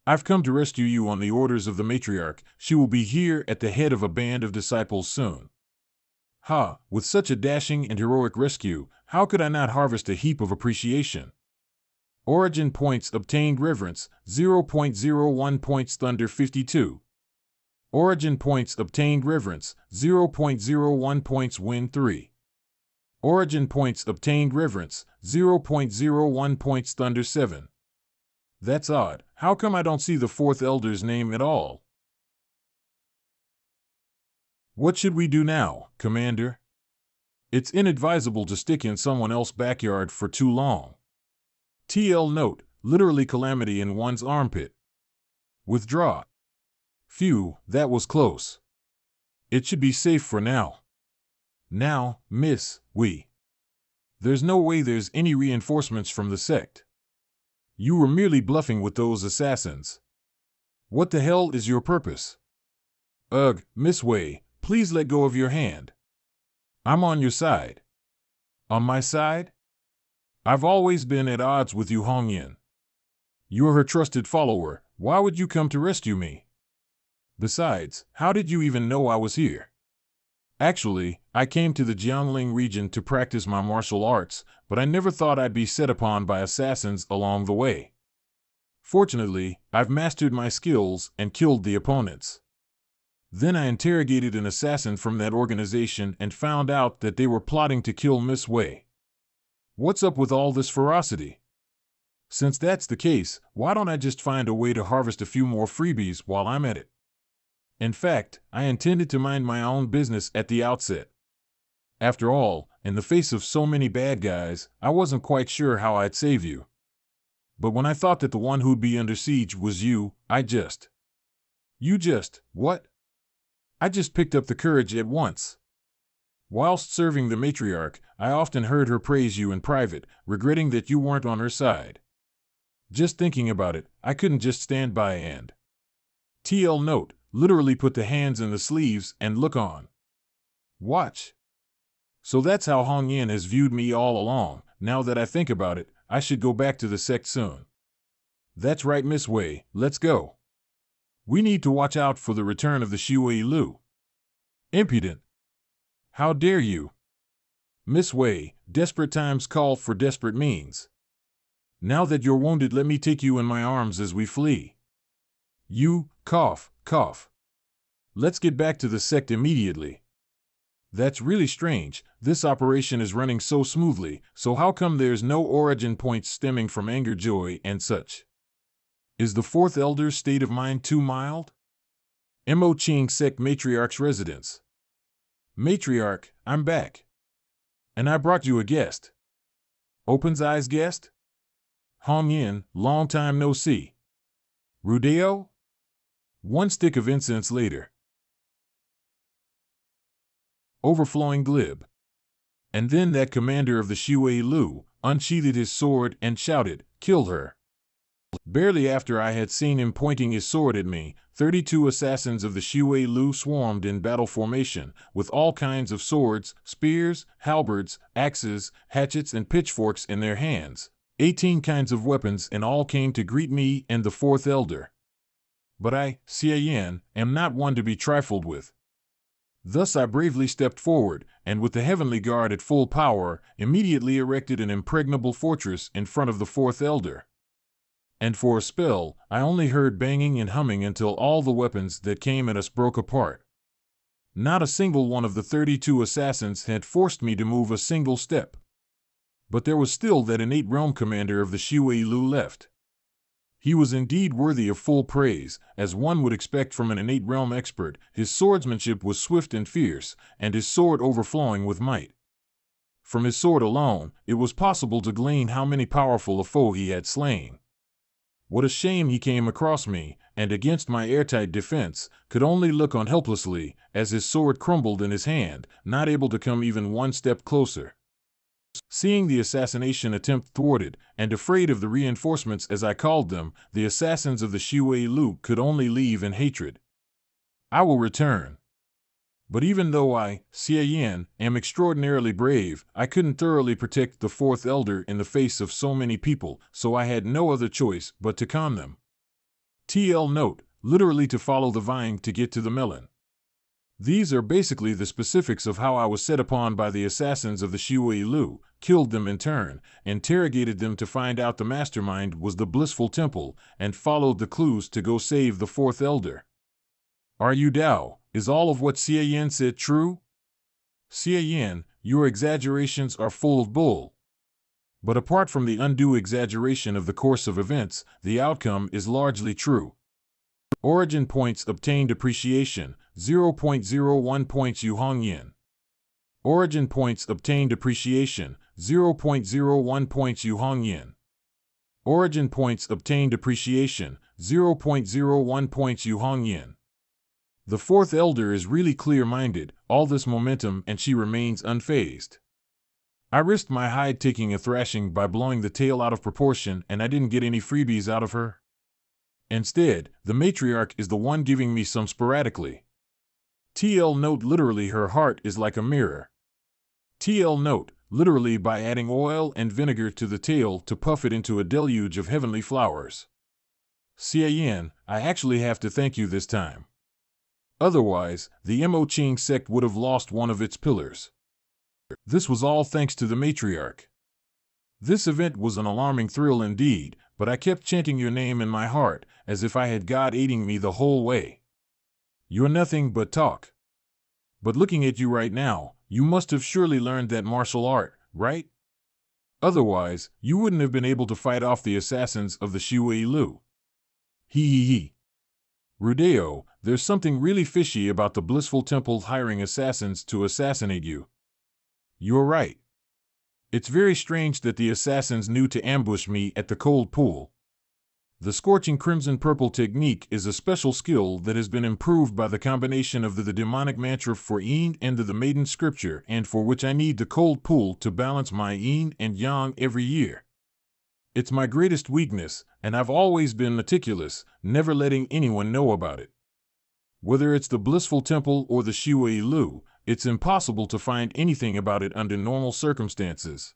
I've come to rescue you on the orders of the matriarch. She will be here at the head of a band of disciples soon. Ha, with such a dashing and heroic rescue, how could I not harvest a heap of appreciation? Origin points obtained reverence, 0.01 points thunder 52. Origin points obtained reverence, 0.01 points win 3. Origin points obtained reverence, 0.01 points thunder 7. That's odd. How come I don't see the fourth elder's name at all? What should we do now, Commander? It's inadvisable to stick in someone else's backyard for too long. TL note, literally calamity in one's armpit. Withdraw. Phew, that was close. It should be safe for now. Now, Miss, there's no way there's any reinforcements from the sect. You were merely bluffing with those assassins. What the hell is your purpose? Ugh, Miss Wei, please let go of your hand. I'm on your side. On my side? I've always been at odds with you, Hongyan. You're her trusted follower. Why would you come to rescue me? Besides, how did you even know I was here? Actually, I came to the Jiangling region to practice my martial arts, but I never thought I'd be set upon by assassins along the way. Fortunately, I've mastered my skills and killed the opponents. Then I interrogated an assassin from that organization and found out that they were plotting to kill Miss Wei. What's up with all this ferocity? Since that's the case, why don't I just find a way to harvest a few more freebies while I'm at it? In fact, I intended to mind my own business at the outset. After all, in the face of so many bad guys, I wasn't quite sure how I'd save you. But when I thought that the one who'd be under siege was you, what? I just picked up the courage at once. Whilst serving the matriarch, I often heard her praise you in private, regretting that you weren't on her side. Just thinking about it, I couldn't just stand by and TL note, literally put the hands in the sleeves and look on. Watch. So that's how Hongyan has viewed me all along. Now that I think about it, I should go back to the sect soon. That's right, Miss Wei, let's go. We need to watch out for the return of the Shui Lu. Impudent. How dare you? Miss Wei, desperate times call for desperate means. Now that you're wounded, let me take you in my arms as we flee. You, cough, cough. Let's get back to the sect immediately. That's really strange. This operation is running so smoothly, so how come there's no origin points stemming from anger, joy, and such? Is the fourth elder's state of mind too mild? Mo Ching sect matriarch's residence. Matriarch, I'm back. And I brought you a guest. Opens eyes guest? Hong Yin, long time no see. Rudeo? One stick of incense later. Overflowing glib. And then that commander of the Shui Lu unsheathed his sword and shouted, "Kill her." Barely after I had seen him pointing his sword at me, 32 assassins of the Shui Lu swarmed in battle formation, with all kinds of swords, spears, halberds, axes, hatchets, and pitchforks in their hands. 18 kinds of weapons and all came to greet me and the fourth elder. But I, Cian, am not one to be trifled with. Thus I bravely stepped forward, and with the heavenly guard at full power, immediately erected an impregnable fortress in front of the fourth elder. And for a spell, I only heard banging and humming until all the weapons that came at us broke apart. Not a single one of the 32 assassins had forced me to move a single step. But there was still that innate realm commander of the Shui Lu left. He was indeed worthy of full praise, as one would expect from an innate realm expert. His swordsmanship was swift and fierce, and his sword overflowing with might. From his sword alone, it was possible to glean how many powerful a foe he had slain. What a shame he came across me, and against my airtight defense, could only look on helplessly, as his sword crumbled in his hand, not able to come even one step closer. Seeing the assassination attempt thwarted, and afraid of the reinforcements as I called them, the assassins of the Shui Lu could only leave in hatred. I will return. But even though I, Cian, am extraordinarily brave, I couldn't thoroughly protect the fourth elder in the face of so many people, so I had no other choice but to con them. TL note, literally to follow the vine to get to the melon. These are basically the specifics of how I was set upon by the assassins of the Shui Lu, killed them in turn, interrogated them to find out the mastermind was the blissful temple, and followed the clues to go save the fourth elder. Are you Dao? Is all of what Cian said true? Cian, your exaggerations are full of bull. But apart from the undue exaggeration of the course of events, the outcome is largely true. Origin points obtained appreciation, 0.01 points Yuhong Yin. Origin points obtained appreciation, 0.01 points Yuhong Yin. Origin points obtained appreciation, 0.01 points Yuhong Yin. The fourth elder is really clear-minded, all this momentum, and she remains unfazed. I risked my hide taking a thrashing by blowing the tail out of proportion, and I didn't get any freebies out of her. Instead, the matriarch is the one giving me some sporadically. TL note, literally her heart is like a mirror. TL note, literally by adding oil and vinegar to the tail to puff it into a deluge of heavenly flowers. Cian, I actually have to thank you this time. Otherwise, the Mo Ching sect would have lost one of its pillars. This was all thanks to the matriarch. This event was an alarming thrill indeed, but I kept chanting your name in my heart, as if I had God aiding me the whole way. You're nothing but talk. But looking at you right now, you must have surely learned that martial art, right? Otherwise, you wouldn't have been able to fight off the assassins of the Shui Lu. Hee. Rudeo, there's something really fishy about the blissful temple hiring assassins to assassinate you. You're right. It's very strange that the assassins knew to ambush me at the cold pool. The scorching crimson-purple technique is a special skill that has been improved by the combination of the demonic mantra for yin and the maiden scripture, and for which I need the cold pool to balance my yin and yang every year. It's my greatest weakness, and I've always been meticulous, never letting anyone know about it. Whether it's the blissful temple or the Shui Lu, it's impossible to find anything about it under normal circumstances.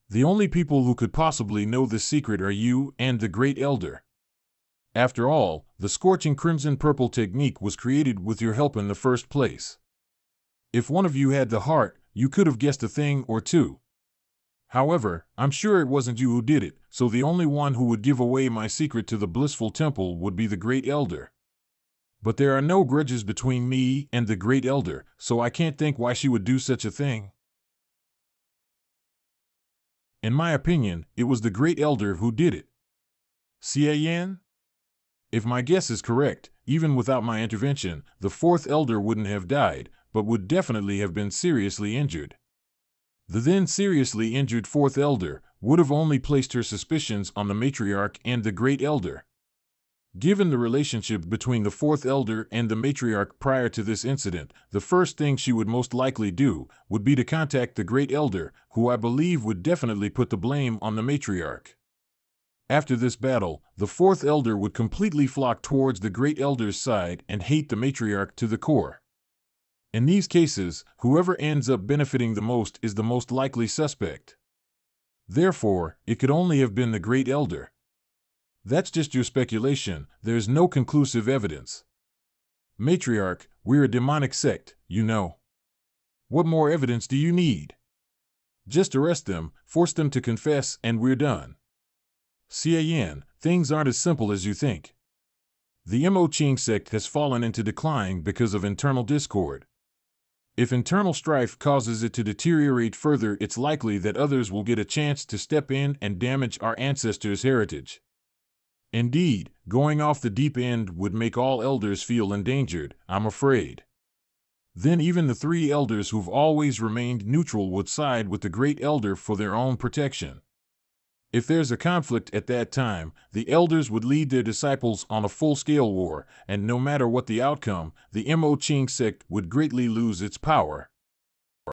The only people who could possibly know this secret are you and the Great Elder. After all, the scorching crimson-purple technique was created with your help in the first place. If one of you had the heart, you could have guessed a thing or two. However, I'm sure it wasn't you who did it, so the only one who would give away my secret to the blissful temple would be the Great Elder. But there are no grudges between me and the Great Elder, so I can't think why she would do such a thing. In my opinion, it was the Great Elder who did it. Cian? If my guess is correct, even without my intervention, the fourth elder wouldn't have died, but would definitely have been seriously injured. The then seriously injured fourth elder would have only placed her suspicions on the matriarch and the Great Elder. Given the relationship between the fourth elder and the matriarch prior to this incident, the first thing she would most likely do would be to contact the Great Elder, who I believe would definitely put the blame on the matriarch. After this battle, the fourth elder would completely flock towards the Great Elder's side and hate the matriarch to the core. In these cases, whoever ends up benefiting the most is the most likely suspect. Therefore, it could only have been the Great Elder. That's just your speculation, there's no conclusive evidence. Matriarch, we're a demonic sect, you know. What more evidence do you need? Just arrest them, force them to confess, and we're done. Cian, things aren't as simple as you think. The Mo Ching sect has fallen into decline because of internal discord. If internal strife causes it to deteriorate further, it's likely that others will get a chance to step in and damage our ancestors' heritage. Indeed, going off the deep end would make all elders feel endangered, I'm afraid. Then even the three elders who've always remained neutral would side with the Great Elder for their own protection. If there's a conflict at that time, the elders would lead their disciples on a full-scale war, and no matter what the outcome, the Mo Ching sect would greatly lose its power.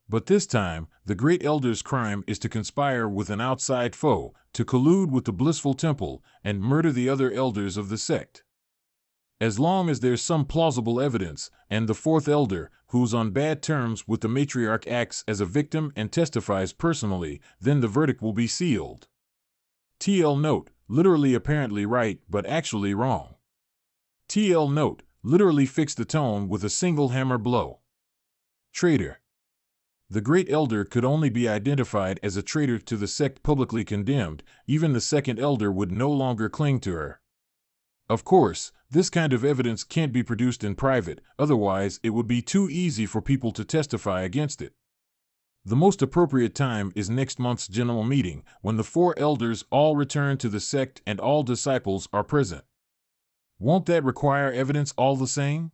But this time, the Great Elder's crime is to conspire with an outside foe, to collude with the Blissful Temple, and murder the other elders of the sect. As long as there's some plausible evidence, and the fourth elder, who's on bad terms with the matriarch, acts as a victim and testifies personally, then the verdict will be sealed. TL note, literally apparently right, but actually wrong. TL note, literally fix the tone with a single hammer blow. Traitor. The Great Elder could only be identified as a traitor to the sect publicly condemned, even the second elder would no longer cling to her. Of course, this kind of evidence can't be produced in private, otherwise it would be too easy for people to testify against it. The most appropriate time is next month's general meeting, when the four elders all return to the sect and all disciples are present. Won't that require evidence all the same?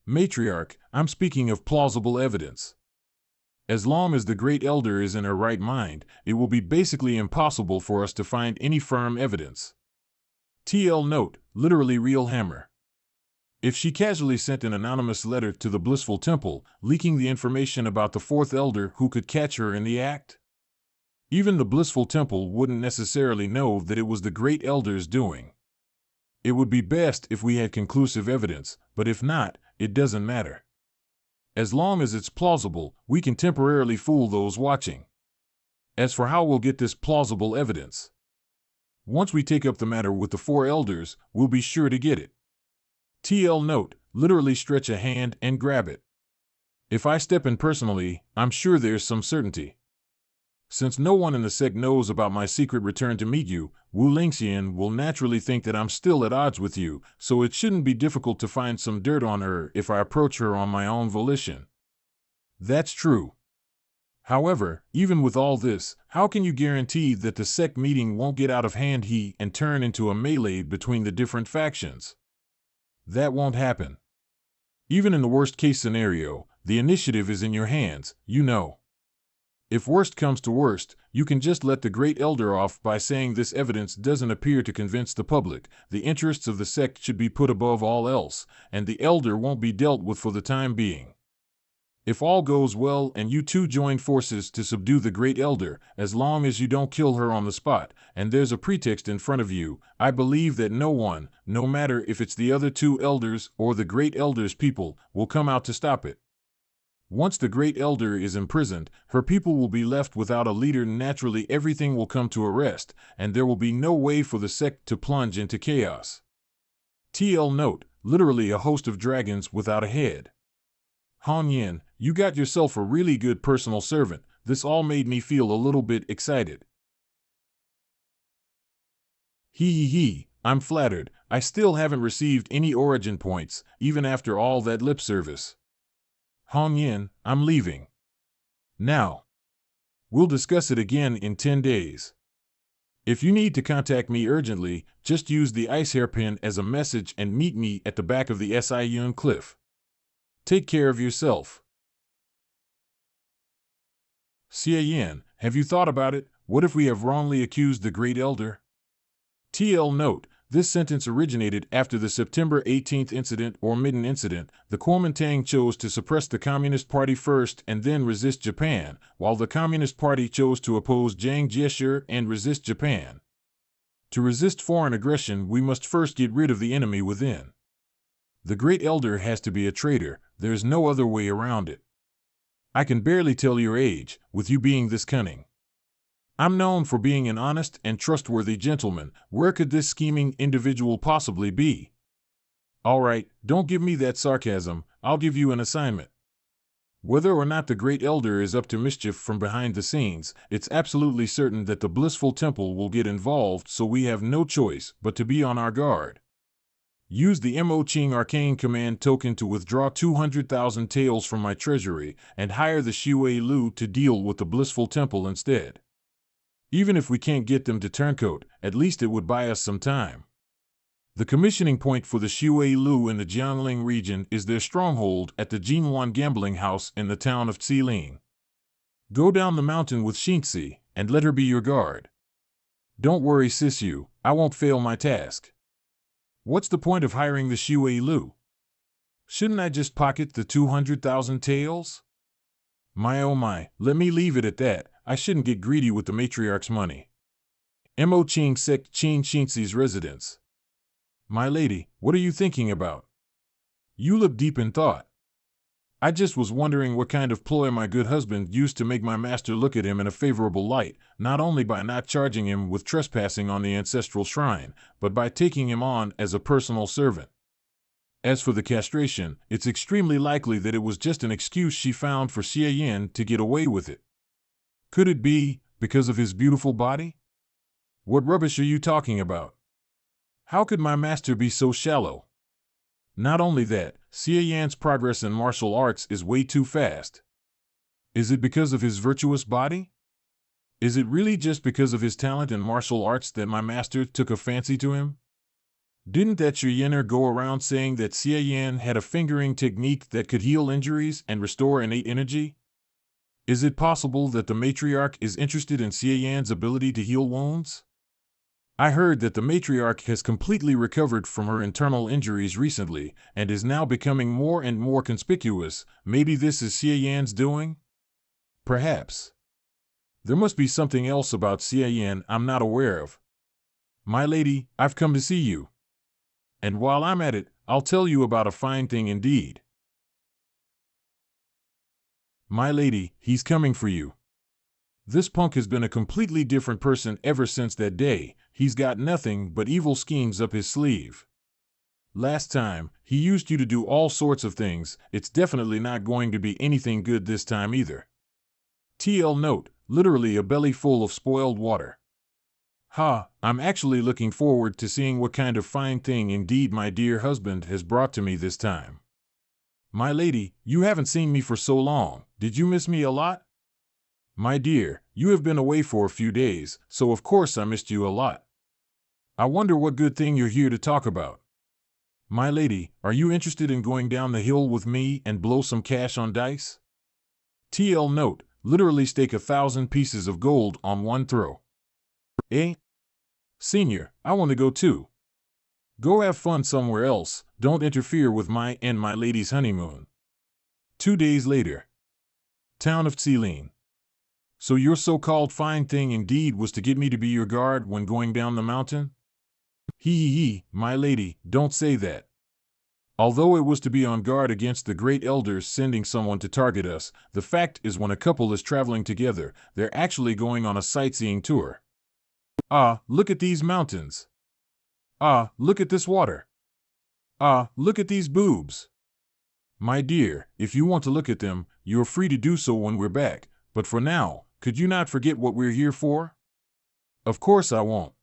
Matriarch, I'm speaking of plausible evidence. As long as the Great Elder is in her right mind, it will be basically impossible for us to find any firm evidence. TL note, literally real hammer. If she casually sent an anonymous letter to the Blissful Temple, leaking the information about the fourth elder, who could catch her in the act? Even the Blissful Temple wouldn't necessarily know that it was the Great Elder's doing. It would be best if we had conclusive evidence, but if not, it doesn't matter. As long as it's plausible, we can temporarily fool those watching. As for how we'll get this plausible evidence, once we take up the matter with the four elders, we'll be sure to get it. TL note, literally stretch a hand and grab it. If I step in personally, I'm sure there's some certainty. Since no one in the sect knows about my secret return to meet you, Wu Lingxian will naturally think that I'm still at odds with you, so it shouldn't be difficult to find some dirt on her if I approach her on my own volition. That's true. However, even with all this, how can you guarantee that the sect meeting won't get out of hand and turn into a melee between the different factions? That won't happen. Even in the worst-case scenario, the initiative is in your hands, you know. If worst comes to worst, you can just let the Great Elder off by saying this evidence doesn't appear to convince the public, the interests of the sect should be put above all else, and the Elder won't be dealt with for the time being. If all goes well and you two join forces to subdue the Great Elder, as long as you don't kill her on the spot, and there's a pretext in front of you, I believe that no one, no matter if it's the other two elders or the Great Elder's people, will come out to stop it. Once the Great Elder is imprisoned, her people will be left without a leader. Naturally, everything will come to a rest, and there will be no way for the sect to plunge into chaos. TL note, literally a host of dragons without a head. Han Yin, you got yourself a really good personal servant. This all made me feel a little bit excited. I'm flattered. I still haven't received any origin points, even after all that lip service. Han Yin, I'm leaving. Now. We'll discuss it again in 10 days. If you need to contact me urgently, just use the ice hairpin as a message and meet me at the back of the Siyun cliff. Take care of yourself. Xiayan, have you thought about it? What if we have wrongly accused the Great Elder? TL note, this sentence originated after the September 18th incident or Midden incident. The Kuomintang chose to suppress the Communist Party first and then resist Japan, while the Communist Party chose to oppose Jiang Jieshi and resist Japan. To resist foreign aggression, we must first get rid of the enemy within. The Great Elder has to be a traitor. There's no other way around it. I can barely tell your age, with you being this cunning. I'm known for being an honest and trustworthy gentleman. Where could this scheming individual possibly be? All right, don't give me that sarcasm. I'll give you an assignment. Whether or not the Great Elder is up to mischief from behind the scenes, it's absolutely certain that the Blissful Temple will get involved, so we have no choice but to be on our guard. Use the Mo Ching Arcane Command token to withdraw 200,000 taels from my treasury and hire the Shui Lu to deal with the Blissful Temple instead. Even if we can't get them to turncoat, at least it would buy us some time. The commissioning point for the Shui Lu in the Jiangling region is their stronghold at the Jinwan Gambling House in the town of Xiling. Go down the mountain with Xinxi and let her be your guard. Don't worry, Sisu, I won't fail my task. What's the point of hiring the Shui Lu? Shouldn't I just pocket the 200,000 taels? My oh my, let me leave it at that. I shouldn't get greedy with the matriarch's money. Mo Ching Sek Chin Xinxi's residence. My lady, what are you thinking about? You look deep in thought. I just was wondering what kind of ploy my good husband used to make my master look at him in a favorable light, not only by not charging him with trespassing on the ancestral shrine, but by taking him on as a personal servant. As for the castration, it's extremely likely that it was just an excuse she found for Xie Yin to get away with it. Could it be because of his beautiful body? What rubbish are you talking about? How could my master be so shallow? Not only that, Xie Yan's progress in martial arts is way too fast. Is it because of his virtuous body? Is it really just because of his talent in martial arts that my master took a fancy to him? Didn't that Yener go around saying that Xie Yan had a fingering technique that could heal injuries and restore innate energy? Is it possible that the matriarch is interested in Xie Yan's ability to heal wounds? I heard that the matriarch has completely recovered from her internal injuries recently and is now becoming more and more conspicuous. Maybe this is Xie Yan's doing? Perhaps. There must be something else about Xie Yan I'm not aware of. My lady, I've come to see you. And while I'm at it, I'll tell you about a fine thing indeed. My lady, he's coming for you. This punk has been a completely different person ever since that day. He's got nothing but evil schemes up his sleeve. Last time, he used you to do all sorts of things. It's definitely not going to be anything good this time either. TL note, literally a belly full of spoiled water. Ha, I'm actually looking forward to seeing what kind of fine thing indeed my dear husband has brought to me this time. My lady, you haven't seen me for so long. Did you miss me a lot? My dear, you have been away for a few days, so of course I missed you a lot. I wonder what good thing you're here to talk about. My lady, are you interested in going down the hill with me and blow some cash on dice? TL note, literally stake 1,000 pieces of gold on one throw. Eh? Senior, I want to go too. Go have fun somewhere else. Don't interfere with my and my lady's honeymoon. 2 days later. Town of Xiling. So your so-called fine thing indeed was to get me to be your guard when going down the mountain? Hee, my lady, don't say that. Although it was to be on guard against the great elders sending someone to target us, the fact is when a couple is traveling together, they're actually going on a sightseeing tour. Ah, look at these mountains. Ah, look at this water. Ah, look at these boobs. My dear, if you want to look at them, you're free to do so when we're back, but for now, could you not forget what we're here for? Of course I won't.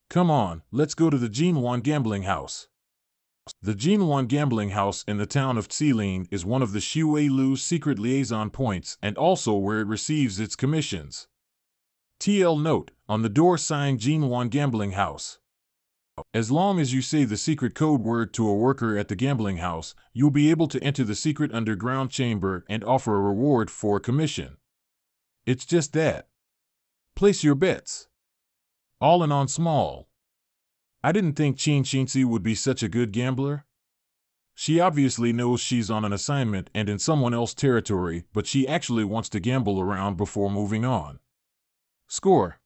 Come on, let's go to the Jinwan Gambling House. The Jinwan Gambling House in the town of Xiling is one of the Shui Lu's secret liaison points and also where it receives its commissions. TL note, on the door sign Jinwan Gambling House. As long as you say the secret code word to a worker at the gambling house, you'll be able to enter the secret underground chamber and offer a reward for a commission. It's just that. Place your bets. All in on small. I didn't think Qin Xinxi would be such a good gambler. She obviously knows she's on an assignment and in someone else's territory, but she actually wants to gamble around before moving on. Score.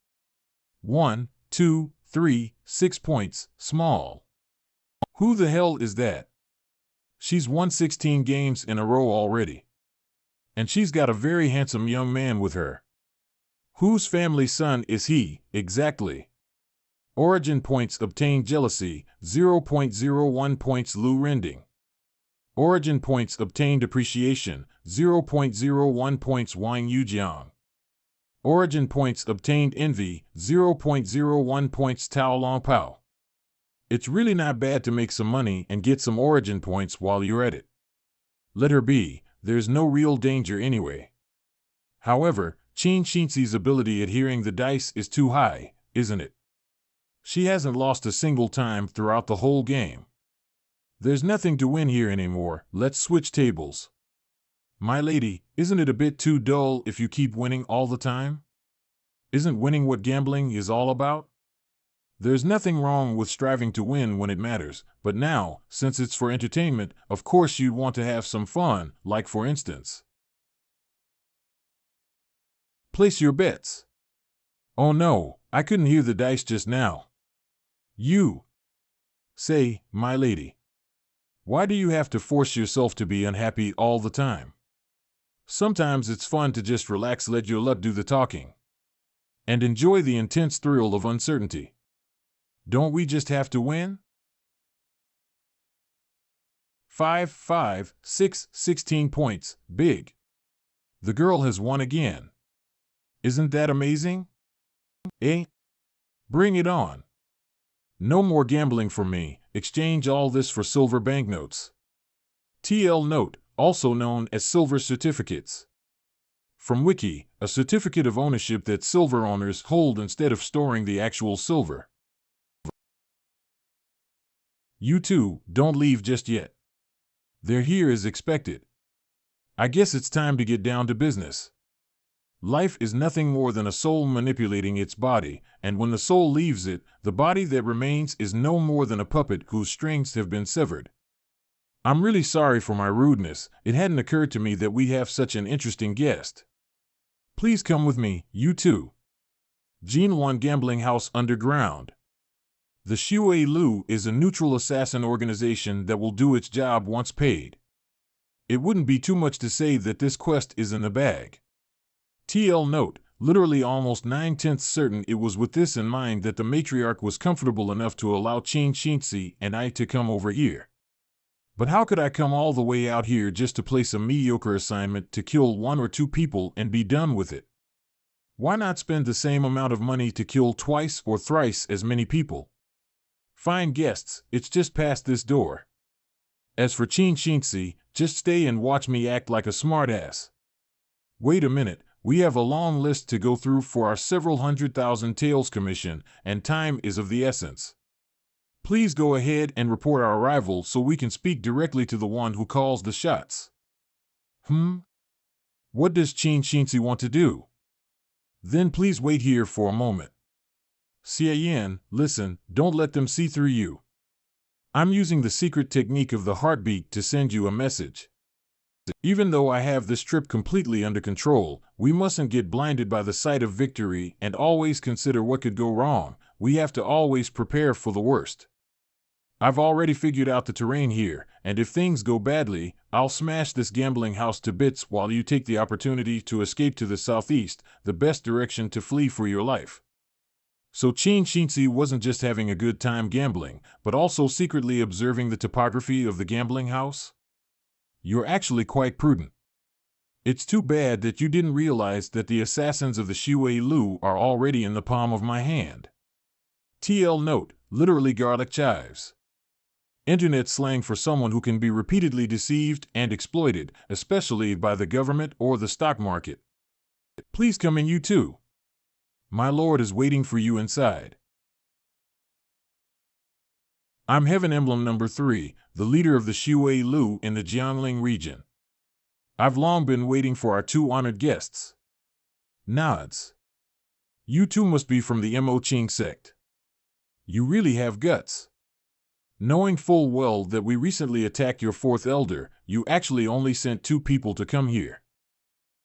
1, 2, 3, 6 points, small. Who the hell is that? She's won 16 games in a row already. And she's got a very handsome young man with her. Whose family son is he, exactly? Origin points obtained jealousy, 0.01 points Lu Rending. Origin points obtained appreciation, 0.01 points Wang Yujiang. Origin points obtained envy, 0.01 points Tao Longpao. It's really not bad to make some money and get some origin points while you're at it. Let her be, there's no real danger anyway. However, Qin Shinxi's ability at hearing the dice is too high, isn't it? She hasn't lost a single time throughout the whole game. There's nothing to win here anymore, let's switch tables. My lady, isn't it a bit too dull if you keep winning all the time? Isn't winning what gambling is all about? There's nothing wrong with striving to win when it matters, but now, since it's for entertainment, of course you'd want to have some fun, like for instance. Place your bets. Oh no, I couldn't hear the dice just now. You. Say, my lady. Why do you have to force yourself to be unhappy all the time? Sometimes it's fun to just relax, let your luck do the talking. And enjoy the intense thrill of uncertainty. Don't we just have to win? 5, 5, 6, 16 points, big. The girl has won again. Isn't that amazing? Eh? Bring it on. No more gambling for me, exchange all this for silver banknotes. TL note, also known as silver certificates. From Wiki, a certificate of ownership that silver owners hold instead of storing the actual silver. You two, don't leave just yet. They're here as expected. I guess it's time to get down to business. Life is nothing more than a soul manipulating its body, and when the soul leaves it, the body that remains is no more than a puppet whose strings have been severed. I'm really sorry for my rudeness, it hadn't occurred to me that we have such an interesting guest. Please come with me, you two. Jinwan Gambling House Underground. The Shui Lu is a neutral assassin organization that will do its job once paid. It wouldn't be too much to say that this quest is in the bag. TL note, literally almost 9/10 certain it was with this in mind that the matriarch was comfortable enough to allow Qin Shinxi and I to come over here. But how could I come all the way out here just to place a mediocre assignment to kill 1 or 2 people and be done with it? Why not spend the same amount of money to kill twice or thrice as many people? Fine guests, it's just past this door. As for Qin Shinxi, just stay and watch me act like a smartass. Wait a minute. We have a long list to go through for our several 100,000 taels commission, and time is of the essence. Please go ahead and report our arrival so we can speak directly to the one who calls the shots. What does Qin Shinxi want to do? Then please wait here for a moment. Xie Yan, listen, don't let them see through you. I'm using the secret technique of the heartbeat to send you a message. Even though I have this trip completely under control, we mustn't get blinded by the sight of victory and always consider what could go wrong. We have to always prepare for the worst. I've already figured out the terrain here, and if things go badly, I'll smash this gambling house to bits while you take the opportunity to escape to the southeast, the best direction to flee for your life. So Qin Shinxi wasn't just having a good time gambling, but also secretly observing the topography of the gambling house? You're actually quite prudent. It's too bad that you didn't realize that the assassins of the Shui Lu are already in the palm of my hand. TL note, literally garlic chives. Internet slang for someone who can be repeatedly deceived and exploited, especially by the government or the stock market. Please come in, you too. My lord is waiting for you inside. I'm Heaven Emblem number 3, the leader of the Shui Lu in the Jiangling region. I've long been waiting for our 2 honored guests. Nods. You two must be from the Mo Qing sect. You really have guts. Knowing full well that we recently attacked your 4th elder, you actually only sent 2 people to come here.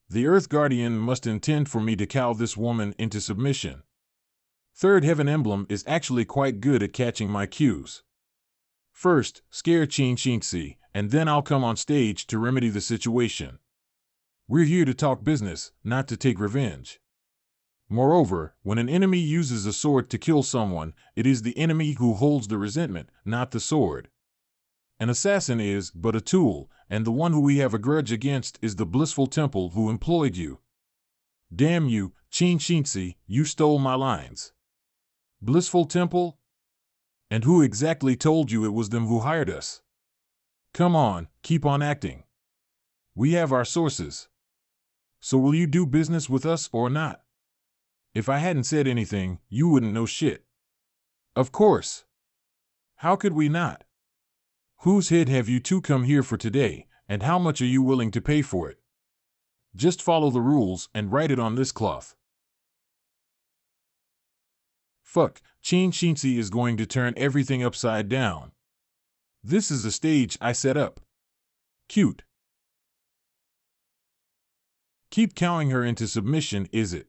The Earth Guardian must intend for me to cow this woman into submission. 3rd Heaven Emblem is actually quite good at catching my cues. First, scare Qin Shinxi, and then I'll come on stage to remedy the situation. We're here to talk business, not to take revenge. Moreover, when an enemy uses a sword to kill someone, it is the enemy who holds the resentment, not the sword. An assassin is but a tool, and the one who we have a grudge against is the blissful temple who employed you. Damn you, Chin Shinsi, you stole my lines. Blissful temple? And who exactly told you it was them who hired us? Come on, keep on acting. We have our sources. So will you do business with us or not? If I hadn't said anything, you wouldn't know shit. Of course. How could we not? Whose head have you two come here for today, and how much are you willing to pay for it? Just follow the rules and write it on this cloth. Fuck, Chin Shinsi is going to turn everything upside down. This is the stage I set up. Cute. Keep cowing her into submission, is it?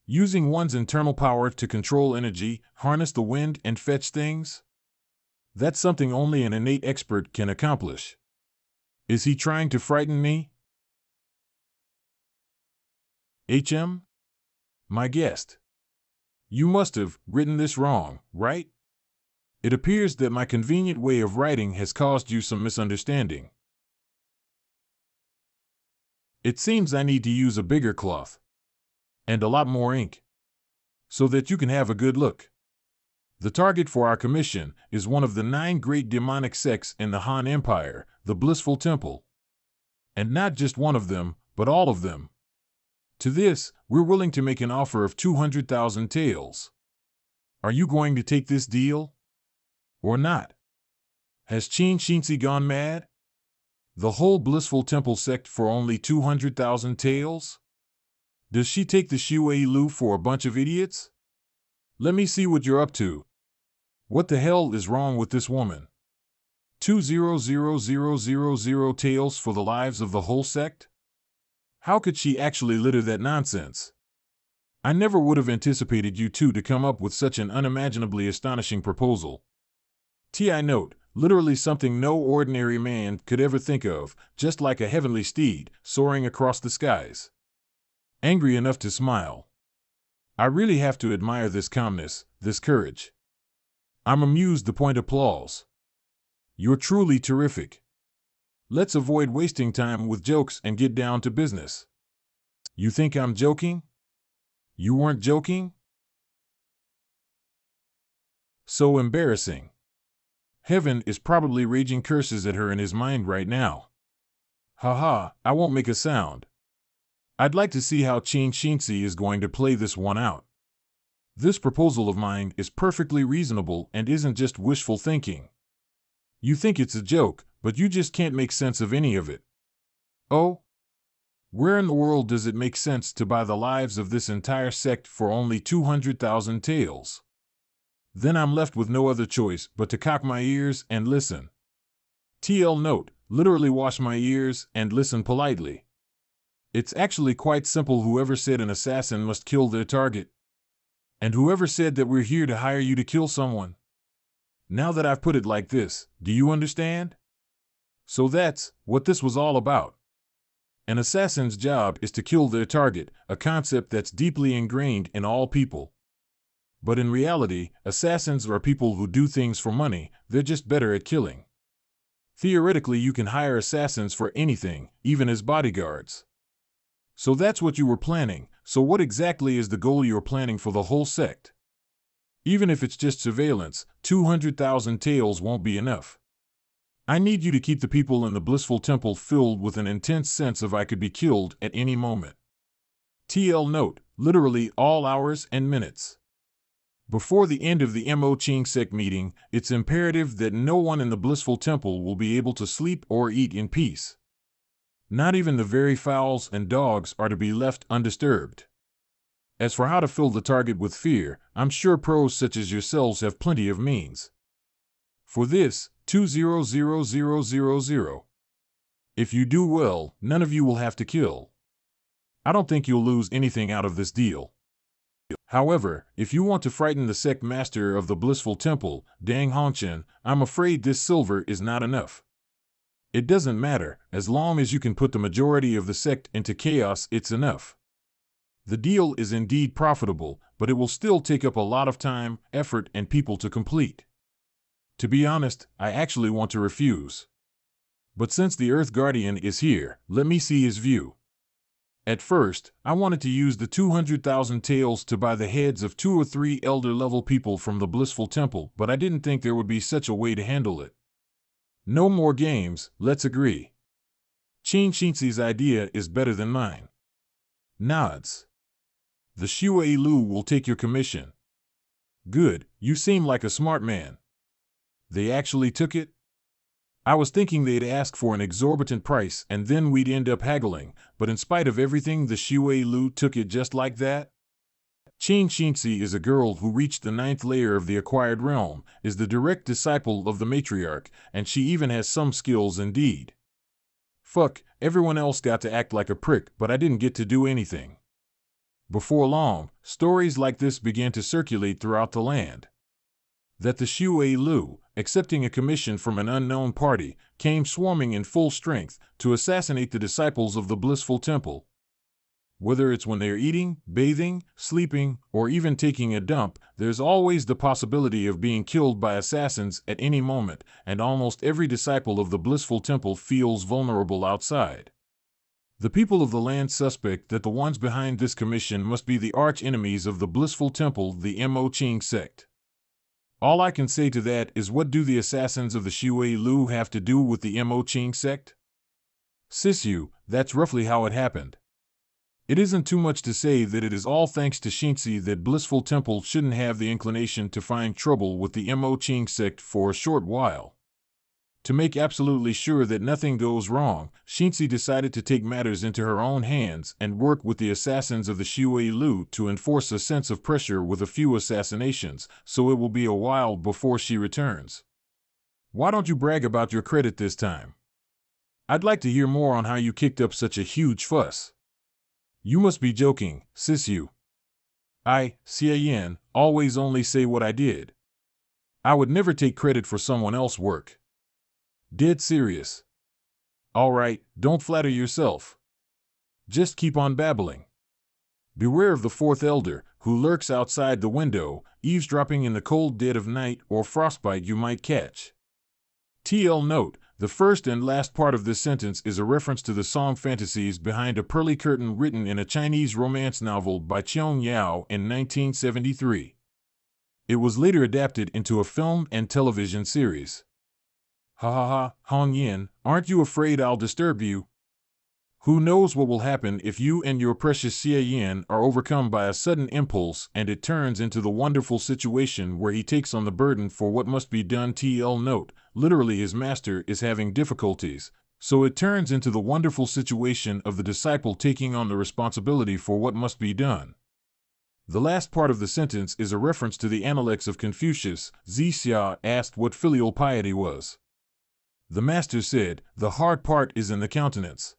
Using one's internal power to control energy, harness the wind, and fetch things? That's something only an innate expert can accomplish. Is he trying to frighten me? My guest. You must have written this wrong, right? It appears that my convenient way of writing has caused you some misunderstanding. It seems I need to use a bigger cloth. And a lot more ink. So that you can have a good look. The target for our commission is one of the 9 great demonic sects in the Han Empire, the Blissful Temple. And not just one of them, but all of them. To this, we're willing to make an offer of 200,000 taels. Are you going to take this deal? Or not? Has Chin Shinsi gone mad? The whole Blissful Temple sect for only 200,000 taels? Does she take the Shui Lu for a bunch of idiots? Let me see what you're up to. What the hell is wrong with this woman? 200,000 taels for the lives of the whole sect? How could she actually litter that nonsense? I never would have anticipated you two to come up with such an unimaginably astonishing proposal. T.I. note, literally something no ordinary man could ever think of, just like a heavenly steed soaring across the skies. Angry enough to smile. I really have to admire this calmness, this courage. I'm amused. The point applause. You're truly terrific. Let's avoid wasting time with jokes and get down to business. You think I'm joking? You weren't joking? So embarrassing. Heaven is probably raging curses at her in his mind right now. Haha, I won't make a sound. I'd like to see how Chin Shinsi is going to play this one out. This proposal of mine is perfectly reasonable and isn't just wishful thinking. You think it's a joke, but you just can't make sense of any of it. Oh? Where in the world does it make sense to buy the lives of this entire sect for only 200,000 taels? Then I'm left with no other choice but to cock my ears and listen. TL note, literally wash my ears and listen politely. It's actually quite simple. Whoever said an assassin must kill their target? And whoever said that we're here to hire you to kill someone? Now that I've put it like this, do you understand? So that's what this was all about. An assassin's job is to kill their target, a concept that's deeply ingrained in all people. But in reality, assassins are people who do things for money, they're just better at killing. Theoretically, you can hire assassins for anything, even as bodyguards. So that's what you were planning. So what exactly is the goal you're planning for the whole sect? Even if it's just surveillance, 200,000 taels won't be enough. I need you to keep the people in the Blissful Temple filled with an intense sense of I could be killed at any moment. TL note, literally all hours and minutes. Before the end of the Mo Ching sect meeting, it's imperative that no one in the Blissful Temple will be able to sleep or eat in peace. Not even the very fowls and dogs are to be left undisturbed. As for how to fill the target with fear, I'm sure pros such as yourselves have plenty of means. For this, 200,000. If you do well, none of you will have to kill. I don't think you'll lose anything out of this deal. However, if you want to frighten the sect master of the Blissful Temple, Dang Hongchen, I'm afraid this silver is not enough. It doesn't matter, as long as you can put the majority of the sect into chaos, it's enough. The deal is indeed profitable, but it will still take up a lot of time, effort, and people to complete. To be honest, I actually want to refuse. But since the Earth Guardian is here, let me see his view. At first, I wanted to use the 200,000 taels to buy the heads of 2 or 3 elder-level people from the Blissful Temple, but I didn't think there would be such a way to handle it. No more games, let's agree. Qin Shinxi's idea is better than mine. Nods. The Shui Lu will take your commission. Good, you seem like a smart man. They actually took it? I was thinking they'd ask for an exorbitant price and then we'd end up haggling, but in spite of everything the Shui Lu took it just like that? Qin Shinxi is a girl who reached the 9th layer of the acquired realm, is the direct disciple of the matriarch, and she even has some skills indeed. Fuck, everyone else got to act like a prick, but I didn't get to do anything. Before long, stories like this began to circulate throughout the land. That the Shui Lu, accepting a commission from an unknown party, came swarming in full strength to assassinate the disciples of the Blissful Temple. Whether it's when they're eating, bathing, sleeping, or even taking a dump, there's always the possibility of being killed by assassins at any moment, and almost every disciple of the Blissful Temple feels vulnerable outside. The people of the land suspect that the ones behind this commission must be the arch-enemies of the Blissful Temple, the Mo Qing sect. All I can say to that is, what do the assassins of the Shui Lu have to do with the Mo Qing sect? Sisu, that's roughly how it happened. It isn't too much to say that it is all thanks to Shinxi that Blissful Temple shouldn't have the inclination to find trouble with the Mo Qing sect for a short while. To make absolutely sure that nothing goes wrong, Shinxi decided to take matters into her own hands and work with the assassins of the Shui Lu to enforce a sense of pressure with a few assassinations, so it will be a while before she returns. Why don't you brag about your credit this time? I'd like to hear more on how you kicked up such a huge fuss. You must be joking, Sisu. I, Xie Yan, always only say what I did. I would never take credit for someone else's work. Dead serious. All right, don't flatter yourself. Just keep on babbling. Beware of the 4th elder, who lurks outside the window, eavesdropping in the cold dead of night or frostbite you might catch. TL note, the first and last part of this sentence is a reference to the song Fantasies Behind a Pearly Curtain written in a Chinese romance novel by Qiong Yao in 1973. It was later adapted into a film and television series. Ha ha ha, Hong Yin, aren't you afraid I'll disturb you? Who knows what will happen if you and your precious Xie Yan are overcome by a sudden impulse and it turns into the wonderful situation where he takes on the burden for what must be done. TL note, literally his master is having difficulties, so it turns into the wonderful situation of the disciple taking on the responsibility for what must be done. The last part of the sentence is a reference to the Analects of Confucius. Zixia asked what filial piety was. The master said, the hard part is in the countenance.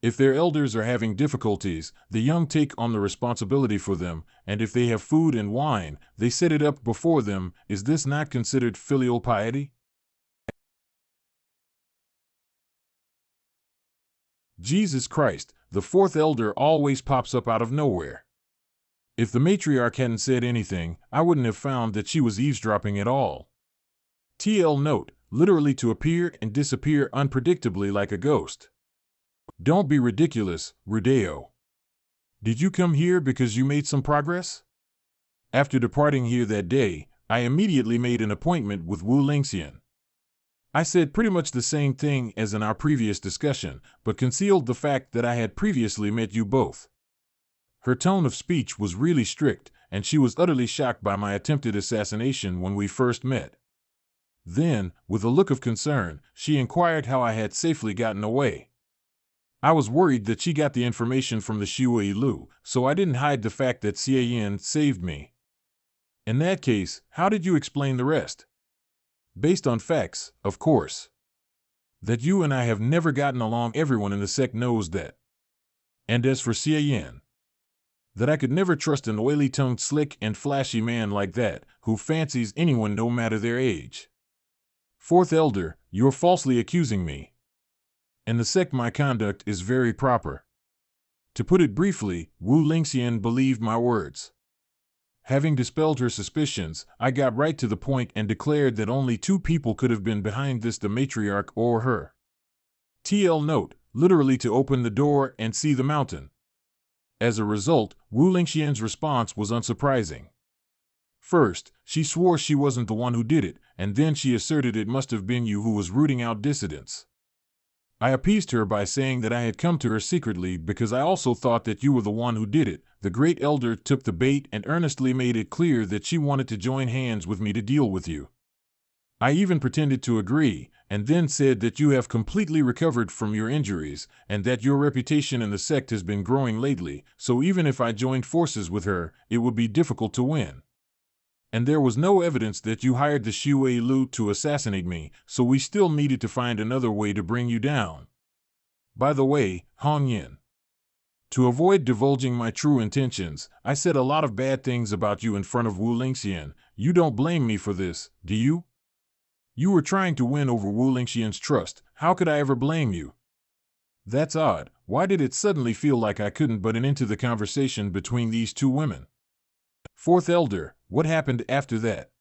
If their elders are having difficulties, the young take on the responsibility for them, and if they have food and wine, they set it up before them. Is this not considered filial piety? Jesus Christ, the 4th elder always pops up out of nowhere. If the matriarch hadn't said anything, I wouldn't have found that she was eavesdropping at all. TL note, literally to appear and disappear unpredictably like a ghost. Don't be ridiculous, Rudeo. Did you come here because you made some progress? After departing here that day, I immediately made an appointment with Wu Lingxian. I said pretty much the same thing as in our previous discussion, but concealed the fact that I had previously met you both. Her tone of speech was really strict, and she was utterly shocked by my attempted assassination when we first met. Then, with a look of concern, she inquired how I had safely gotten away. I was worried that she got the information from the Shui Lu, so I didn't hide the fact that Xie Yan saved me. In that case, how did you explain the rest? Based on facts, of course. That you and I have never gotten along, everyone in the sect knows that. And as for Xie Yan, that I could never trust an oily-tongued, slick and flashy man like that, who fancies anyone no matter their age. 4th elder, you're falsely accusing me. In the sect my conduct is very proper. To put it briefly, Wu Lingxian believed my words. Having dispelled her suspicions, I got right to the point and declared that only two people could have been behind this, the matriarch or her. TL note, literally to open the door and see the mountain. As a result, Wu Lingxian's response was unsurprising. First, she swore she wasn't the one who did it, and then she asserted it must have been you who was rooting out dissidents. I appeased her by saying that I had come to her secretly because I also thought that you were the one who did it. The great elder took the bait and earnestly made it clear that she wanted to join hands with me to deal with you. I even pretended to agree, and then said that you have completely recovered from your injuries, and that your reputation in the sect has been growing lately, so even if I joined forces with her, it would be difficult to win. And there was no evidence that you hired the Shui Lu to assassinate me, so we still needed to find another way to bring you down. By the way, Hong Yin. To avoid divulging my true intentions, I said a lot of bad things about you in front of Wu Lingxian. You don't blame me for this, do you? You were trying to win over Wu Lingxian's trust. How could I ever blame you? That's odd. Why did it suddenly feel like I couldn't butt into the conversation between these two women? Fourth Elder, what happened after that?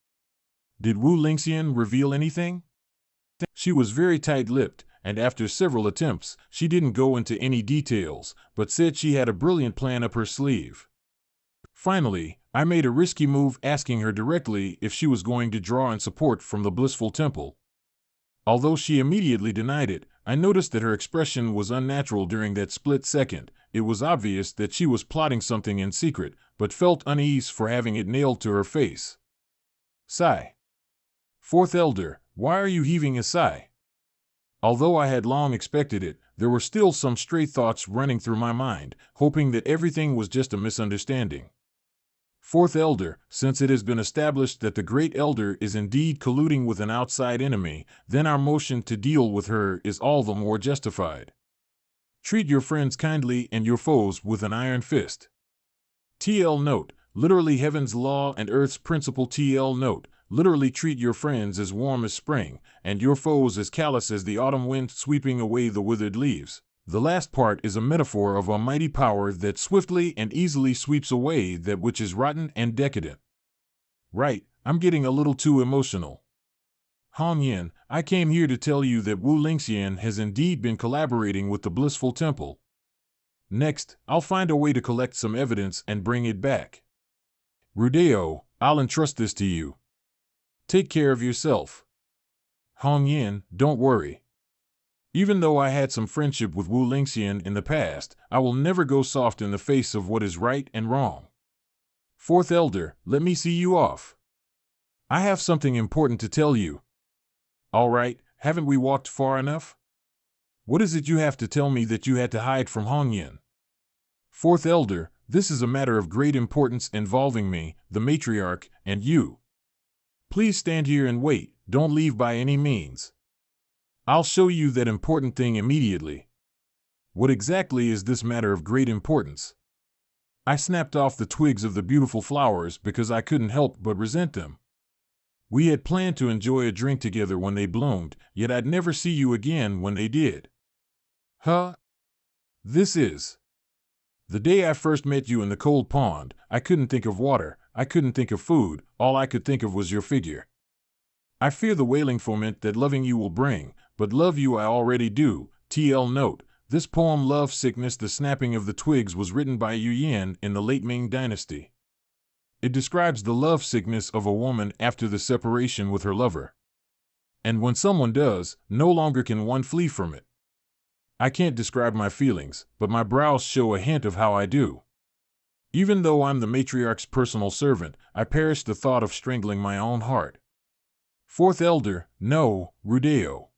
Did Wu Lingxian reveal anything? She was very tight-lipped, and after several attempts, she didn't go into any details, but said she had a brilliant plan up her sleeve. Finally, I made a risky move asking her directly if she was going to draw in support from the Blissful Temple. Although she immediately denied it, I noticed that her expression was unnatural during that split second. It was obvious that she was plotting something in secret, but felt unease for having it nailed to her face. Sigh. Fourth Elder, why are you heaving a sigh? Although I had long expected it, there were still some stray thoughts running through my mind, hoping that everything was just a misunderstanding. Fourth Elder, since it has been established that the Great Elder is indeed colluding with an outside enemy, then our motion to deal with her is all the more justified. Treat your friends kindly and your foes with an iron fist. TL note, literally heaven's law and earth's principle. TL note, literally treat your friends as warm as spring, and your foes as callous as the autumn wind sweeping away the withered leaves. The last part is a metaphor of a mighty power that swiftly and easily sweeps away that which is rotten and decadent. Right, I'm getting a little too emotional. Hong Yin, I came here to tell you that Wu Lingxian has indeed been collaborating with the Blissful Temple. Next, I'll find a way to collect some evidence and bring it back. Rudeo, I'll entrust this to you. Take care of yourself. Hong Yin, don't worry. Even though I had some friendship with Wu Lingxian in the past, I will never go soft in the face of what is right and wrong. Fourth Elder, let me see you off. I have something important to tell you. All right, haven't we walked far enough? What is it you have to tell me that you had to hide from Hong Yin? Fourth Elder, this is a matter of great importance involving me, the matriarch, and you. Please stand here and wait, don't leave by any means. I'll show you that important thing immediately. What exactly is this matter of great importance? I snapped off the twigs of the beautiful flowers because I couldn't help but resent them. We had planned to enjoy a drink together when they bloomed, yet I'd never see you again when they did. Huh? This is. The day I first met you in the cold pond, I couldn't think of water, I couldn't think of food, all I could think of was your figure. I fear the wailing foment that loving you will bring, but love you I already do. TL note, this poem Love Sickness the Snapping of the Twigs was written by Yu Yan in the late Ming Dynasty. It describes the love sickness of a woman after the separation with her lover. And when someone does, no longer can one flee from it. I can't describe my feelings, but my brows show a hint of how I do. Even though I'm the matriarch's personal servant, I perish the thought of strangling my own heart. Fourth Elder, no, Rudeo.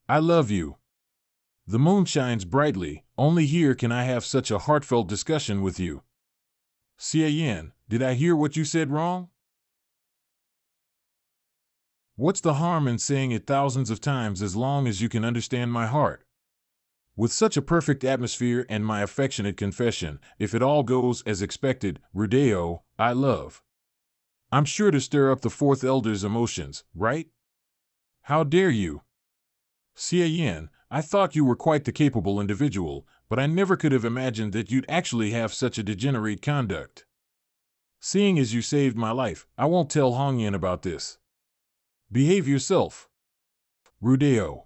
I love you. The moon shines brightly, only here can I have such a heartfelt discussion with you. Xie Yan, did I hear what you said wrong? What's the harm in saying it thousands of times as long as you can understand my heart? With such a perfect atmosphere and my affectionate confession, if it all goes as expected, Rudeo, I love. I'm sure to stir up the Fourth Elder's emotions, right? How dare you? Xie Yan, I thought you were quite the capable individual, but I never could have imagined that you'd actually have such a degenerate conduct. Seeing as you saved my life, I won't tell Hongyan about this. Behave yourself. Rudeo.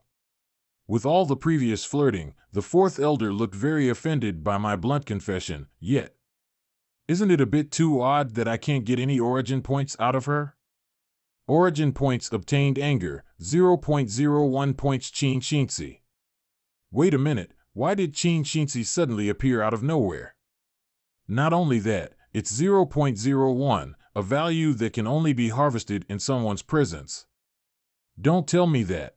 With all the previous flirting, the fourth elder looked very offended by my blunt confession, yet. Isn't it a bit too odd that I can't get any origin points out of her? Origin points obtained anger, 0.01 points Chin Shinsi. Wait a minute, why did Chin Shinsi suddenly appear out of nowhere? Not only that, it's 0.01, a value that can only be harvested in someone's presence. Don't tell me that.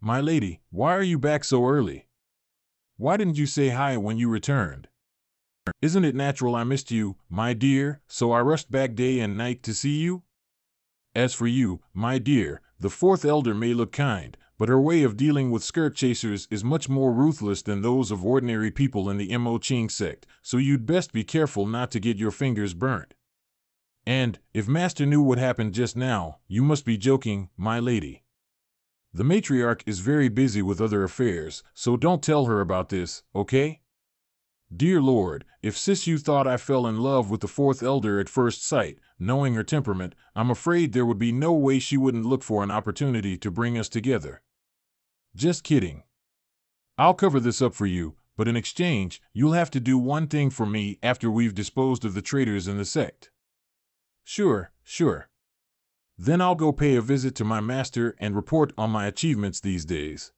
My lady, why are you back so early? Why didn't you say hi when you returned? Isn't it natural I missed you, my dear, so I rushed back day and night to see you? As for you, my dear, the fourth elder may look kind, but her way of dealing with skirt chasers is much more ruthless than those of ordinary people in the Mo Ching sect, so you'd best be careful not to get your fingers burnt. And, if Master knew what happened just now, you must be joking, my lady. The matriarch is very busy with other affairs, so don't tell her about this, okay? Dear Lord, if sis you thought I fell in love with the fourth elder at first sight, knowing her temperament, I'm afraid there would be no way she wouldn't look for an opportunity to bring us together. Just kidding. I'll cover this up for you, but in exchange, you'll have to do one thing for me after we've disposed of the traitors in the sect. Sure. Then I'll go pay a visit to my master and report on my achievements these days.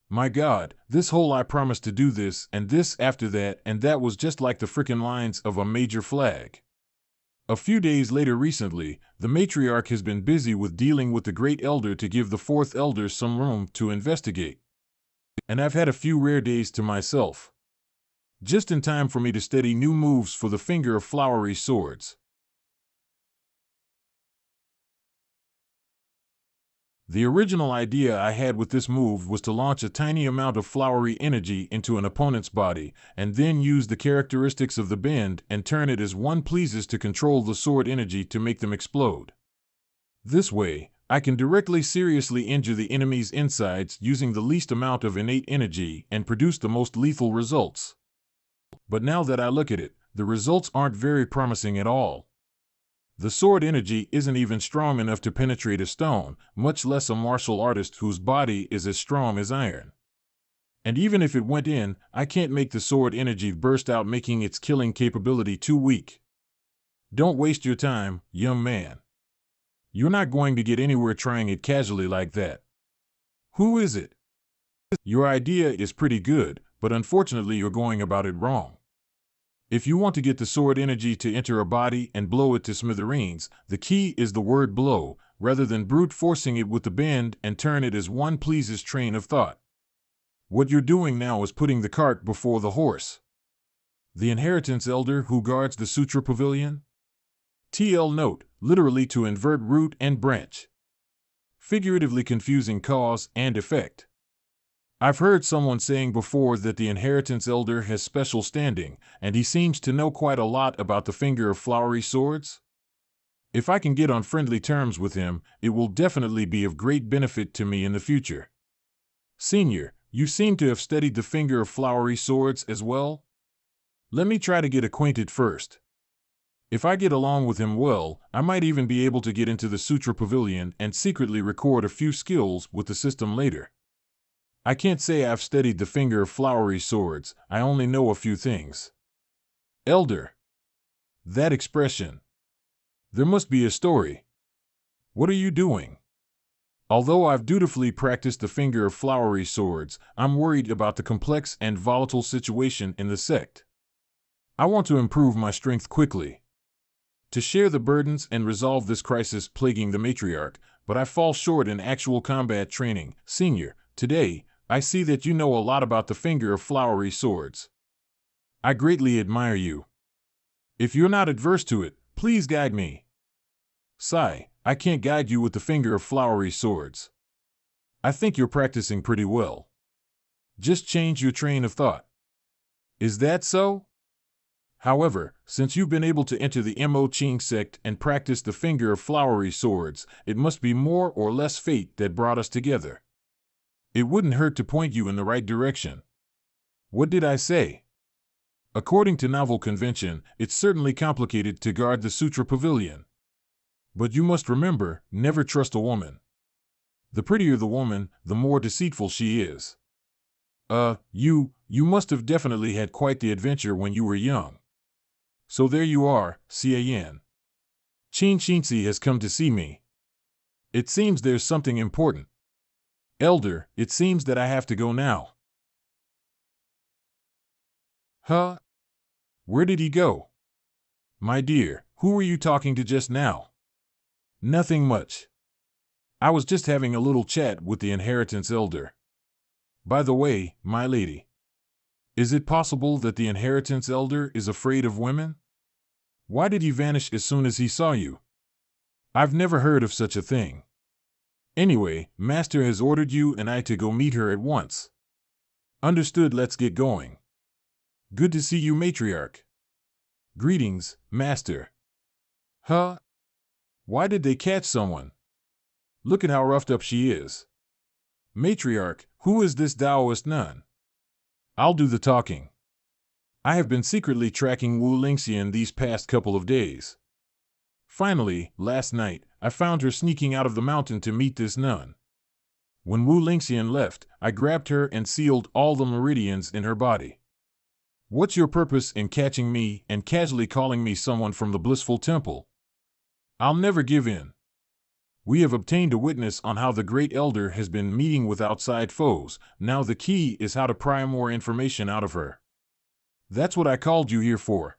My God, this whole I promised to do this and this after that and that was just like the frickin' lines of a major flag. A few days later recently, the matriarch has been busy with dealing with the great elder to give the fourth elder some room to investigate. And I've had a few rare days to myself. Just in time for me to study new moves for the finger of flowery swords. The original idea I had with this move was to launch a tiny amount of flowery energy into an opponent's body, and then use the characteristics of the bend and turn it as one pleases to control the sword energy to make them explode. This way, I can directly seriously injure the enemy's insides using the least amount of innate energy and produce the most lethal results. But now that I look at it, the results aren't very promising at all. The sword energy isn't even strong enough to penetrate a stone, much less a martial artist whose body is as strong as iron. And even if it went in, I can't make the sword energy burst out, making its killing capability too weak. Don't waste your time, young man. You're not going to get anywhere trying it casually like that. Who is it? Your idea is pretty good, but unfortunately you're going about it wrong. If you want to get the sword energy to enter a body and blow it to smithereens, the key is the word blow, rather than brute forcing it with the bend and turn it as one pleases train of thought. What you're doing now is putting the cart before the horse. The inheritance elder who guards the sutra pavilion? TL note, literally to invert root and branch. Figuratively confusing cause and effect. I've heard someone saying before that the inheritance elder has special standing, and he seems to know quite a lot about the finger of flowery swords. If I can get on friendly terms with him, it will definitely be of great benefit to me in the future. Senior, you seem to have studied the finger of flowery swords as well? Let me try to get acquainted first. If I get along with him well, I might even be able to get into the Sutra Pavilion and secretly record a few skills with the system later. I can't say I've studied the finger of flowery swords, I only know a few things. Elder. That expression. There must be a story. What are you doing? Although I've dutifully practiced the finger of flowery swords, I'm worried about the complex and volatile situation in the sect. I want to improve my strength quickly, to share the burdens and resolve this crisis plaguing the matriarch, but I fall short in actual combat training. Senior, today, I see that you know a lot about the finger of flowery swords. I greatly admire you. If you're not adverse to it, please guide me. Sigh, I can't guide you with the finger of flowery swords. I think you're practicing pretty well. Just change your train of thought. Is that so? However, since you've been able to enter the Mo Ching sect and practice the finger of flowery swords, it must be more or less fate that brought us together. It wouldn't hurt to point you in the right direction. What did I say? According to novel convention, it's certainly complicated to guard the Sutra Pavilion. But you must remember, never trust a woman. The prettier the woman, the more deceitful she is. You must have definitely had quite the adventure when you were young. So there you are, Cian. Chin Shinsi has come to see me. It seems there's something important. Elder, it seems that I have to go now. Huh? Where did he go? My dear, who were you talking to just now? Nothing much. I was just having a little chat with the inheritance elder. By the way, my lady, is it possible that the inheritance elder is afraid of women? Why did he vanish as soon as he saw you? I've never heard of such a thing. Anyway, Master has ordered you and I to go meet her at once. Understood, let's get going. Good to see you, Matriarch. Greetings, Master. Huh? Why did they catch someone? Look at how roughed up she is. Matriarch, who is this Taoist nun? I'll do the talking. I have been secretly tracking Wu Lingxian these past couple of days. Finally, last night, I found her sneaking out of the mountain to meet this nun. When Wu Lingxian left, I grabbed her and sealed all the meridians in her body. What's your purpose in catching me and casually calling me someone from the blissful temple? I'll never give in. We have obtained a witness on how the Great Elder has been meeting with outside foes. Now the key is how to pry more information out of her. That's what I called you here for.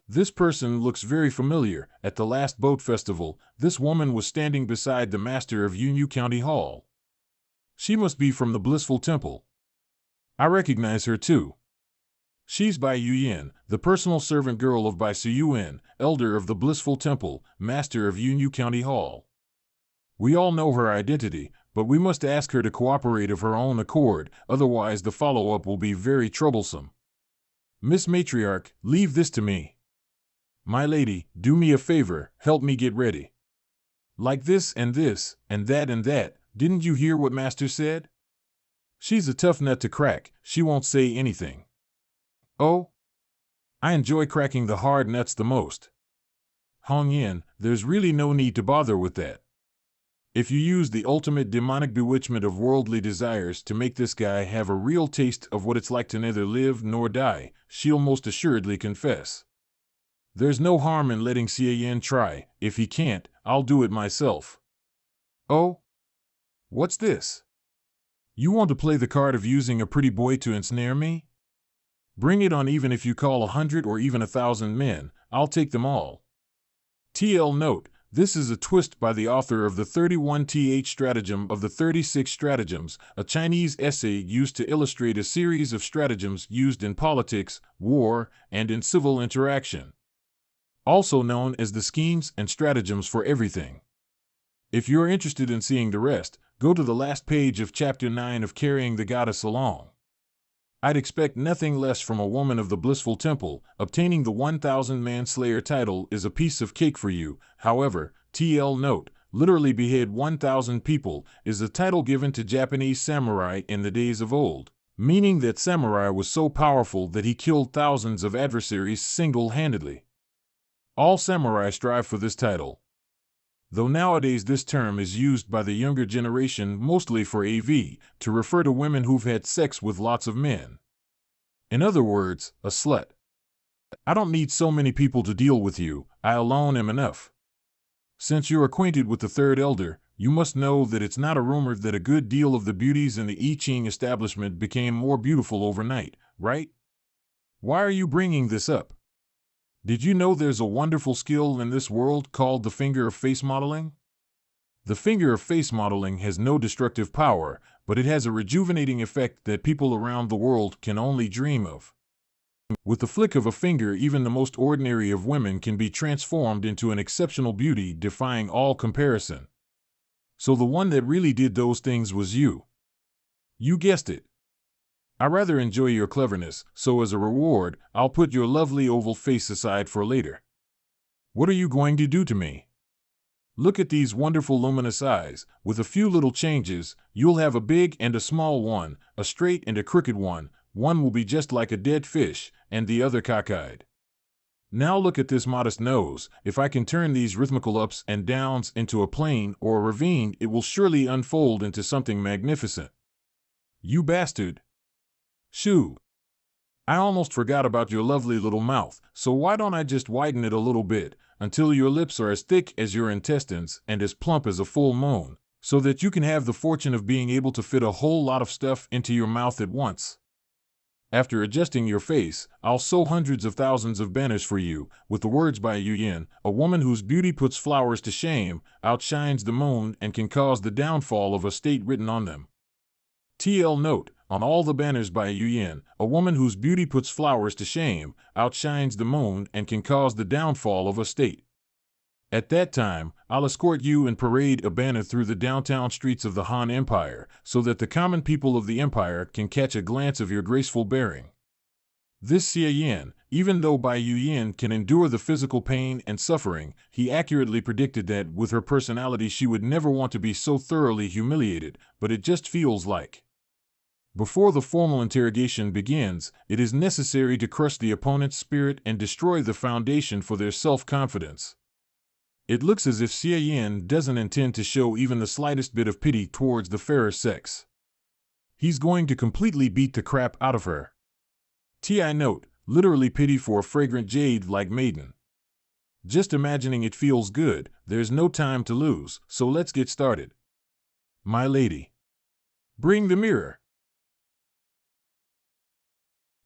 This person looks very familiar. At the last boat festival, this woman was standing beside the master of Yunyu County Hall. She must be from the Blissful Temple. I recognize her too. She's Bai Yuyin, the personal servant girl of Bai Suyuan, elder of the Blissful Temple, master of Yunyu County Hall. We all know her identity, but we must ask her to cooperate of her own accord, otherwise the follow-up will be very troublesome. Miss Matriarch, leave this to me. My lady, do me a favor, help me get ready. Like this, and that, didn't you hear what Master said? She's a tough nut to crack, she won't say anything. Oh? I enjoy cracking the hard nuts the most. Hong Yin, there's really no need to bother with that. If you use the ultimate demonic bewitchment of worldly desires to make this guy have a real taste of what it's like to neither live nor die, she'll most assuredly confess. There's no harm in letting Xie Yan try. If he can't, I'll do it myself. Oh? What's this? You want to play the card of using a pretty boy to ensnare me? Bring it on, even if you call 100 or even 1,000 men, I'll take them all. TL note, this is a twist by the author of the 31th Stratagem of the 36 Stratagems, a Chinese essay used to illustrate a series of stratagems used in politics, war, and in civil interaction. Also known as the schemes and stratagems for everything. If you're interested in seeing the rest, go to the last page of Chapter 9 of Carrying the Goddess Along. I'd expect nothing less from a woman of the Blissful Temple. Obtaining the 1,000 Manslayer title is a piece of cake for you. However, TL note, literally behead 1,000 people is a title given to Japanese samurai in the days of old, meaning that samurai was so powerful that he killed thousands of adversaries single-handedly. All samurai strive for this title. Though nowadays this term is used by the younger generation mostly for AV, to refer to women who've had sex with lots of men. In other words, a slut. I don't need so many people to deal with you, I alone am enough. Since you're acquainted with the Third Elder, you must know that it's not a rumor that a good deal of the beauties in the I Ching establishment became more beautiful overnight, right? Why are you bringing this up? Did you know there's a wonderful skill in this world called the finger of face modeling? The finger of face modeling has no destructive power, but it has a rejuvenating effect that people around the world can only dream of. With the flick of a finger, even the most ordinary of women can be transformed into an exceptional beauty defying all comparison. So the one that really did those things was you. You guessed it. I rather enjoy your cleverness, so as a reward, I'll put your lovely oval face aside for later. What are you going to do to me? Look at these wonderful luminous eyes. With a few little changes, you'll have a big and a small one, a straight and a crooked one, One will be just like a dead fish, and the other cockeyed. Now look at this modest nose. If I can turn these rhythmical ups and downs into a plain or a ravine, it will surely unfold into something magnificent. You bastard! Shoo! I almost forgot about your lovely little mouth, so why don't I just widen it a little bit, until your lips are as thick as your intestines and as plump as a full moon, so that you can have the fortune of being able to fit a whole lot of stuff into your mouth at once. After adjusting your face, I'll sew hundreds of thousands of banners for you, with the words by Yu Yin, a woman whose beauty puts flowers to shame, outshines the moon, and can cause the downfall of a state written on them. TL note, on all the banners by Yu Yin, a woman whose beauty puts flowers to shame, outshines the moon, and can cause the downfall of a state. At that time, I'll escort you and parade a banner through the downtown streets of the Han Empire, so that the common people of the empire can catch a glance of your graceful bearing. This Xie Yin, even though Bai Yu Yin can endure the physical pain and suffering, he accurately predicted that with her personality she would never want to be so thoroughly humiliated, but it just feels like. Before the formal interrogation begins, it is necessary to crush the opponent's spirit and destroy the foundation for their self-confidence. It looks as if Xie Yin doesn't intend to show even the slightest bit of pity towards the fairer sex. He's going to completely beat the crap out of her. TI note, literally pity for a fragrant jade like maiden. Just imagining it feels good, there's no time to lose, so let's get started. My lady. Bring the mirror.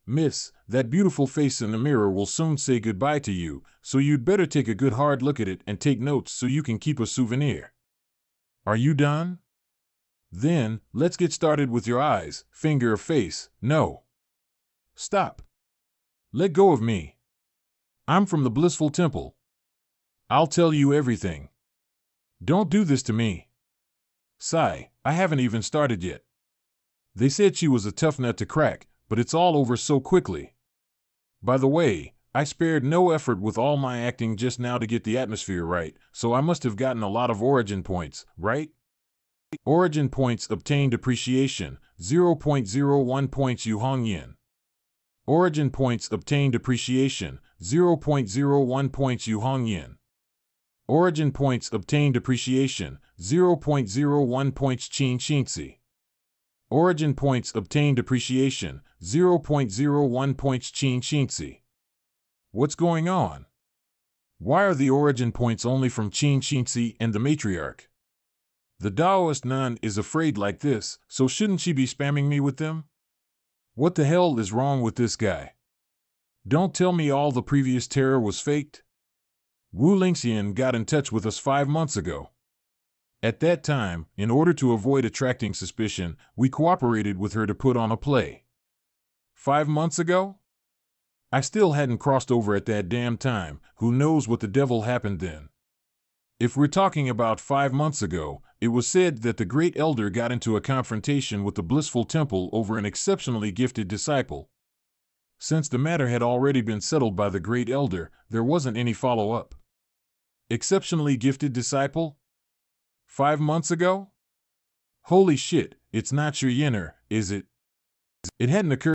Miss, that beautiful face in the mirror will soon say goodbye to you, so you'd better take a good hard look at it and take notes so you can keep a souvenir. Are you done? Then, let's get started with your eyes, finger, face. No. Stop. Let go of me. I'm from the blissful temple. I'll tell you everything. Don't do this to me. Sigh, I haven't even started yet. They said she was a tough nut to crack, but it's all over so quickly. By the way, I spared no effort with all my acting just now to get the atmosphere right, so I must have gotten a lot of origin points, right? Origin points obtained appreciation, 0.01 points Yu Hong Yin. Origin points obtained appreciation, 0.01 points Yu Hong Yin. Origin points obtained appreciation, 0.01 points Qin Xingzi. Origin points obtained appreciation, 0.01 points Qin Xingzi. What's going on? Why are the origin points only from Qin Xingzi and the matriarch? The Taoist nun is afraid like this, so shouldn't she be spamming me with them? What the hell is wrong with this guy? Don't tell me all the previous terror was faked. Wu Lingxian got in touch with us 5 months ago. At that time, in order to avoid attracting suspicion, we cooperated with her to put on a play. 5 months ago? I still hadn't crossed over at that damn time. Who knows what the devil happened then? If we're talking about 5 months ago, it was said that the Great Elder got into a confrontation with the Blissful Temple over an exceptionally gifted disciple. Since the matter had already been settled by the Great Elder, there wasn't any follow-up. Exceptionally gifted disciple? 5 months ago? Holy shit, it's not your Yinner, is it? It hadn't occurred